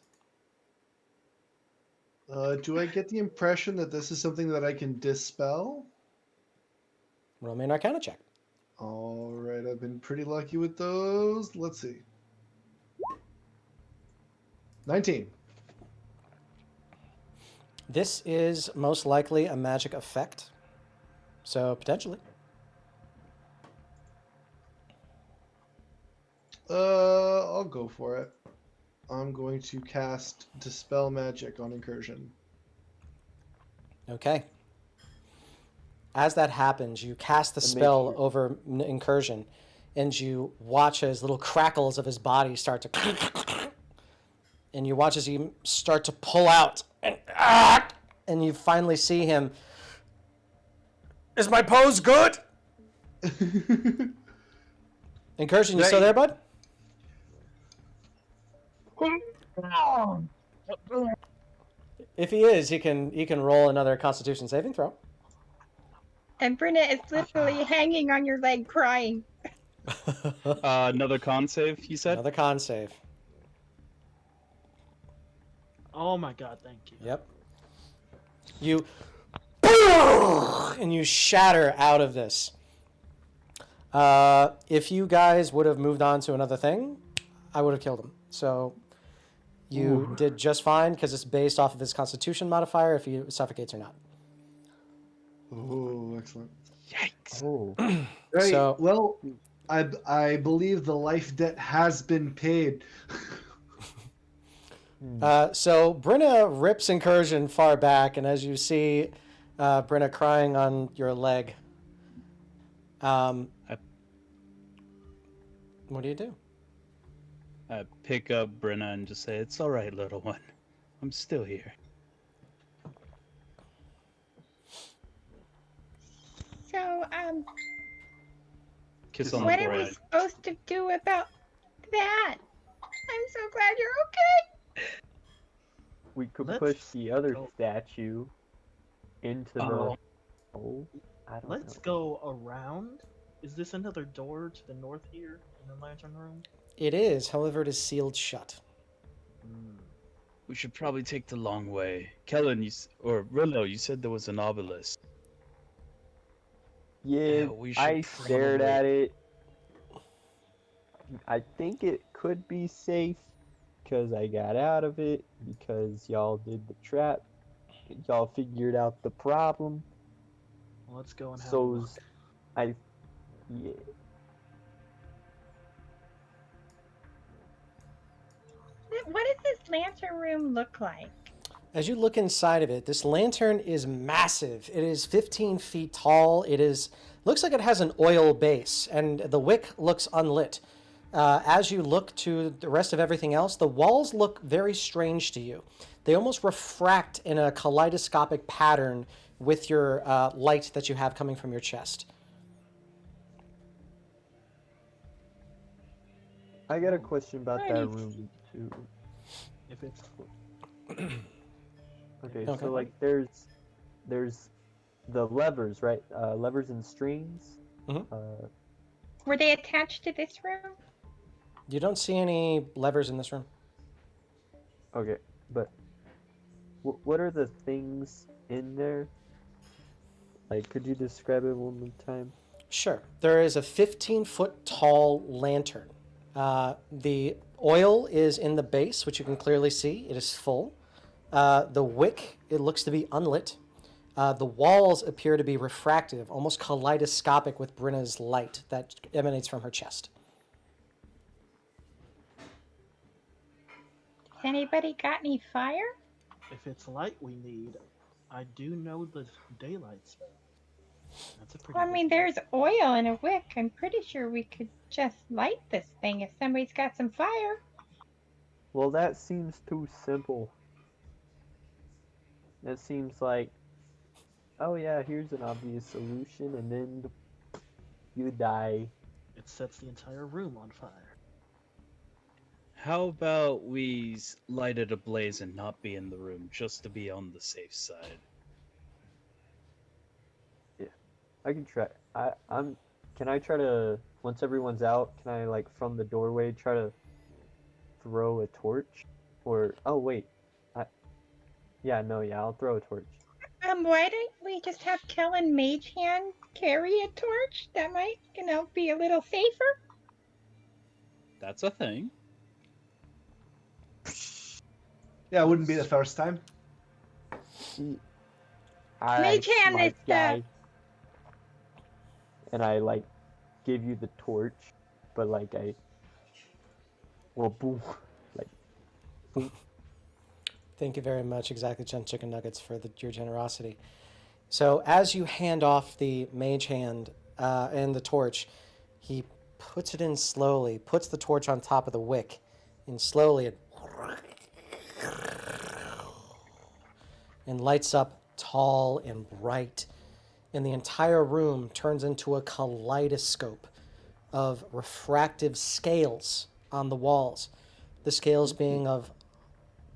Do I get the impression that this is something that I can dispel? Roll me an Arcana check. All right, I've been pretty lucky with those. Let's see. 19. This is most likely a magic effect, so potentially. I'll go for it. I'm going to cast Dispel Magic on Incursion. Okay. As that happens, you cast the And make spell sure- over Incursion, and you watch as little crackles of his body start to, and you watch as he start to pull out, and you finally see him. Is my pose good? Incursion, you still there, bud? If he is, he can roll another Constitution saving throw. And Bruna is literally hanging on your leg crying. Another con save, you said? Another con save. Oh my god, thank you. Yep. You and you shatter out of this. If you guys would have moved on to another thing, I would have killed him. So you did just fine because it's based off of his Constitution modifier if he suffocates or not. Oh, excellent. Yikes. Oh, Right. So- Well, I believe the life debt has been paid. So Brynna rips Incursion far back, and as you see Brynna crying on your leg, what do you do? I pick up Brenna and just say, "It's all right, little one. I'm still here." So, Kiss on the what are we forehead. supposed to do about that? I'm so glad you're okay. we could Let's push the other go. statue into the Oh. hole. I don't Let's know. go around. Is this another door to the north here in the lantern room? It is, however, it is sealed shut. We should probably take the long way. Kellen, or Rillo, you said there was an obelisk. Yeah, we should I stared probably- at it. I think it could be safe because I got out of it because y'all did the trap. Y'all figured out the problem. Well, let's go and have a So's look. yeah. What does this lantern room look like? As you look inside of it, this lantern is massive. It is 15 feet tall. Looks like it has an oil base, and the wick looks unlit. As you look to the rest of everything else, the walls look very strange to you. They almost refract in a kaleidoscopic pattern with your light that you have coming from your chest. I got a question about that Nice. room too. If it's Okay, Okay. so like there's the levers, right? Levers and strings. Mhm. Were they attached to this room? You don't see any levers in this room. Okay, but what are the things in there? Like, could you describe it one more time? Sure. There is a 15-foot tall lantern. The Oil is in the base, which you can clearly see. It is full. The wick, it looks to be unlit. The walls appear to be refractive, almost kaleidoscopic with Brenna's light that emanates from her chest. Has anybody got any fire? If it's light we need, I do know the daylight spell. That's a pretty Well, I good mean, one. there's oil in a wick. I'm pretty sure we could just light this thing if somebody's got some fire. Well, that seems too simple. That seems like, oh yeah, here's an obvious solution, and then you die. It sets the entire room on fire. How about we light it ablaze and not be in the room, just to be on the safe side? I can try. Can I try to, once everyone's out, can I, like, from the doorway, try to throw a torch? Or, oh wait. I'll throw a torch. Why don't we just have Kellen Mage Hand carry a torch? That might, be a little safer. That's a thing. Yeah, it wouldn't be the first time. Mage hand smart is guy. And I, like, give you the torch, but, like, boom. Like, boom. Thank you very much, Exactly 10 Chicken Nuggets, for your generosity. So as you hand off the mage hand and the torch, he puts it in slowly, puts the torch on top of the wick, and slowly it and lights up tall and bright, and the entire room turns into a kaleidoscope of refractive scales on the walls, the scales being of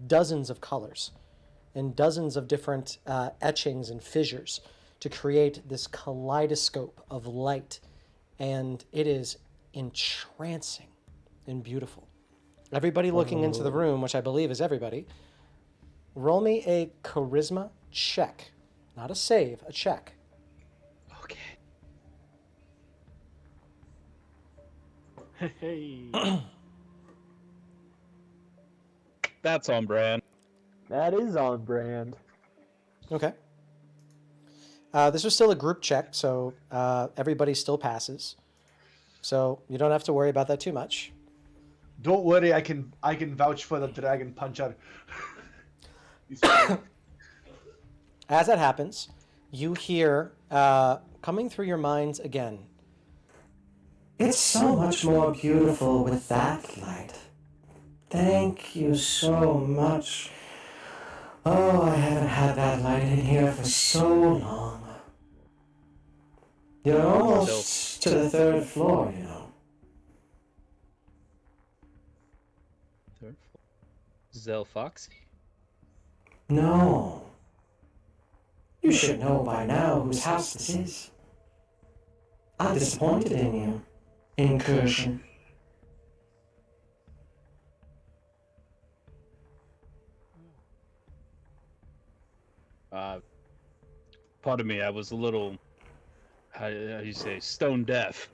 dozens of colors and dozens of different etchings and fissures to create this kaleidoscope of light, and it is entrancing and beautiful. Everybody looking into the room, which I believe is everybody, roll me a charisma check. Not a save, a check. Okay. Hey. That's on brand. That is on brand. Okay. This was still a group check, so everybody still passes. So you don't have to worry about that too much. Don't worry, I can vouch for the dragon puncher. As that happens, you hear coming through your minds again. It's so much more beautiful with that light. Thank you so much. Oh, I haven't had that light in here for so long. You're almost to the third floor, you know. Third floor. Zell Foxy? No. You should know by now whose house this is. I'm disappointed in you, incursion. Pardon me, I was a little, how do you say, stone deaf.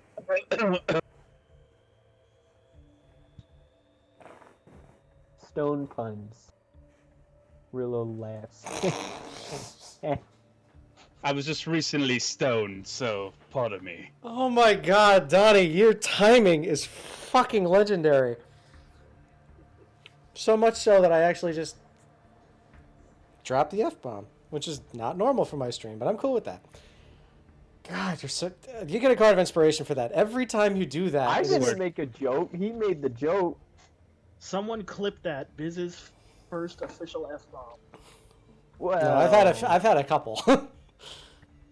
Stone puns. Rillo laughs. I was just recently stoned, so pardon me. Oh my god, Donny, your timing is fucking legendary. So much so that I actually just dropped the F-bomb, which is not normal for my stream, but I'm cool with that. God, you get a card of inspiration for that. Every time you do that, I didn't make a joke. He made the joke. Someone clipped that. Biz's first official F-bomb. Well, No, I've had a couple.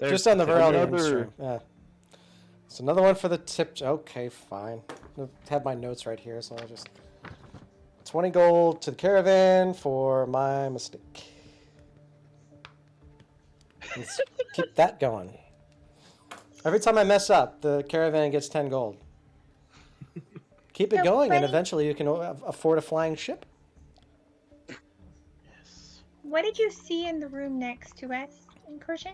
Just on the Vereldium stream. Yeah. It's another one for the tip. Okay, fine. I have my notes right here, so I'll just 20 gold to the Caravan for my mistake. Let's keep that going. Every time I mess up, the Caravan gets 10 gold. Keep it So going, and funny. eventually you can afford a flying ship. Yes. What did you see in the room next to us, Incursion?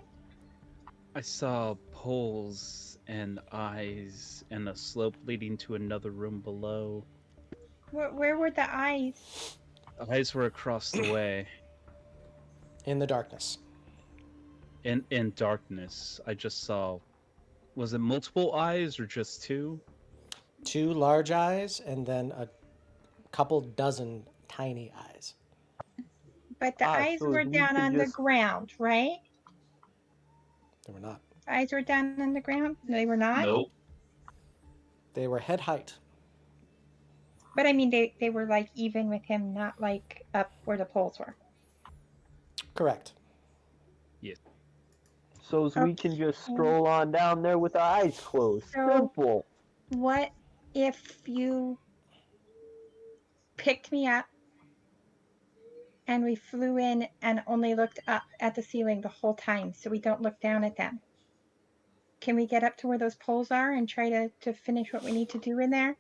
I saw poles and eyes and a slope leading to another room below. Where were the eyes? Eyes were across the way. In the darkness. In darkness, I just saw. Was it multiple eyes or just two? 2 large eyes and then a couple dozen tiny eyes. But the eyes so were we down could on the just- ground, right? They were not. Eyes were down on the ground? No, they were not? Nope. They were head height. But I mean, they were like even with him, not like up where the poles were. Correct. So we can just stroll on down there with our eyes closed. So- Simple. What if you picked me up and we flew in and only looked up at the ceiling the whole time so we don't look down at them? Can we get up to where those poles are and try to finish what we need to do in there?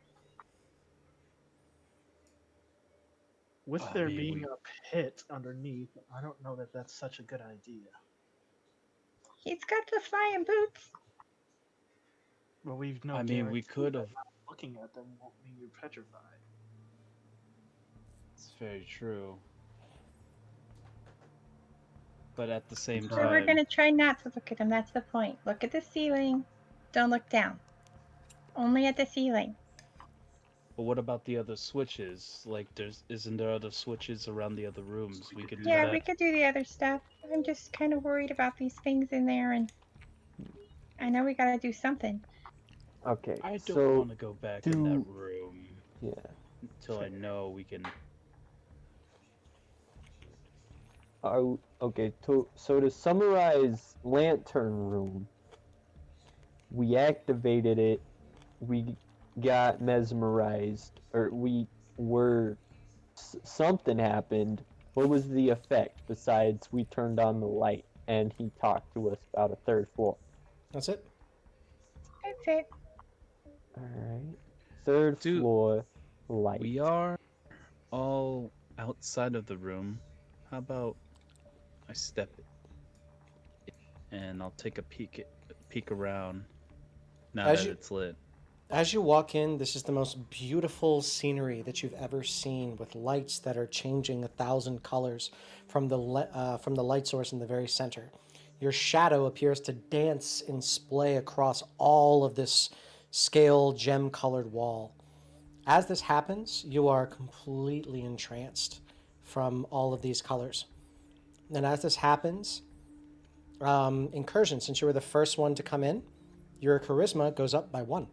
With I there mean, being we- a pit underneath, I don't know that that's such a good idea. He's got the flying boots. Well, we've no I mean, we guarantee could that have. not looking at them won't mean you're petrified. It's very true. But at the same So we're time, gonna try not to look at them. That's the point. Look at the ceiling. Don't look down. Only at the ceiling. but what about the other switches? Like, isn't there other switches around the other rooms? We could do Yeah, that. we could do the other stuff. I'm just kind of worried about these things in there, and I know we gotta do something. Okay. I don't so want to go back in that room yeah. until I know we can. Okay. So to summarize, lantern room. We activated it. We got mesmerized, or we were. Something happened. What was the effect besides we turned on the light and he talked to us about a third floor? That's it. That's it. Alright. Third Dude, floor light. We are all outside of the room. How about I step and I'll take a peek around now As that you- it's lit. As you walk in, this is the most beautiful scenery that you've ever seen, with lights that are changing 1,000 colors from the light source in the very center. Your shadow appears to dance and splay across all of this scale gem-colored wall. As this happens, you are completely entranced from all of these colors. And as this happens, Incursion, since you were the first one to come in, your charisma goes up by 1.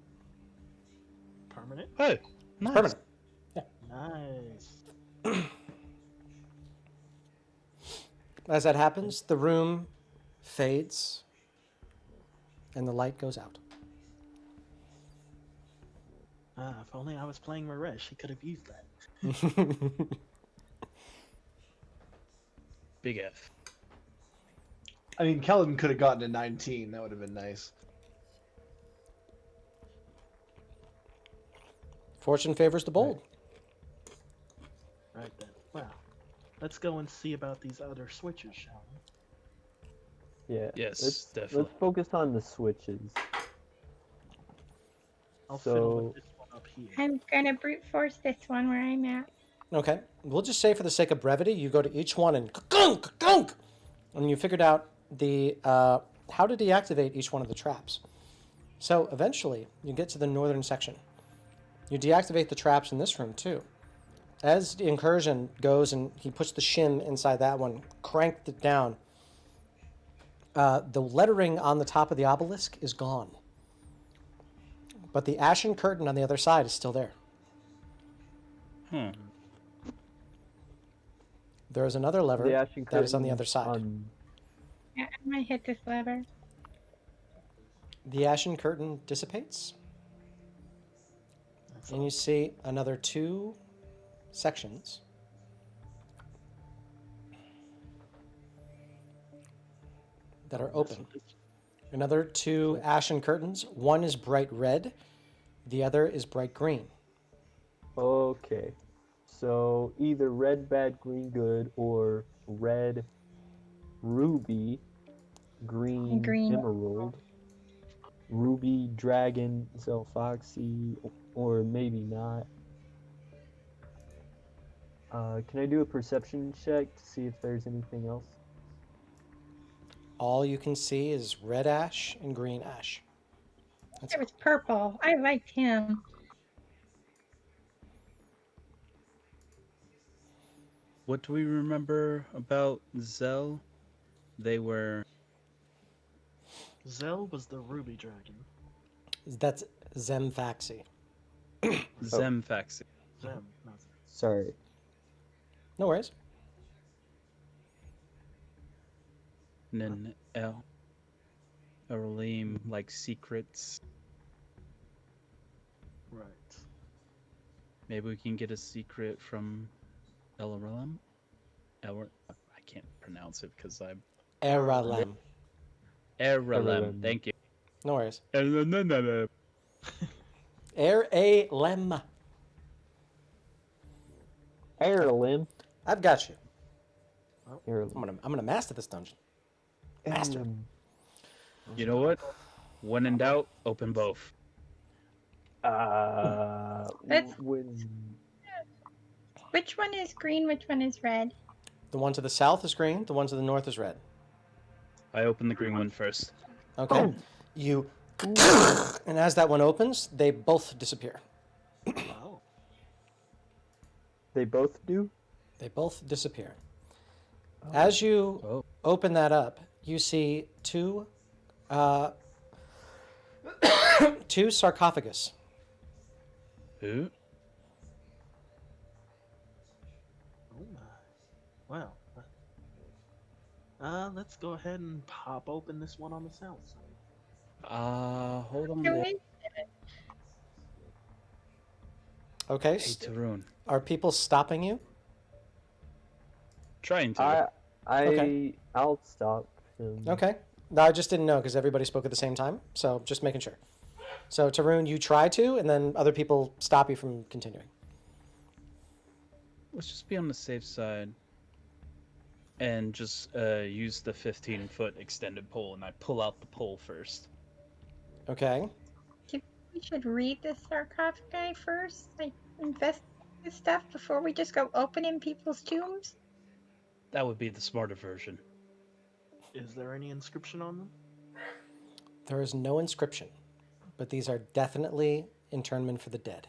Permanent? Hey, nice. Permanent. Nice. As that happens, the room fades and the light goes out. Ah, if only I was playing Maresh, he could have used that. Big F. I mean, Kellen could have gotten a 19. That would have been nice. Fortune favors the bold. Right then. Well, let's go and see about these other switches, shall we? Yeah. Yes, definitely. Let's focus on the switches. I'll fiddle So- with this one up here. I'm gonna brute force this one where I'm at. Okay. We'll just say, for the sake of brevity, you go to each one and gunk, gunk, and you figured out the how to deactivate each one of the traps. So eventually, you get to the northern section. You deactivate the traps in this room too. As the Incursion goes and he puts the shim inside that one, cranked it down, the lettering on the top of the obelisk is gone. But the ashen curtain on the other side is still there. There is another lever The ashen that is on the curtain other side. Yeah, I'm gonna hit this lever. The ashen curtain dissipates, That's and all. you see another 2 sections that are open. Another 2 ashen curtains. One is bright red, the other is bright green. Okay. So either red, bad, green, good, or red, ruby, green, Green. emerald, ruby, dragon, foxy, or maybe not. Can I do a perception check to see if there's anything else? All you can see is red ash and green ash. It was purple. I liked him. What do we remember about Zell? They were Zell was the ruby dragon. That's Zemfaxi. Zemfaxi. Zem, not Zem. Sorry. No worries. And then Vereldium, like secrets. Right. Maybe we can get a secret from Vereldium. I can't pronounce it because I'm Eralem. Vereldium. Thank you. No worries. Vereldium. Eralem. Heirloom. I've got you. Heirloom. I'm gonna master this dungeon. Master. Heirloom. You know what? When in doubt, open both. That's- When... Which one is green? Which one is red? The one to the south is green. The one to the north is red. I open the green one first. Okay. You. And as that one opens, they both disappear. Wow. They both do? They both disappear. As you Oh. open that up, you see two sarcophagus. Who? Oh my. Wow. Let's go ahead and pop open this one on the south side. Hold on Can there. we- Okay. Hey, Tarun. Are people stopping you? Trying to. Okay. I'll stop him. Okay. No, I just didn't know because everybody spoke at the same time. So just making sure. So Tarun, you try to, and then other people stop you from continuing. Let's just be on the safe side. And just use the 15-foot extended pole, and I pull out the pole first. Okay. We should read the sarcophagi first. Like, investigate this stuff before we just go opening people's tombs. That would be the smarter version. Is there any inscription on them? There is no inscription, but these are definitely internment for the dead.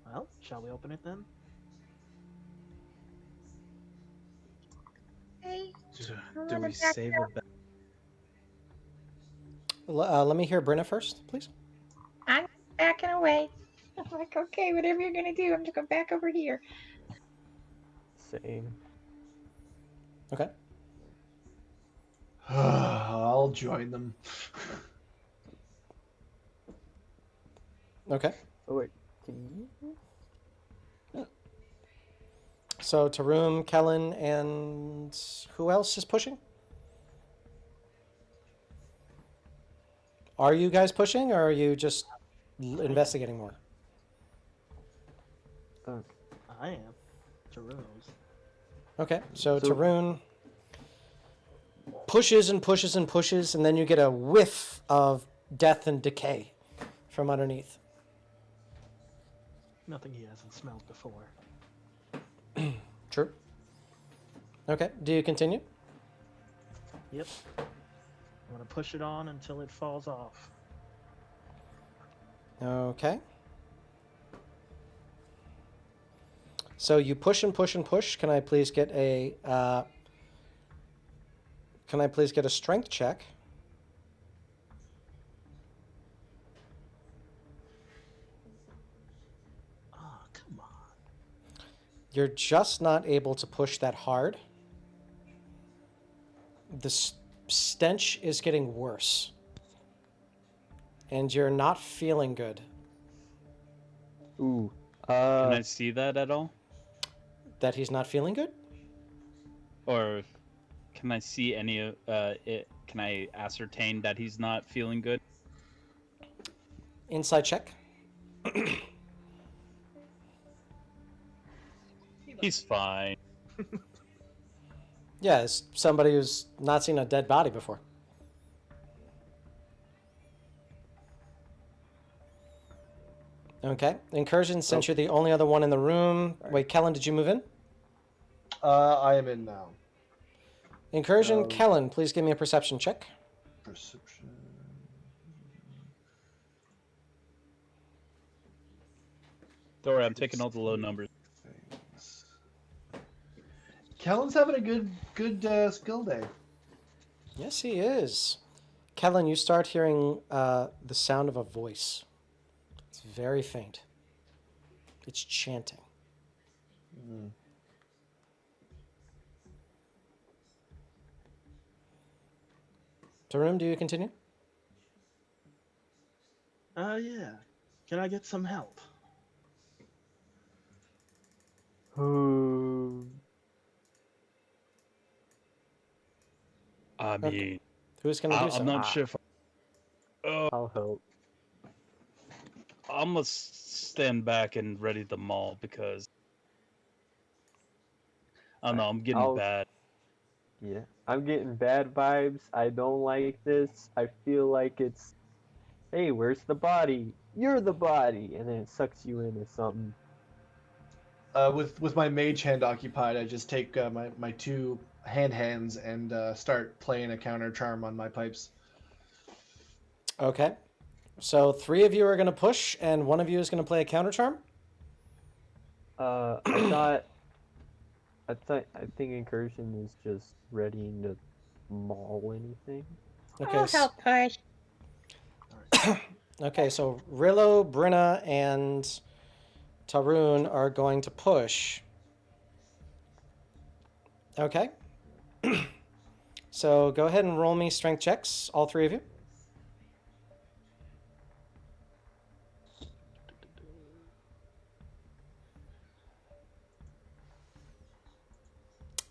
Well, shall we open it then? Hey, Do, I do wanna we back save up. a bet? Let me hear Brenna first, please. I'm backing away. I'm like, okay, whatever you're gonna do, I'm just going back over here. Same. Okay. I'll join them. Okay. Oh wait, can you? So Tarun, Kellen, and who else is pushing? Are you guys pushing, or are you just investigating more? I am. Taruno's. Okay, so So- Tarun pushes and pushes and pushes, and then you get a whiff of death and decay from underneath. Nothing he hasn't smelled before. True. Okay, do you continue? Yep. I'm gonna push it on until it falls off. Okay. So you push and push and push. Can I please get a strength check? Ah, come on. You're just not able to push that hard. The stench is getting worse. And you're not feeling good. Ooh. Can I see that at all? That he's not feeling good? Or can I see any of it? Can I ascertain that he's not feeling good? Inside check. He's fine. Yeah, it's somebody who's not seen a dead body before. Okay. Incursion, since you're the only other one in the room. Sorry. Wait, Kellen, did you move in? I am in now. Incursion, Um, Kellen, please give me a perception check. Perception. Don't worry, I'm taking all the low numbers. Things. Kellen's having a good skill day. Yes, he is. Kellen, you start hearing the sound of a voice. It's very faint. It's chanting. Tarum, do you continue? Yeah. Can I get some help? I Okay. mean, Who's going to do so? I'm not sure if I'll help. I'm gonna stand back and ready the maul because I don't know. I'm getting I'll- bad. Yeah, I'm getting bad vibes. I don't like this. I feel like it's, hey, where's the body? You're the body, and then it sucks you in or something. With my mage hand occupied, I just take my two hands and start playing a counter charm on my pipes. Okay. So 3 of you are going to push, and 1 of you is going to play a counter charm? I think incursion is just readying to maul anything. Okay. I'll help push. Okay, so Rillo, Brenna, and Tarun are going to push. Okay. So go ahead and roll me strength checks, all 3 of you.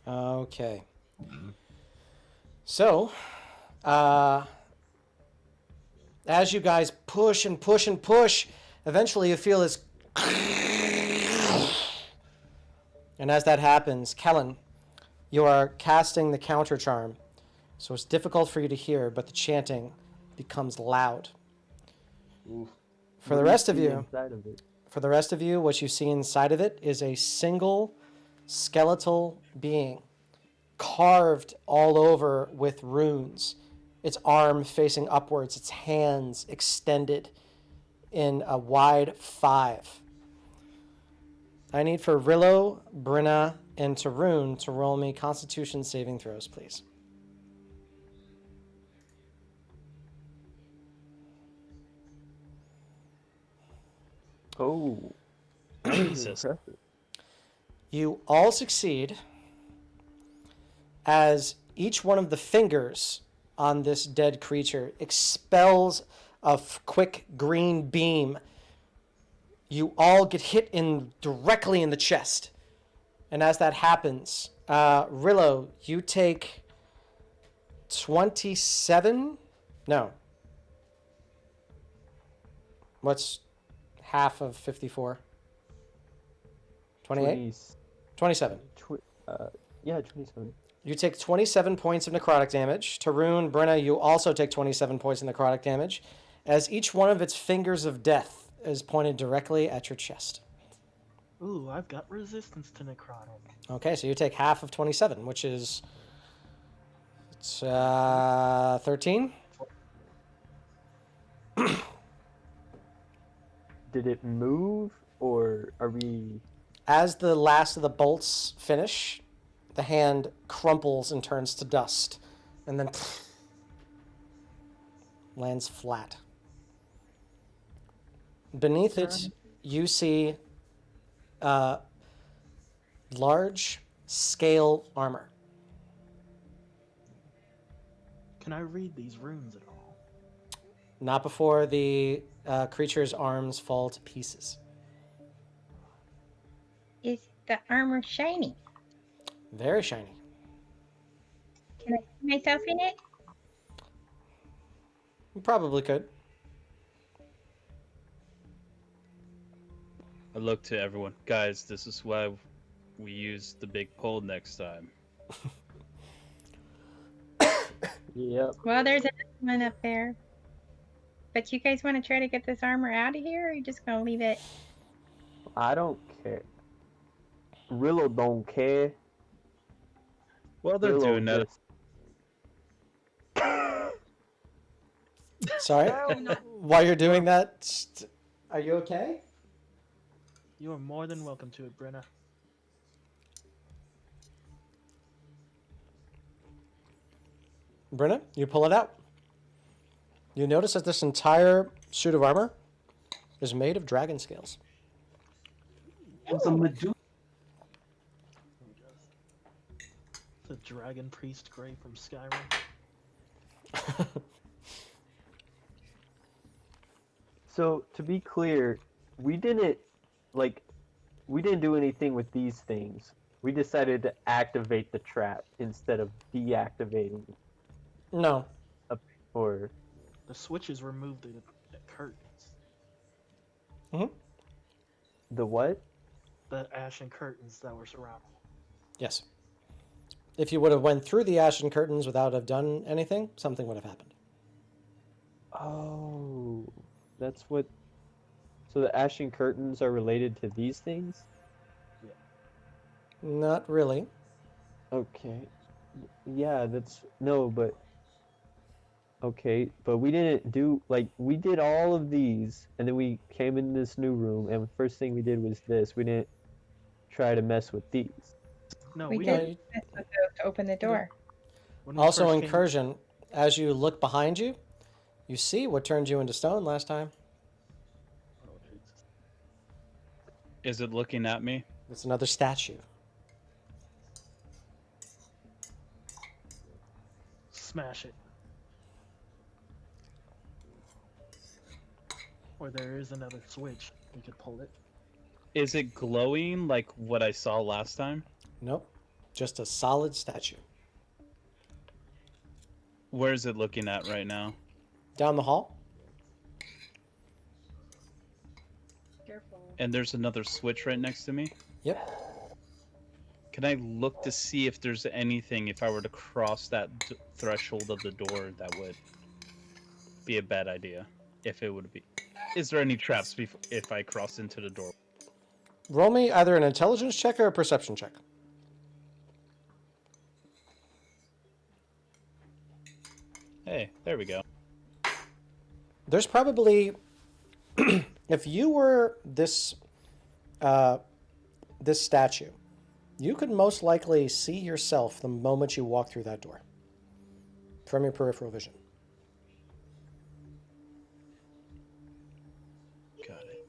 Okay. So, as you guys push and push and push, eventually you feel this. And as that happens, Kellen, you are casting the counter charm. So it's difficult for you to hear, but the chanting becomes loud. Oof. For the What do you rest of see you, inside of it? what you see inside of it is a single skeletal being carved all over with runes. Its arm facing upwards, its hands extended in a wide 5. I need for Rillo, Brenna, and Tarun to roll me Constitution saving throws, please. Oh, that was Jesus. impressive. You all succeed as each one of the fingers on this dead creature expels a quick green beam. You all get hit directly in the chest. And as that happens, Rillo, you take 27? No. What's half of 54? 28? 27. Yeah, 27. You take 27 points of necrotic damage. Tarun, Brenna, you also take 27 points of necrotic damage, as each one of its fingers of death is pointed directly at your chest. Ooh, I've got resistance to necrotic. Okay, so you take half of 27, which is 13. Did it move, or are we? As the last of the bolts finish, the hand crumples and turns to dust, and then lands flat. Beneath it, you see large scale armor. Can I read these runes at all? Not before the creature's arms fall to pieces. Is the armor shiny? Very shiny. Can I see myself in it? You probably could. I look to everyone, guys. This is why we use the big pole next time. Yep. Well, there's another one up there. But you guys want to try to get this armor out of here, or are you just gonna leave it? I don't care. Rillo don't care. Well, they're Rillo doing that. Sorry? While you're doing that, are you okay? You are more than welcome to it, Brenna. Brenna, you pull it out. You notice that this entire suit of armor is made of dragon scales. It's a Medusa. The Dragon Priest Grey from Skyrim. So to be clear, we didn't do anything with these things. We decided to activate the trap instead of deactivating it. No. Or The switches removed the curtains. the what? The ashen curtains that were surrounding. Yes. If you would have went through the ashen curtains without have done anything, something would have happened. Oh, that's what. So the ashen curtains are related to these things? Not really. Okay. Yeah, that's no, but okay, but we didn't do we did all of these, and then we came in this new room, and the first thing we did was this. We didn't try to mess with these. No, We we did didn't. mess with those to open the door. When we Also, first came- incursion, as you look behind you, you see what turned you into stone last time. Oh, Jesus. Is it looking at me? It's another statue. Smash it. Or there is another switch. We could pull it. Is it glowing like what I saw last time? Nope. Just a solid statue. Where is it looking at right now? Down the hall? Careful. And there's another switch right next to me? Yep. Can I look to see if there's anything, if I were to cross that threshold of the door, that would be a bad idea? If it would be. Is there any traps if I cross into the door? Roll me either an intelligence check or a perception check. Hey, there we go. There's probably, if you were this statue, you could most likely see yourself the moment you walk through that door from your peripheral vision. Got it.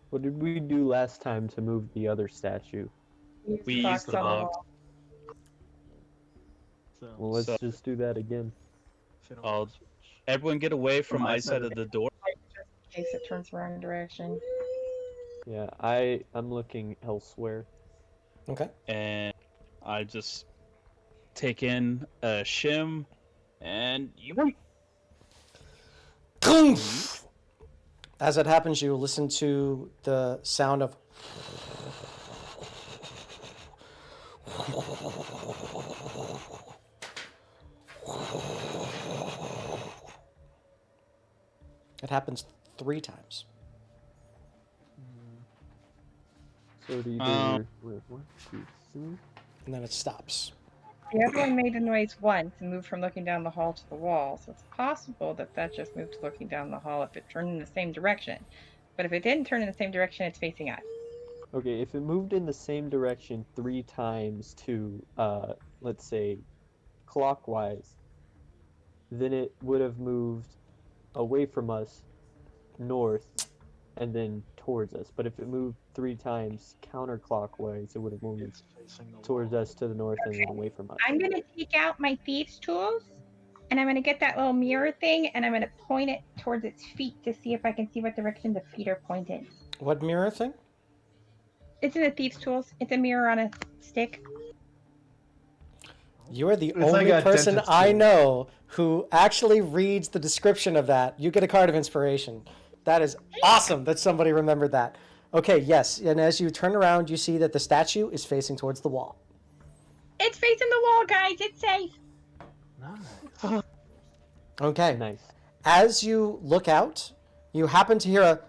What did we do last time to move the other statue? We used the box. So, Well, let's So- just do that again. if it don't I'll- switch. Everyone get away from my side of the door. In case it turns the wrong direction. Yeah, I'm looking elsewhere. Okay. And I just take in a shim and yoink. As it happens, you listen to the sound of it happens 3 times. So do you do Um, your 1, 2, 3? And then it stops. The other one made a noise once and moved from looking down the hall to the wall, so it's possible that that just moved to looking down the hall if it turned in the same direction. But if it didn't turn in the same direction, it's facing us. Okay, if it moved in the same direction 3 times to, let's say, clockwise, then it would have moved away from us, north, and then towards us. But if it moved 3 times counterclockwise, it would have moved It's facing the towards wall. us to the north and then away from us. I'm going to take out my thieves' tools, and I'm going to get that little mirror thing, and I'm going to point it towards its feet to see if I can see what direction the feet are pointed. What mirror thing? It's in the thieves' tools. It's a mirror on a stick. You are the It's only like a person dentist I tool. know who actually reads the description of that. You get a card of inspiration. That is awesome that somebody remembered that. Okay, yes, and as you turn around, you see that the statue is facing towards the wall. It's facing the wall, guys. It's safe. Nice. Okay. Nice. As you look out, you happen to hear a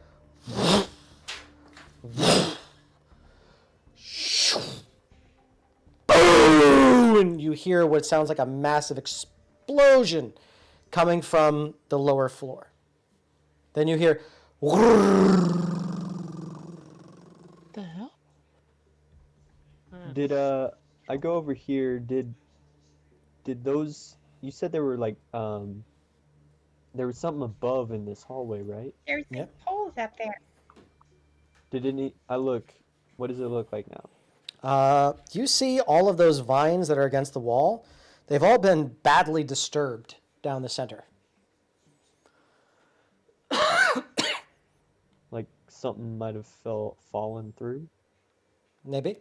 boom, and you hear what sounds like a massive explosion coming from the lower floor. Then you hear The hell? Did I go over here? Did those? You said there were like there was something above in this hallway, right? There's Yep. poles up there. Did any? I look. What does it look like now? you see all of those vines that are against the wall. They've all been badly disturbed down the center. Like something might have fallen through. Maybe.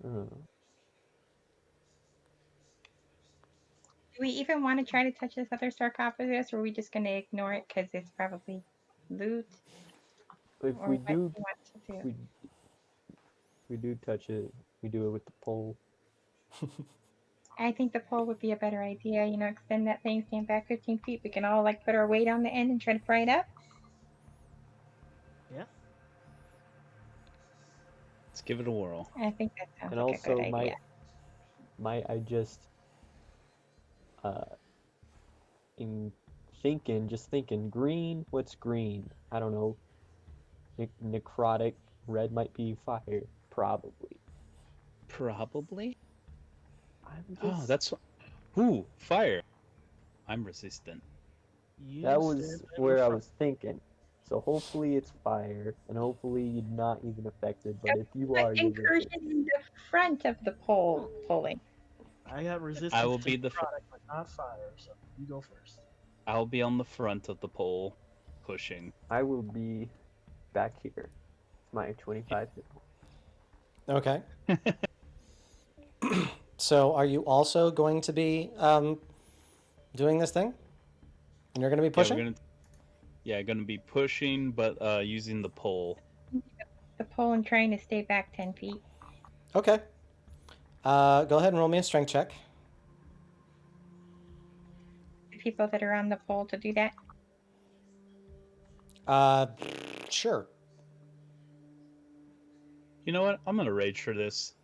Uh, Do we even want to try to touch this other sarcophagus, or are we just going to ignore it because it's probably loot? if Or we what do, you want to do? we do touch it. We do it with the pole. I think the pole would be a better idea. You know, extend that thing, stand back 15 feet. We can all like put our weight on the end and try to pry it up. Yeah. Let's give it a whirl. I think that sounds And like a good also, idea. might I just just thinking, green. What's green? I don't know. Necrotic. Red might be fire. Probably. Probably. I'm Oh, just. that's. Ooh, fire. I'm resistant. You That stand was in the where I front. was thinking. So hopefully it's fire, and hopefully you're not even affected. But if you are, you're Incursion resistant. in the front of the pole pulling. I got resistance I will to be the product, but not fire. So you go first. I'll be on the front of the pole, pushing. I will be back here. It's my 25 hit point. Okay. So are you also going to be doing this thing? And you're going to be pushing? Gonna be pushing, but using the pole. The pole and trying to stay back 10 feet. Okay. Go ahead and roll me a strength check. The people that are on the pole to do that. Sure. You know what? I'm gonna rage for this.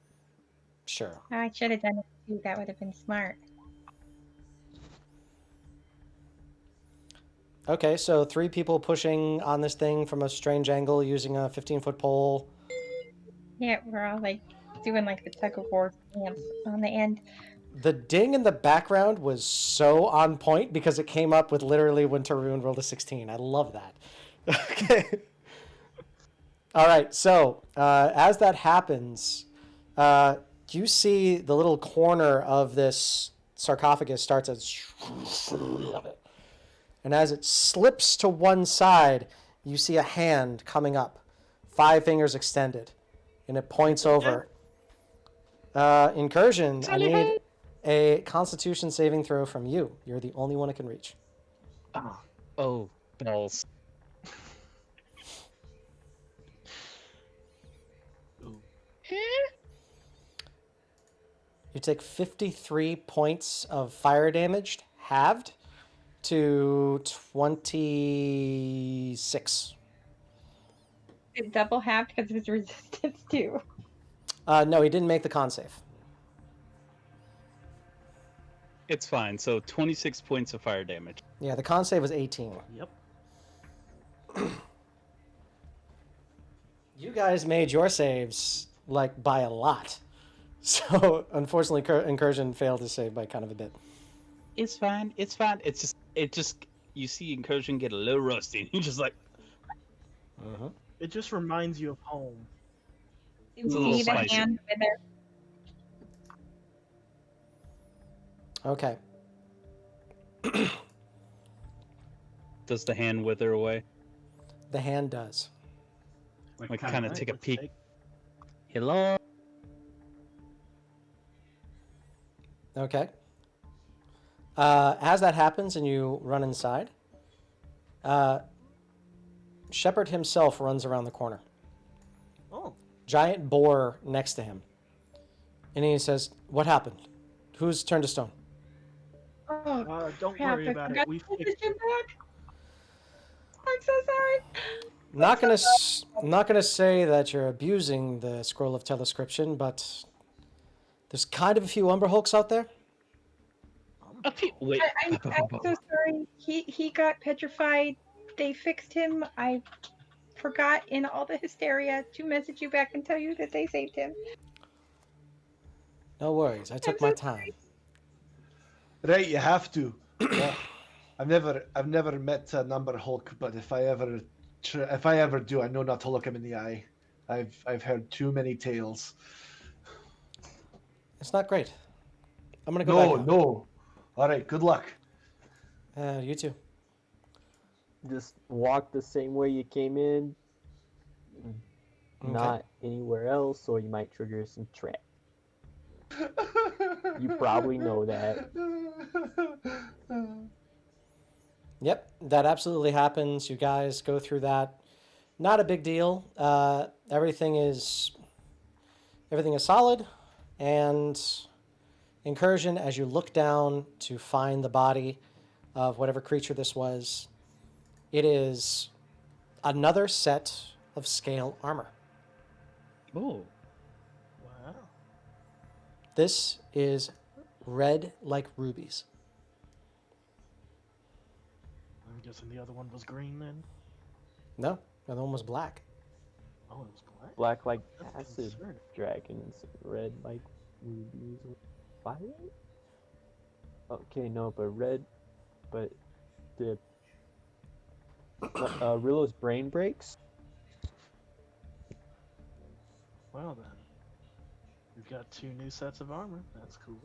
Sure. I should have done it too. That would have been smart. Okay, so 3 people pushing on this thing from a strange angle using a 15-foot pole. Yeah, we're all like doing like the tug of war stance on the end. The ding in the background was so on point because it came up with literally when Tarun rolled a 16. I love that. Okay. All right, so as that happens, you see the little corner of this sarcophagus starts as... And as it slips to one side, you see a hand coming up, 5 fingers extended, and it points over. Incursion, I need a Constitution saving throw from you. You're the only one it can reach. Oh, balls. You take 53 points of fire damage, halved, to 26. It double halved because of his resistance too. No, he didn't make the con save. It's fine. So 26 points of fire damage. Yeah, the con save was 18. Yep. You guys made your saves, like, by a lot. So, unfortunately, Incursion failed to save by kind of a bit. It's fine. It's fine. It just you see Incursion get a little rusty, and you're just like, It just reminds you of home. You It's a little see the spicy. hand wither. Okay. does the hand wither away? The hand does. Like kind of Alright, take a let's peek. Hello. Okay. As that happens and you run inside, Shepard himself runs around the corner. Oh, Giant boar next to him. And he says, "What happened? Who's turned to stone?" Oh, Don't crap! worry I about it. forgot We to put fixed this in it. back. I'm so sorry. Not gonna say that you're abusing the scroll of telescription, but there's kind of a few Umber Hulks out there. A few. Wait. I'm so sorry. He got petrified. They fixed him. I forgot in all the hysteria to message you back and tell you that they saved him. No worries, I took my time. Right, you have to. I've never met an Umber Hulk, but if I ever do, I know not to look him in the eye. I've heard too many tales. It's not great. I'm gonna go back out. No. All right, good luck. You too. Just walk the same way you came in, not anywhere else, or you might trigger some trap. You probably know that. Yep, that absolutely happens. You guys go through that. Not a big deal. Everything is solid, and incursion as you look down to find the body of whatever creature this was. It is another set of scale armor. Oh. Wow. This is red like rubies. I'm guessing the other one was green then. No, the other one was black. Oh, it was black. Black like That's acid absurd. dragons, red like rubies or violet? Okay, no, but red, but the Rillo's brain breaks. Well then, we've got 2 new sets of armor. That's cool.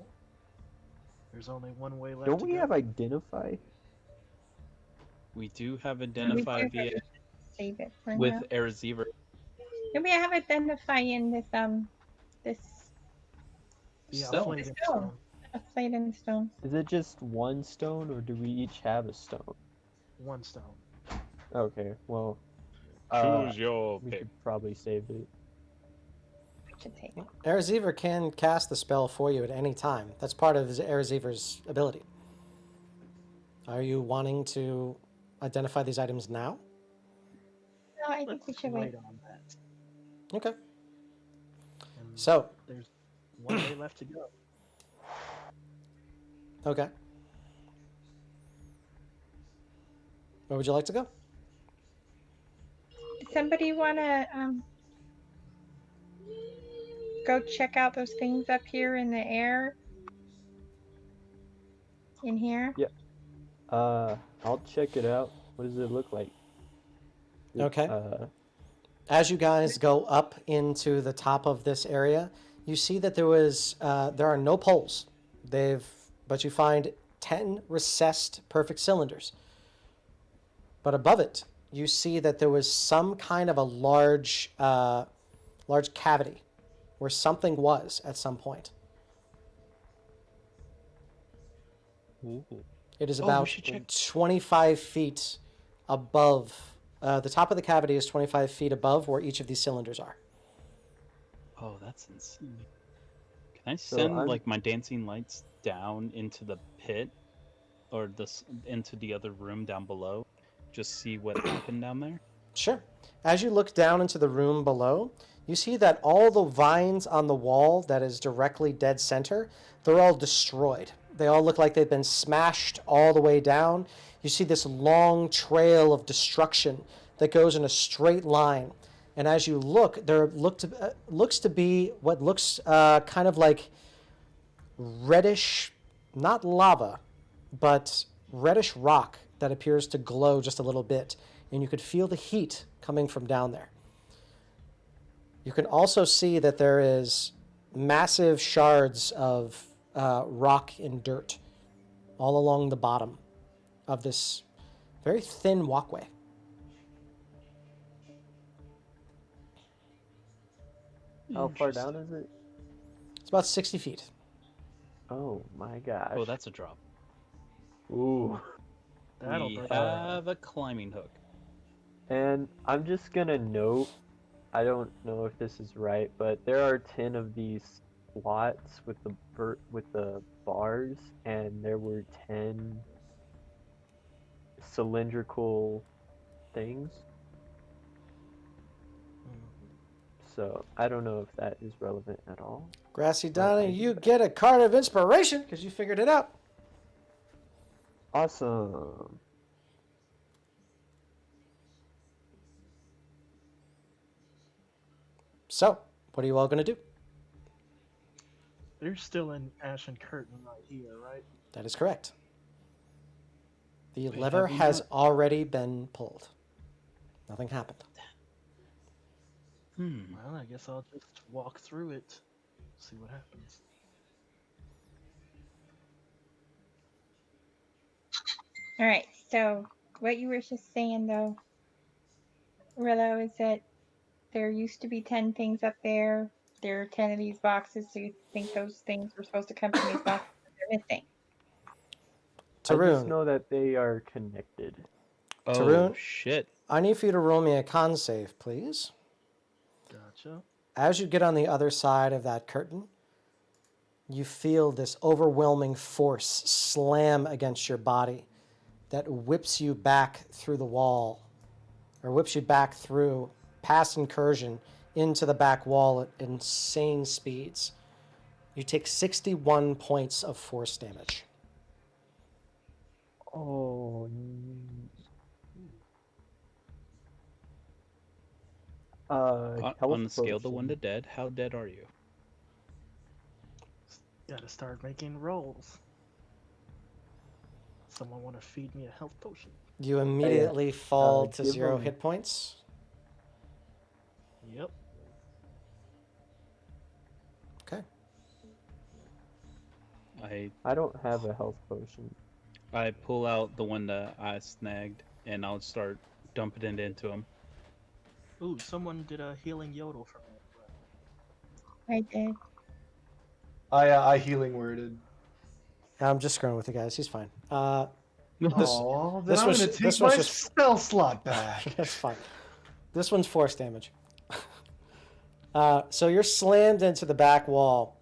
There's only one way left Don't to we go. have identify? We do have identify We do via Save it for with now. Erziever. Maybe I have identify in this this Yeah, Stone. Flayden Stone. Stone. a plate and stone. Is it just one stone, or do we each have a stone? 1 stone. Okay, well, Choose your we pick. could probably save it. I should take it. Erziever can cast the spell for you at any time. That's part of Erziever's ability. Are you wanting to identify these items now? No, I think we Let's should wait. wait on that. Okay. And So, there's one way left to go. okay. Where would you like to go? Does somebody wanna go check out those things up here in the air? In here? I'll check it out. What does it look like? Okay. As you guys go up into the top of this area, you see that there are no poles. But you find 10 recessed perfect cylinders. But above it, you see that there was some kind of a large cavity where something was at some point. Ooh. It is Oh, about we should check. 25 feet above. The top of the cavity is 25 feet above where each of these cylinders are. Oh, that's insane. Can I So send I'm- like my dancing lights down into the pit, or into the other room down below? Just see what happened down there. Sure. As you look down into the room below, you see that all the vines on the wall that is directly dead center, they're all destroyed. They all look like they've been smashed all the way down. You see this long trail of destruction that goes in a straight line. And as you look, there looks to be what looks kind of like reddish, not lava, but reddish rock that appears to glow just a little bit. And you could feel the heat coming from down there. You can also see that there is massive shards of rock and dirt all along the bottom of this very thin walkway. How far down is it? It's about 60 feet. Oh my gosh. Oh, that's a drop. Ooh. That'll We break have a climbing hook. And I'm just gonna note, I don't know if this is right, but there are 10 of these slots with the bars, and there were 10 cylindrical things. So I don't know if that is relevant at all. Grassy But I Donny, do you that. get a card of inspiration because you figured it out. Awesome. So, what are you all going to do? There's still an ashen curtain right here, right? That is correct. The Wait, lever have we has not- already been pulled. Nothing happened. Well, I guess I'll just walk through it, see what happens. All right. So what you were just saying though, Rillo, is that there used to be 10 things up there. There are 10 of these boxes. So you think those things were supposed to come from these boxes? But they're missing. I just Tarun, know that they are connected. Oh Tarun? shit! I need for you to roll me a con save, please. Gotcha. As you get on the other side of that curtain, you feel this overwhelming force slam against your body that whips you back through the wall, or whips you back through, past incursion, into the back wall at insane speeds. You take 61 points of force damage. Oh. Health On the scale of the 1 to potion. dead, how dead are you? Gotta start making rolls. Someone want to feed me a health potion? You immediately fall to give 0 him- hit points. Yep. Okay. I don't have a health potion. I pull out the one that I snagged, and I'll start dumping it into him. Ooh, someone did a healing yodel for me. I did. I healing worded. I'm just screwing with you guys. He's fine. This- Oh, then this I'm was- gonna this take was my just- spell slot back. That's fine. This one's force damage. So you're slammed into the back wall,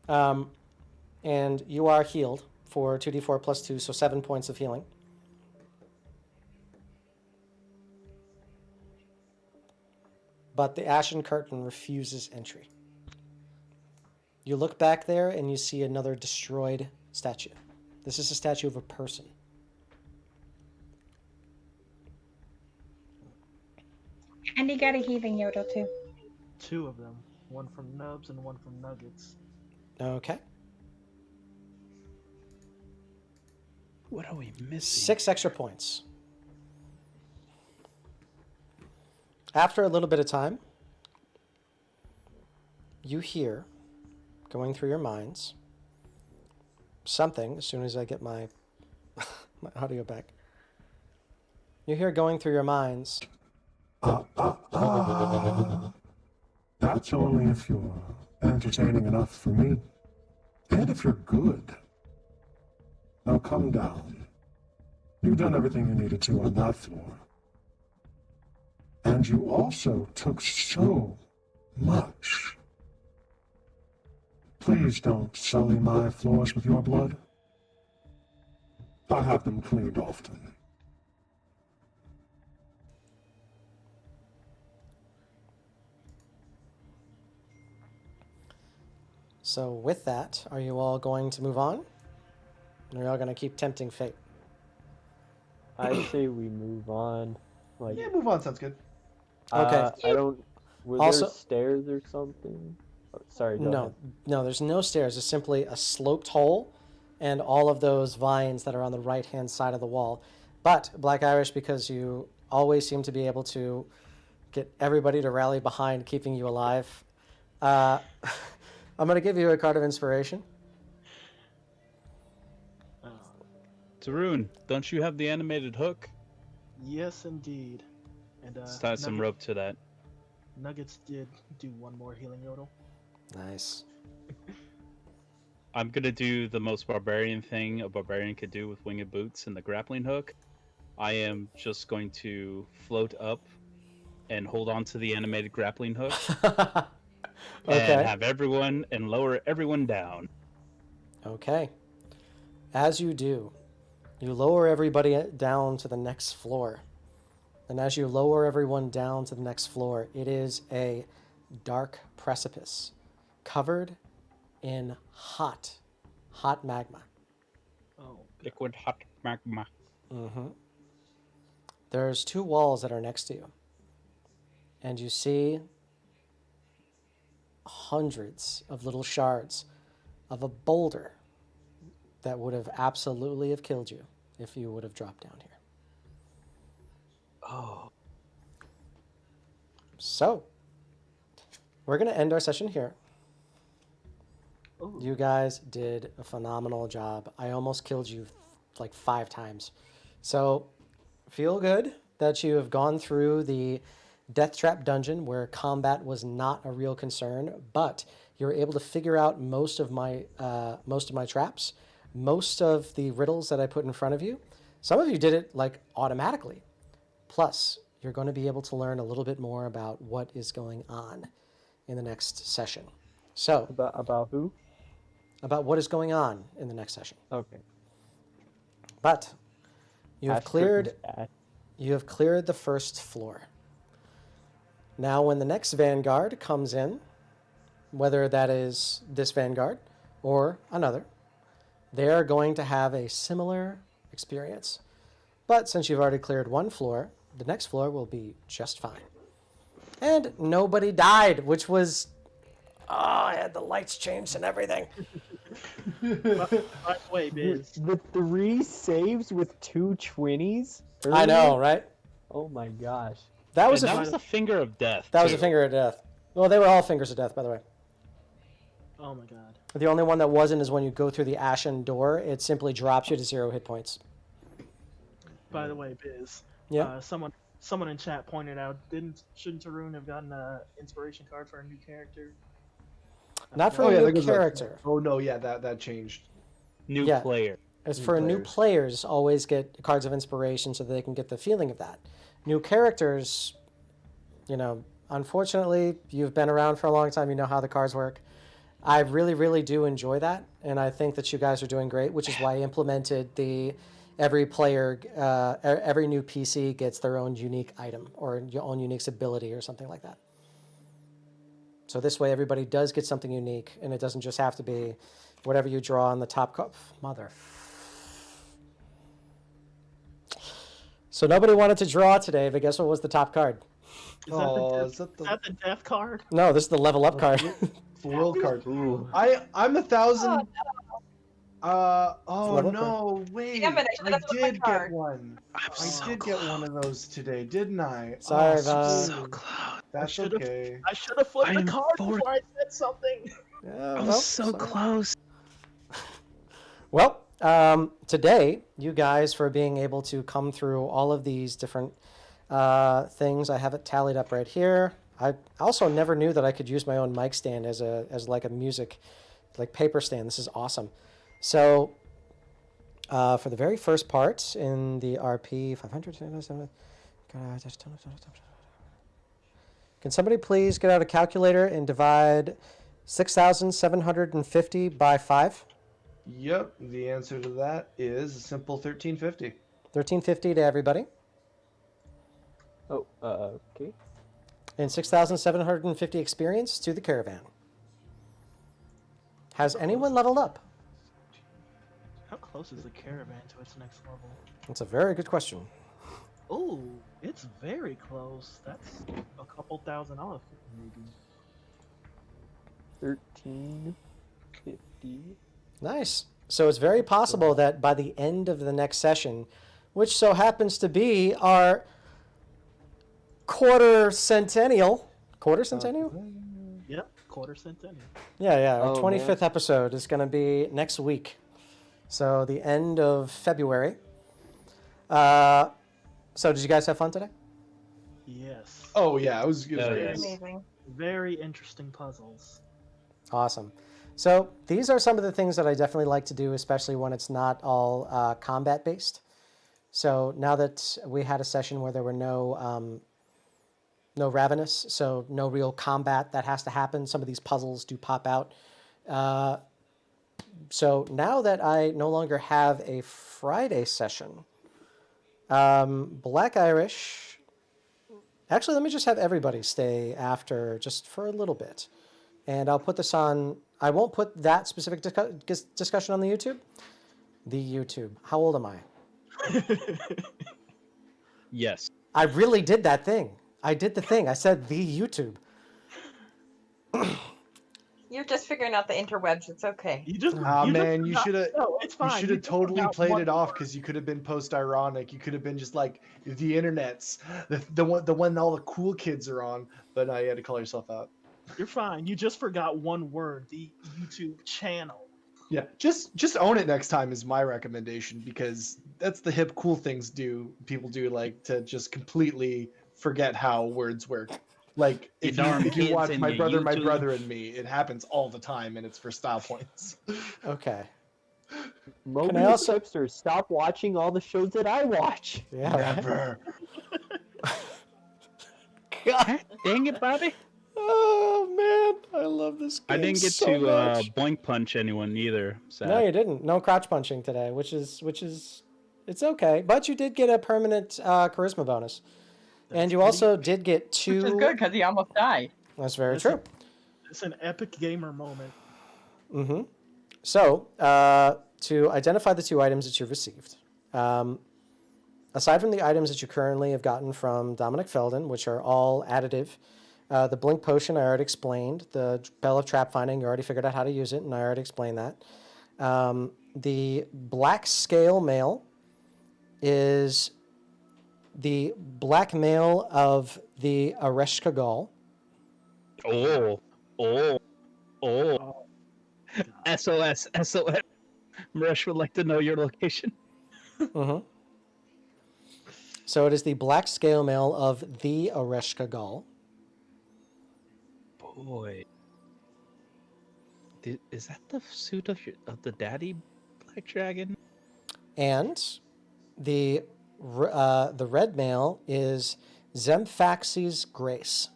and you are healed for 2d4 plus 2, so 7 points of healing. But the ashen curtain refuses entry. You look back there and you see another destroyed statue. This is a statue of a person. And he got a healing yodel too. 2 of them. One from Nubs and one from Nuggets. Okay. What are we missing? 6 extra points. After a little bit of time, you hear, going through your minds, something, as soon as I get my, my audio back, you hear going through your minds, That's only if you're entertaining enough for me. And if you're good. Now come down. You've done everything you needed to on that floor. And you also took so much. Please don't sully my floors with your blood. I have them cleaned often. so with that, are you all going to move on? Or are you all going to keep tempting fate? I say we move on. Like, Yeah, move on. Sounds good. Okay. I don't. Were Also- there stairs or something? Oh, sorry, go ahead. No, there's no stairs. It's simply a sloped hole and all of those vines that are on the right-hand side of the wall. But, Black Irish, because you always seem to be able to get everybody to rally behind keeping you alive, I'm going to give you a card of inspiration. Tarun, don't you have the animated hook? Yes, indeed. And Let's tie some rope to that. Nuggets did do one more healing yodel. Nice. I'm gonna do the most barbarian thing a barbarian could do with winged boots and the grappling hook. I am just going to float up and hold on to the animated grappling hook. Okay. and have everyone and lower everyone down. Okay. As you do, you lower everybody down to the next floor. And as you lower everyone down to the next floor, it is a dark precipice covered in hot magma. Oh, Liquid hot magma. There's two walls that are next to you. And you see hundreds of little shards of a boulder that would have absolutely have killed you if you would have dropped down here. Oh. So, we're going to end our session here. Ooh. You guys did a phenomenal job. I almost killed you like 5 times. So, feel good that you have gone through the Death Trap dungeon where combat was not a real concern, but you're able to figure out most of my traps, most of the riddles that I put in front of you. Some of you did it like automatically. Plus, you're going to be able to learn a little bit more about what is going on in the next session. So, About who? about what is going on in the next session. Okay. But you have Ash cleared curtains, Ash. you have cleared the first floor. Now when the next Vanguard comes in, whether that is this Vanguard or another, they are going to have a similar experience. But since you've already cleared one floor, the next floor will be just fine. And nobody died, which was... Oh, I had the lights changed and everything. By the way, Biz. The 3 saves with 2 20s? I know, earlier? right? Oh my gosh. That was And a that was a finger of death. that was a too. finger of death. Well, they were all fingers of death, by the way. Oh my god. The only one that wasn't is when you go through the ashen door, it simply drops you to 0 hit points. By the way, Biz. Yeah. Someone in chat pointed out, shouldn't Tarun have gotten an inspiration card for a new character? Not for Oh, a yeah, new that goes up. character. Oh no, yeah, that changed. New Yeah. player. As New for new players. players, always get cards of inspiration so that they can get the feeling of that. New characters, unfortunately, you've been around for a long time, you know how the cards work. I really, really do enjoy that, and I think that you guys are doing great, which is why I implemented every player, every new PC gets their own unique item or your own unique ability or something like that. So this way, everybody does get something unique, and it doesn't just have to be whatever you draw on the top card. Mother. So nobody wanted to draw today, but guess what was the top card? Is that, Oh, the, is that is that the death card? No, this is the level up card. It's the world card. Ooh. I'm 1,000. Oh level no, wait! Damn it, I should've I flipped my did card. get one. I'm I so did get one of those today, didn't I? Sorry, oh, Vaughn. screw. So close. That's should've- okay. I should have flipped I the am card forward. before I said something. Yeah, I was so close. Well, today, you guys, for being able to come through all of these different things, I have it tallied up right here. I also never knew that I could use my own mic stand as like a music, like paper stand. This is awesome. So, for the very first part in the RP 500, can somebody please get out a calculator and divide 6,750 by 5? Yep, the answer to that is a simple 1350. 1350 to everybody. Oh, okay. And 6,750 experience to the Caravan. Has anyone leveled up? How close is the Caravan to its next level? That's a very good question. Oh, it's very close. That's a couple thousand off, maybe. 1350. Nice. So it's very possible that by the end of the next session, which so happens to be our quarter centennial. Yep, quarter centennial. Yeah. Our Oh, 25th episode is going to be next week. So the end of February. So did you guys have fun today? Yes. Oh yeah, it was good. Oh, Very yes. amazing. Very interesting puzzles. Awesome. So these are some of the things that I definitely like to do, especially when it's not all combat based. So now that we had a session where there were no no ravenous, so no real combat that has to happen. Some of these puzzles do pop out. So now that I no longer have a Friday session, Black Irish. Actually, let me just have everybody stay after just for a little bit. And I'll put this on. I won't put that specific discussion on the YouTube. The YouTube. How old am I? Yes. I really did that thing. I did the thing. I said the YouTube. You're just figuring out the interwebs. It's okay. You just, Man, you should have. No, it's You fine. should You have just totally forgot played one it off word. because you could have been post-ironic. You could have been just like the internets, the one all the cool kids are on. But no, you had to call yourself out. You're fine. You just forgot one word. The YouTube channel. Yeah, just own it next time is my recommendation, because that's the hip cool things people do, like to just completely forget how words work. Like You if darn you kids watch and My your YouTube. Brother and Me, it happens all the time and it's for style points. Okay. Mobius also- Hipster, stop watching all the shows that I watch. Yeah. Right? Never. God. Dang it, Bobby. Oh man, I love this game I didn't get so to much. boink punch anyone either. Sad. No, you didn't. No crotch punching today, which is it's okay. But you did get a permanent charisma bonus, and you also did get two. Which is good because he almost died. That's very That's true. It's an epic gamer moment. Mm-hmm. So, to identify the two items that you've received, aside from the items that you currently have gotten from Dominic Feldin, which are all additive, the Blink Potion I already explained, the Bell of Trap Finding, you already figured out how to use it, and I already explained that. The Black Scale Mail is the black mail of the Areshka Gaul. Oh. SOS. Maresh would like to know your location. Mm-hmm. So it is the black scale mail of the Areshka Gaul. Boy. Is that the suit of the daddy black dragon? And the red mail is Zemfaxi's Grace.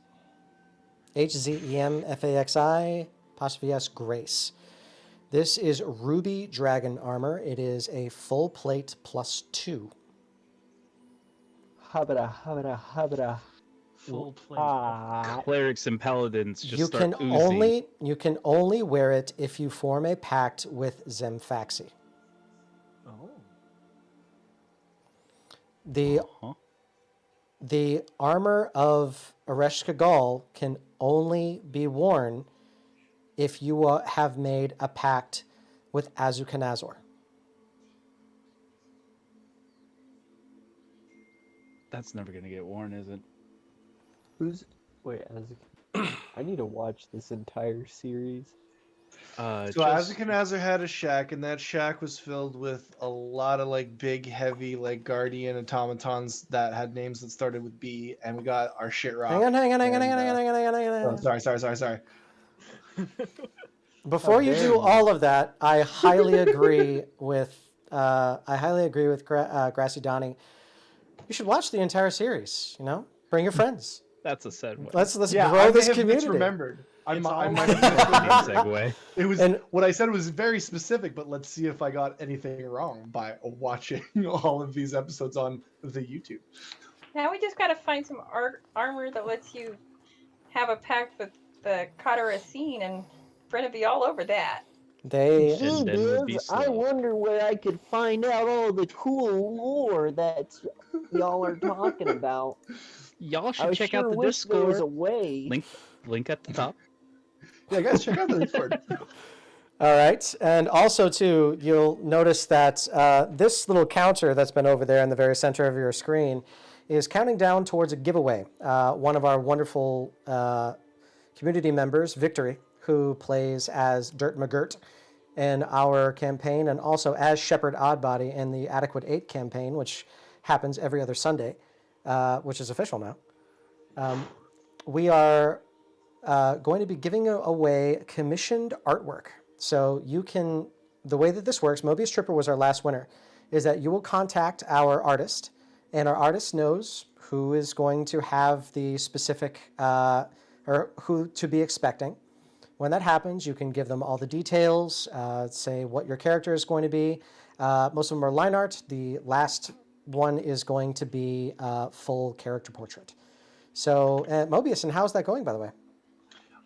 HZEMFAXI apostrophe S Grace. This is ruby dragon armor. It is a full plate +2. Habada. Full plate. Clerics and paladins just You start can oozing. only wear it if you form a pact with Zemfaxi. Oh. The armor of Areshka Gaul can only be worn if you have made a pact with Azukanazor. That's never gonna get worn, is it? I need to watch this entire series. So Azukanazar had a shack, and that shack was filled with a lot of like big, heavy, like guardian automatons that had names that started with B, and we got our shit rocked. Hang on. Oh, sorry. Before you do all of that, I highly agree with Grassy Donny. You should watch the entire series. Bring your friends. That's a segue. Let's Yeah, grow I this may have community. misremembered. I It's might all have about segue. It was And- what I said was very specific, but let's see if I got anything wrong by watching all of these episodes on the YouTube. Now we just gotta find some armor that lets you have a pact with the Katarasine, and Brenna be all over that. They And then would be I slow. wonder where I could find out all the cool lore that y'all are talking about. Y'all I should check sure out the wish there was Discord. a way. Link at the top. Yeah, guys, check out the Discord. All right. And also, too, you'll notice that this little counter that's been over there in the very center of your screen is counting down towards a giveaway. One of our wonderful community members, Victory, who plays as Dirt McGirt in our campaign, and also as Shepherd Oddbody in the Adequate 8 campaign, which happens every other Sunday, which is official now. We are going to be giving away commissioned artwork. So the way that this works, Mobius Tripper was our last winner, is that you will contact our artist, and our artist knows who is going to have the specific, or who to be expecting. When that happens, you can give them all the details, say what your character is going to be. Most of them are line art. The last one is going to be full character portrait. So, Mobius, and how's that going, by the way?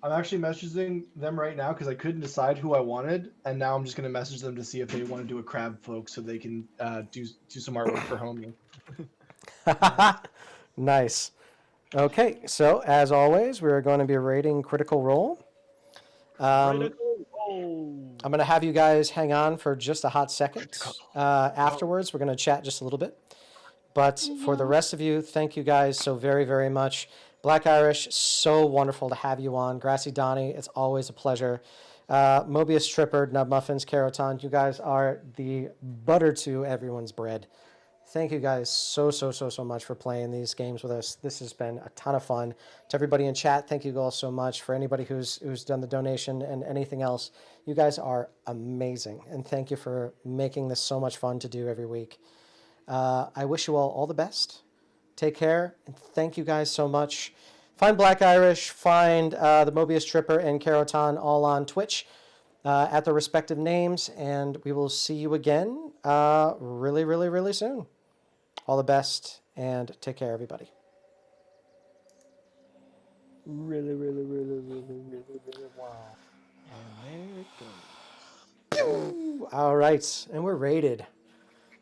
I'm actually messaging them right now because I couldn't decide who I wanted, and now I'm just going to message them to see if they want to do a crab folk so they can do some artwork for homie. Nice. Okay, so as always, we're going to be rating Critical Role. Critical Role. I'm going to have you guys hang on for just a hot second. Afterwards, we're going to chat just a little bit. But for the rest of you, thank you guys so very, very much. Black Irish, so wonderful to have you on. Grassy Donny, it's always a pleasure. Mobius Tripper, Nub Muffins, Caravan, you guys are the butter to everyone's bread. Thank you guys so much for playing these games with us. This has been a ton of fun. To everybody in chat, thank you all so much. For anybody who's done the donation and anything else, you guys are amazing. And thank you for making this so much fun to do every week. I wish you all the best. Take care, and thank you guys so much. Find Black Irish, find the Mobius Tripper and Carotan all on Twitch at their respective names, and we will see you again really soon. All the best, and take care, everybody. Really wow. And there it goes. All right, and we're rated.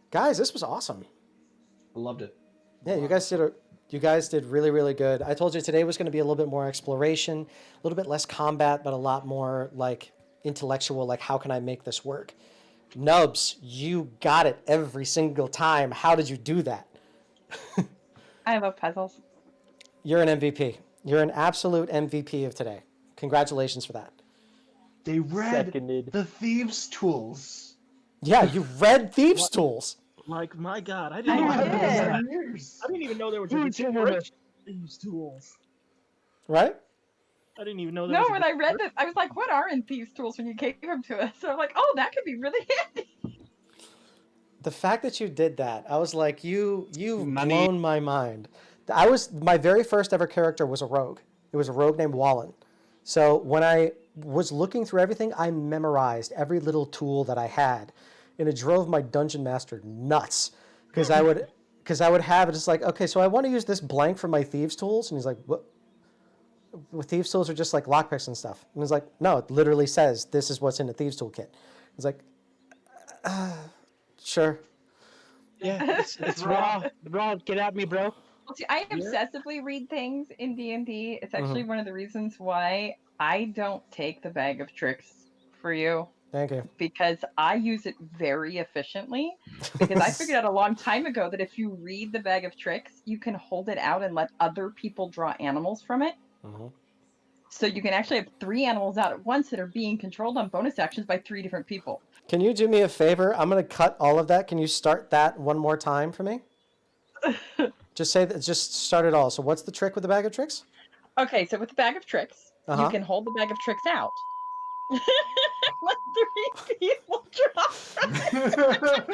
Guys, this was awesome. I loved it. Yeah, you guys did really good. I told you today was going to be a little bit more exploration, a little bit less combat, but a lot more like intellectual, like how can I make this work? Nubs, you got it every single time. How did you do that? I love puzzles. You're an MVP. You're an absolute MVP of today. Congratulations for that. They read Seconded. the thieves' tools. Yeah, you read Thieves' Tools. Like, my God, I I didn't know did. that. Years. I didn't even know there was a description of these tools. Right? I didn't even know there No, was a when I read this, I was like, what are in Thieves' Tools when you gave them to us? So I'm like, oh, that could be really handy. The fact that you did that, I was like, you've Money. blown my mind. My very first ever character was a rogue. It was a rogue named Wallen. So when I was looking through everything, I memorized every little tool that I had, and it drove my dungeon master nuts because I would have it just like, okay, so I want to use this blank for my Thieves' Tools, and he's like, what? Well, Thieves' Tools are just like lockpicks and stuff, and he's like, no, it literally says this is what's in the Thieves' Tool kit. He's like, sure. Yeah, it's raw. Raw, get at me, bro. Well, see, I obsessively read things in D&D. It's actually one of the reasons why I don't take the bag of tricks for you. Thank you. Because I use it very efficiently. Because I figured out a long time ago that if you read the bag of tricks, you can hold it out and let other people draw animals from it. So you can actually have 3 animals out at once that are being controlled on bonus actions by 3 different people. Can you do me a favor? I'm going to cut all of that. Can you start that one more time for me? Just start it all. So what's the trick with the bag of tricks? Okay, so with the bag of tricks, you can hold the bag of tricks out. Let 3 people draw from it.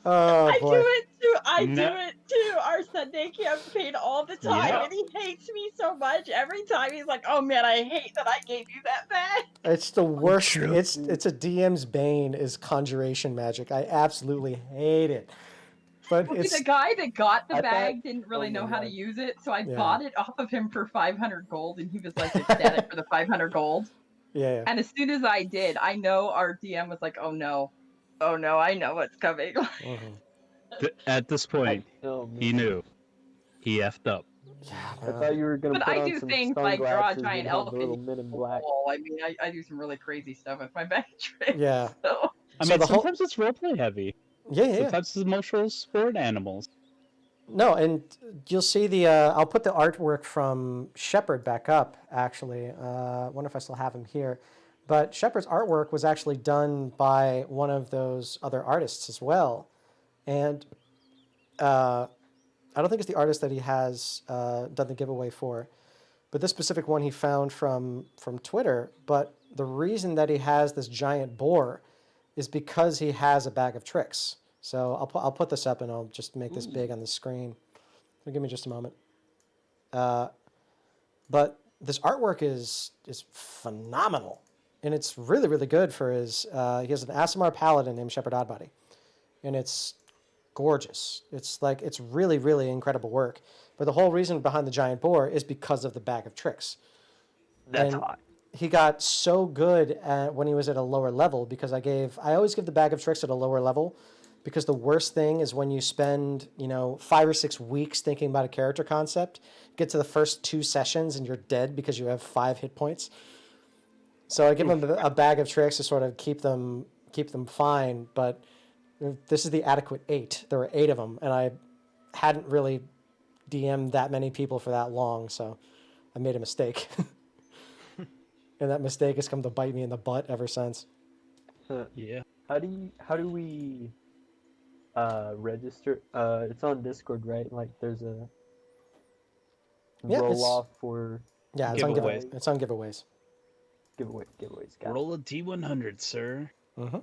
Oh, I boy. do it too. Our Sunday campaign all the time, Yeah. and he hates me so much. Every time he's like, "Oh man, I hate that I gave you that bag." It's the worst. It's a DM's bane is conjuration magic. I absolutely hate it. But Well, it's see, the guy that got the I bag thought- didn't really oh know my how to God. use it, so I Yeah. bought it off of him for 500 gold, and he was like ecstatic for the 500 gold. yeah. And as soon as I did, I know our DM was like, "Oh no, I know what's coming." At this point, Oh, he man. knew. He effed up. I thought you were gonna But put I on do some things like draw a sunglasses giant and have elf the and little Men in Black. I mean, I do some really crazy stuff with my bag of tricks. Yeah. So. I So mean, the whole- sometimes it's roleplay heavy. Yeah. Sometimes it's emotional support animals. No, and you'll see the. I'll put the artwork from Shepard back up. Actually, wonder if I still have him here. But Shepard's artwork was actually done by one of those other artists as well, and I don't think it's the artist that he has done the giveaway for, but this specific one he found from Twitter. But the reason that he has this giant boar is because he has a bag of tricks. So I'll put this up and I'll just make this big on the screen. So give me just a moment. But this artwork is phenomenal, and it's really really good for his. He has an Aasimar paladin named Shepherd Oddbody, and it's gorgeous. It's really really incredible work. But the whole reason behind the giant boar is because of the bag of tricks. That's And hot. he got so good at when he was at a lower level because I always give the bag of tricks at a lower level because the worst thing is when you spend 5 or 6 weeks thinking about a character concept, get to the first 2 sessions and you're dead because you have 5 hit points. So I give him a bag of tricks to sort of keep them fine, but this is the adequate 8. There were 8 of them, and I hadn't really DM'd that many people for that long, so I made a mistake. And that mistake has come to bite me in the butt ever since. Yeah. How do we register? It's on Discord, right? Like there's a Yeah, roll off for Yeah, it's Giveaway. It's on giveaways. giveaways. Got Roll a D100, sir. Mm-hmm.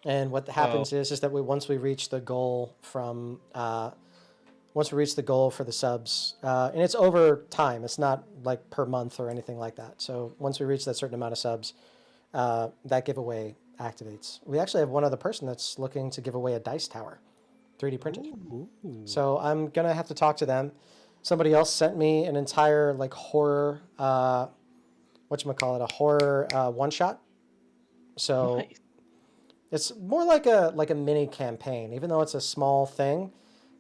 And what happens is that once we reach the goal from once we reach the goal for the subs, and it's over time. It's not like per month or anything like that. So once we reach that certain amount of subs, that giveaway activates. We actually have one other person that's looking to give away a dice tower, 3D printed. So I'm gonna have to talk to them. Somebody else sent me an entire like horror, a horror one shot. So Nice. it's more like a mini campaign, even though it's a small thing.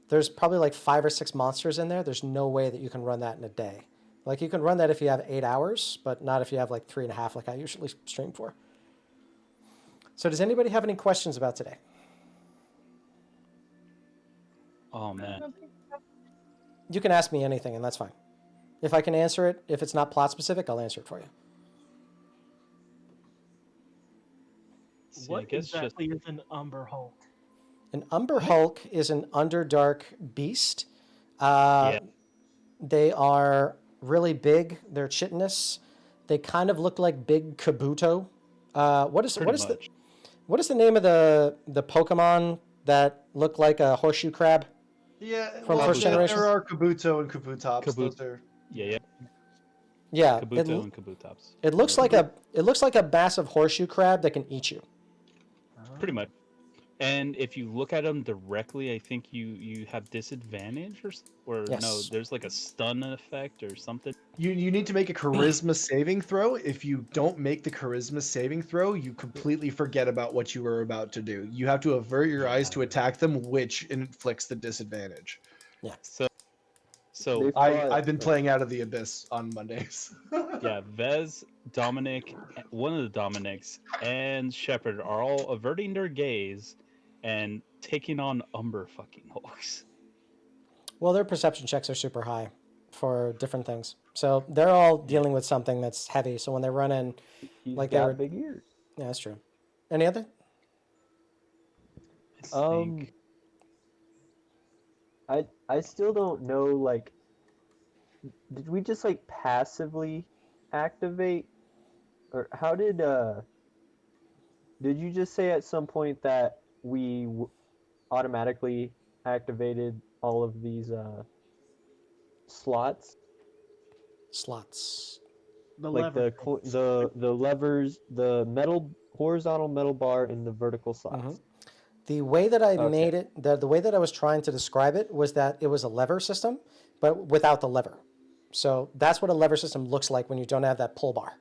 There's probably like 5 or 6 monsters in there. There's no way that you can run that in a day. Like you can run that if you have 8 hours, but not if you have like 3.5, like I usually stream for. So does anybody have any questions about today? Oh man. You can ask me anything, and that's fine. If I can answer it, if it's not plot specific, I'll answer it for you. See, I What guess just exactly is an Umber Hulk? An Umber Hulk is an Underdark beast. Yeah. They are really big. They're chitinous. They kind of look like big Kabuto. What is the name of the Pokemon that look like a horseshoe crab? Yeah, From first generation? there are Kabuto and Kabutops. Kabut- Those are yeah. Yeah, Kabuto and Kabutops. it looks like a massive horseshoe crab that can eat you. Pretty much. And if you look at them directly, I think you have disadvantage or Yes. no, there's like a stun effect or something. you need to make a charisma saving throw. If you don't make the charisma saving throw, you completely forget about what you were about to do. You have to avert your eyes to attack them, which inflicts the disadvantage. So I've been playing Out of the Abyss on Mondays. yeah, Vez, Dominic, one of the Dominics, and Shepard are all averting their gaze and taking on Umber fucking Hulks. Well, their perception checks are super high for different things. So they're all dealing with something that's heavy. So when they run in, He's like got big ears. yeah, that's true. Any other? I still don't know, like, did we just like passively activate, or how did you just say at some point that we automatically activated all of these slots? Slots. The Like lever. the levers, the horizontal metal bar, and the vertical slots. The way that I Okay. made it, the way that I was trying to describe it was that it was a lever system, but without the lever. So that's what a lever system looks like when you don't have that pull bar.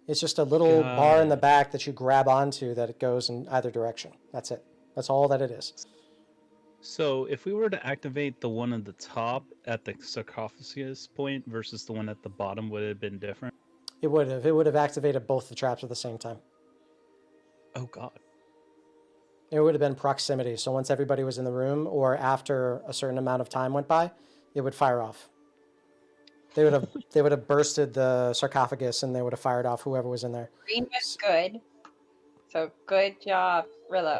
It's just a little Got bar in the it. back that you grab onto that it goes in either direction. That's it. That's all that it is. So if we were to activate the one at the top at the sarcophagus point versus the one at the bottom, would it have been different? It would have activated both the traps at the same time. Oh god. It would have been proximity. So once everybody was in the room or after a certain amount of time went by, it would fire off. They would have bursted the sarcophagus and they would have fired off whoever was in there. Green was good. So good job, Rillo.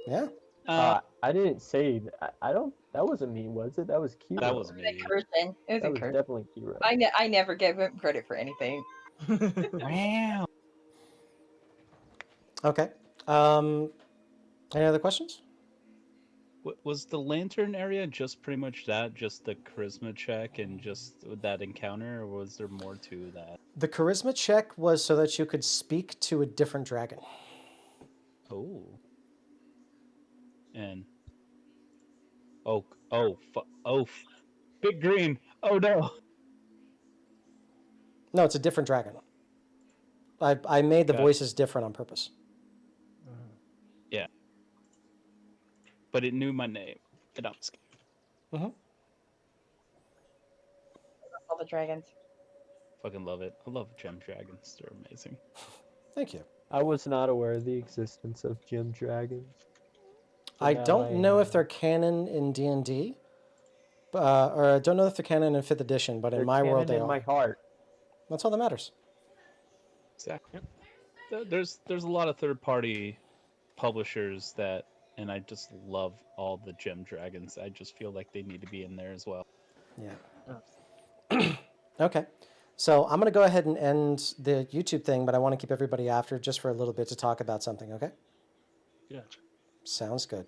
Yeah. I didn't say that. I don't. That wasn't me, was it? That was Kiro. That was me. Incursion. It was That was incursion. definitely Kiro. I never give him credit for anything. Wow. Okay. Any other questions? Was the lantern area just pretty much that, just the charisma check and just that encounter, or was there more to that? The charisma check was so that you could speak to a different dragon. Oh. And big green. Oh no. No, it's a different dragon. I made the Gotcha. voices different on purpose. Yeah. But it knew my name, and I'm scared. All the dragons. Fucking love it. I love gem dragons. They're amazing. Thank you. I was not aware of the existence of gem dragons. So I now don't I know am. if they're canon in D&D, or I don't know if they're canon in 5th edition, but They're in my world canon they in my are. heart. That's all that matters. Exactly. There's a lot of third-party publishers that, and I just love all the gem dragons. I just feel like they need to be in there as well. Yeah. Okay. So I'm going to go ahead and end the YouTube thing, but I want to keep everybody after just for a little bit to talk about something, okay? Yeah. Sounds good.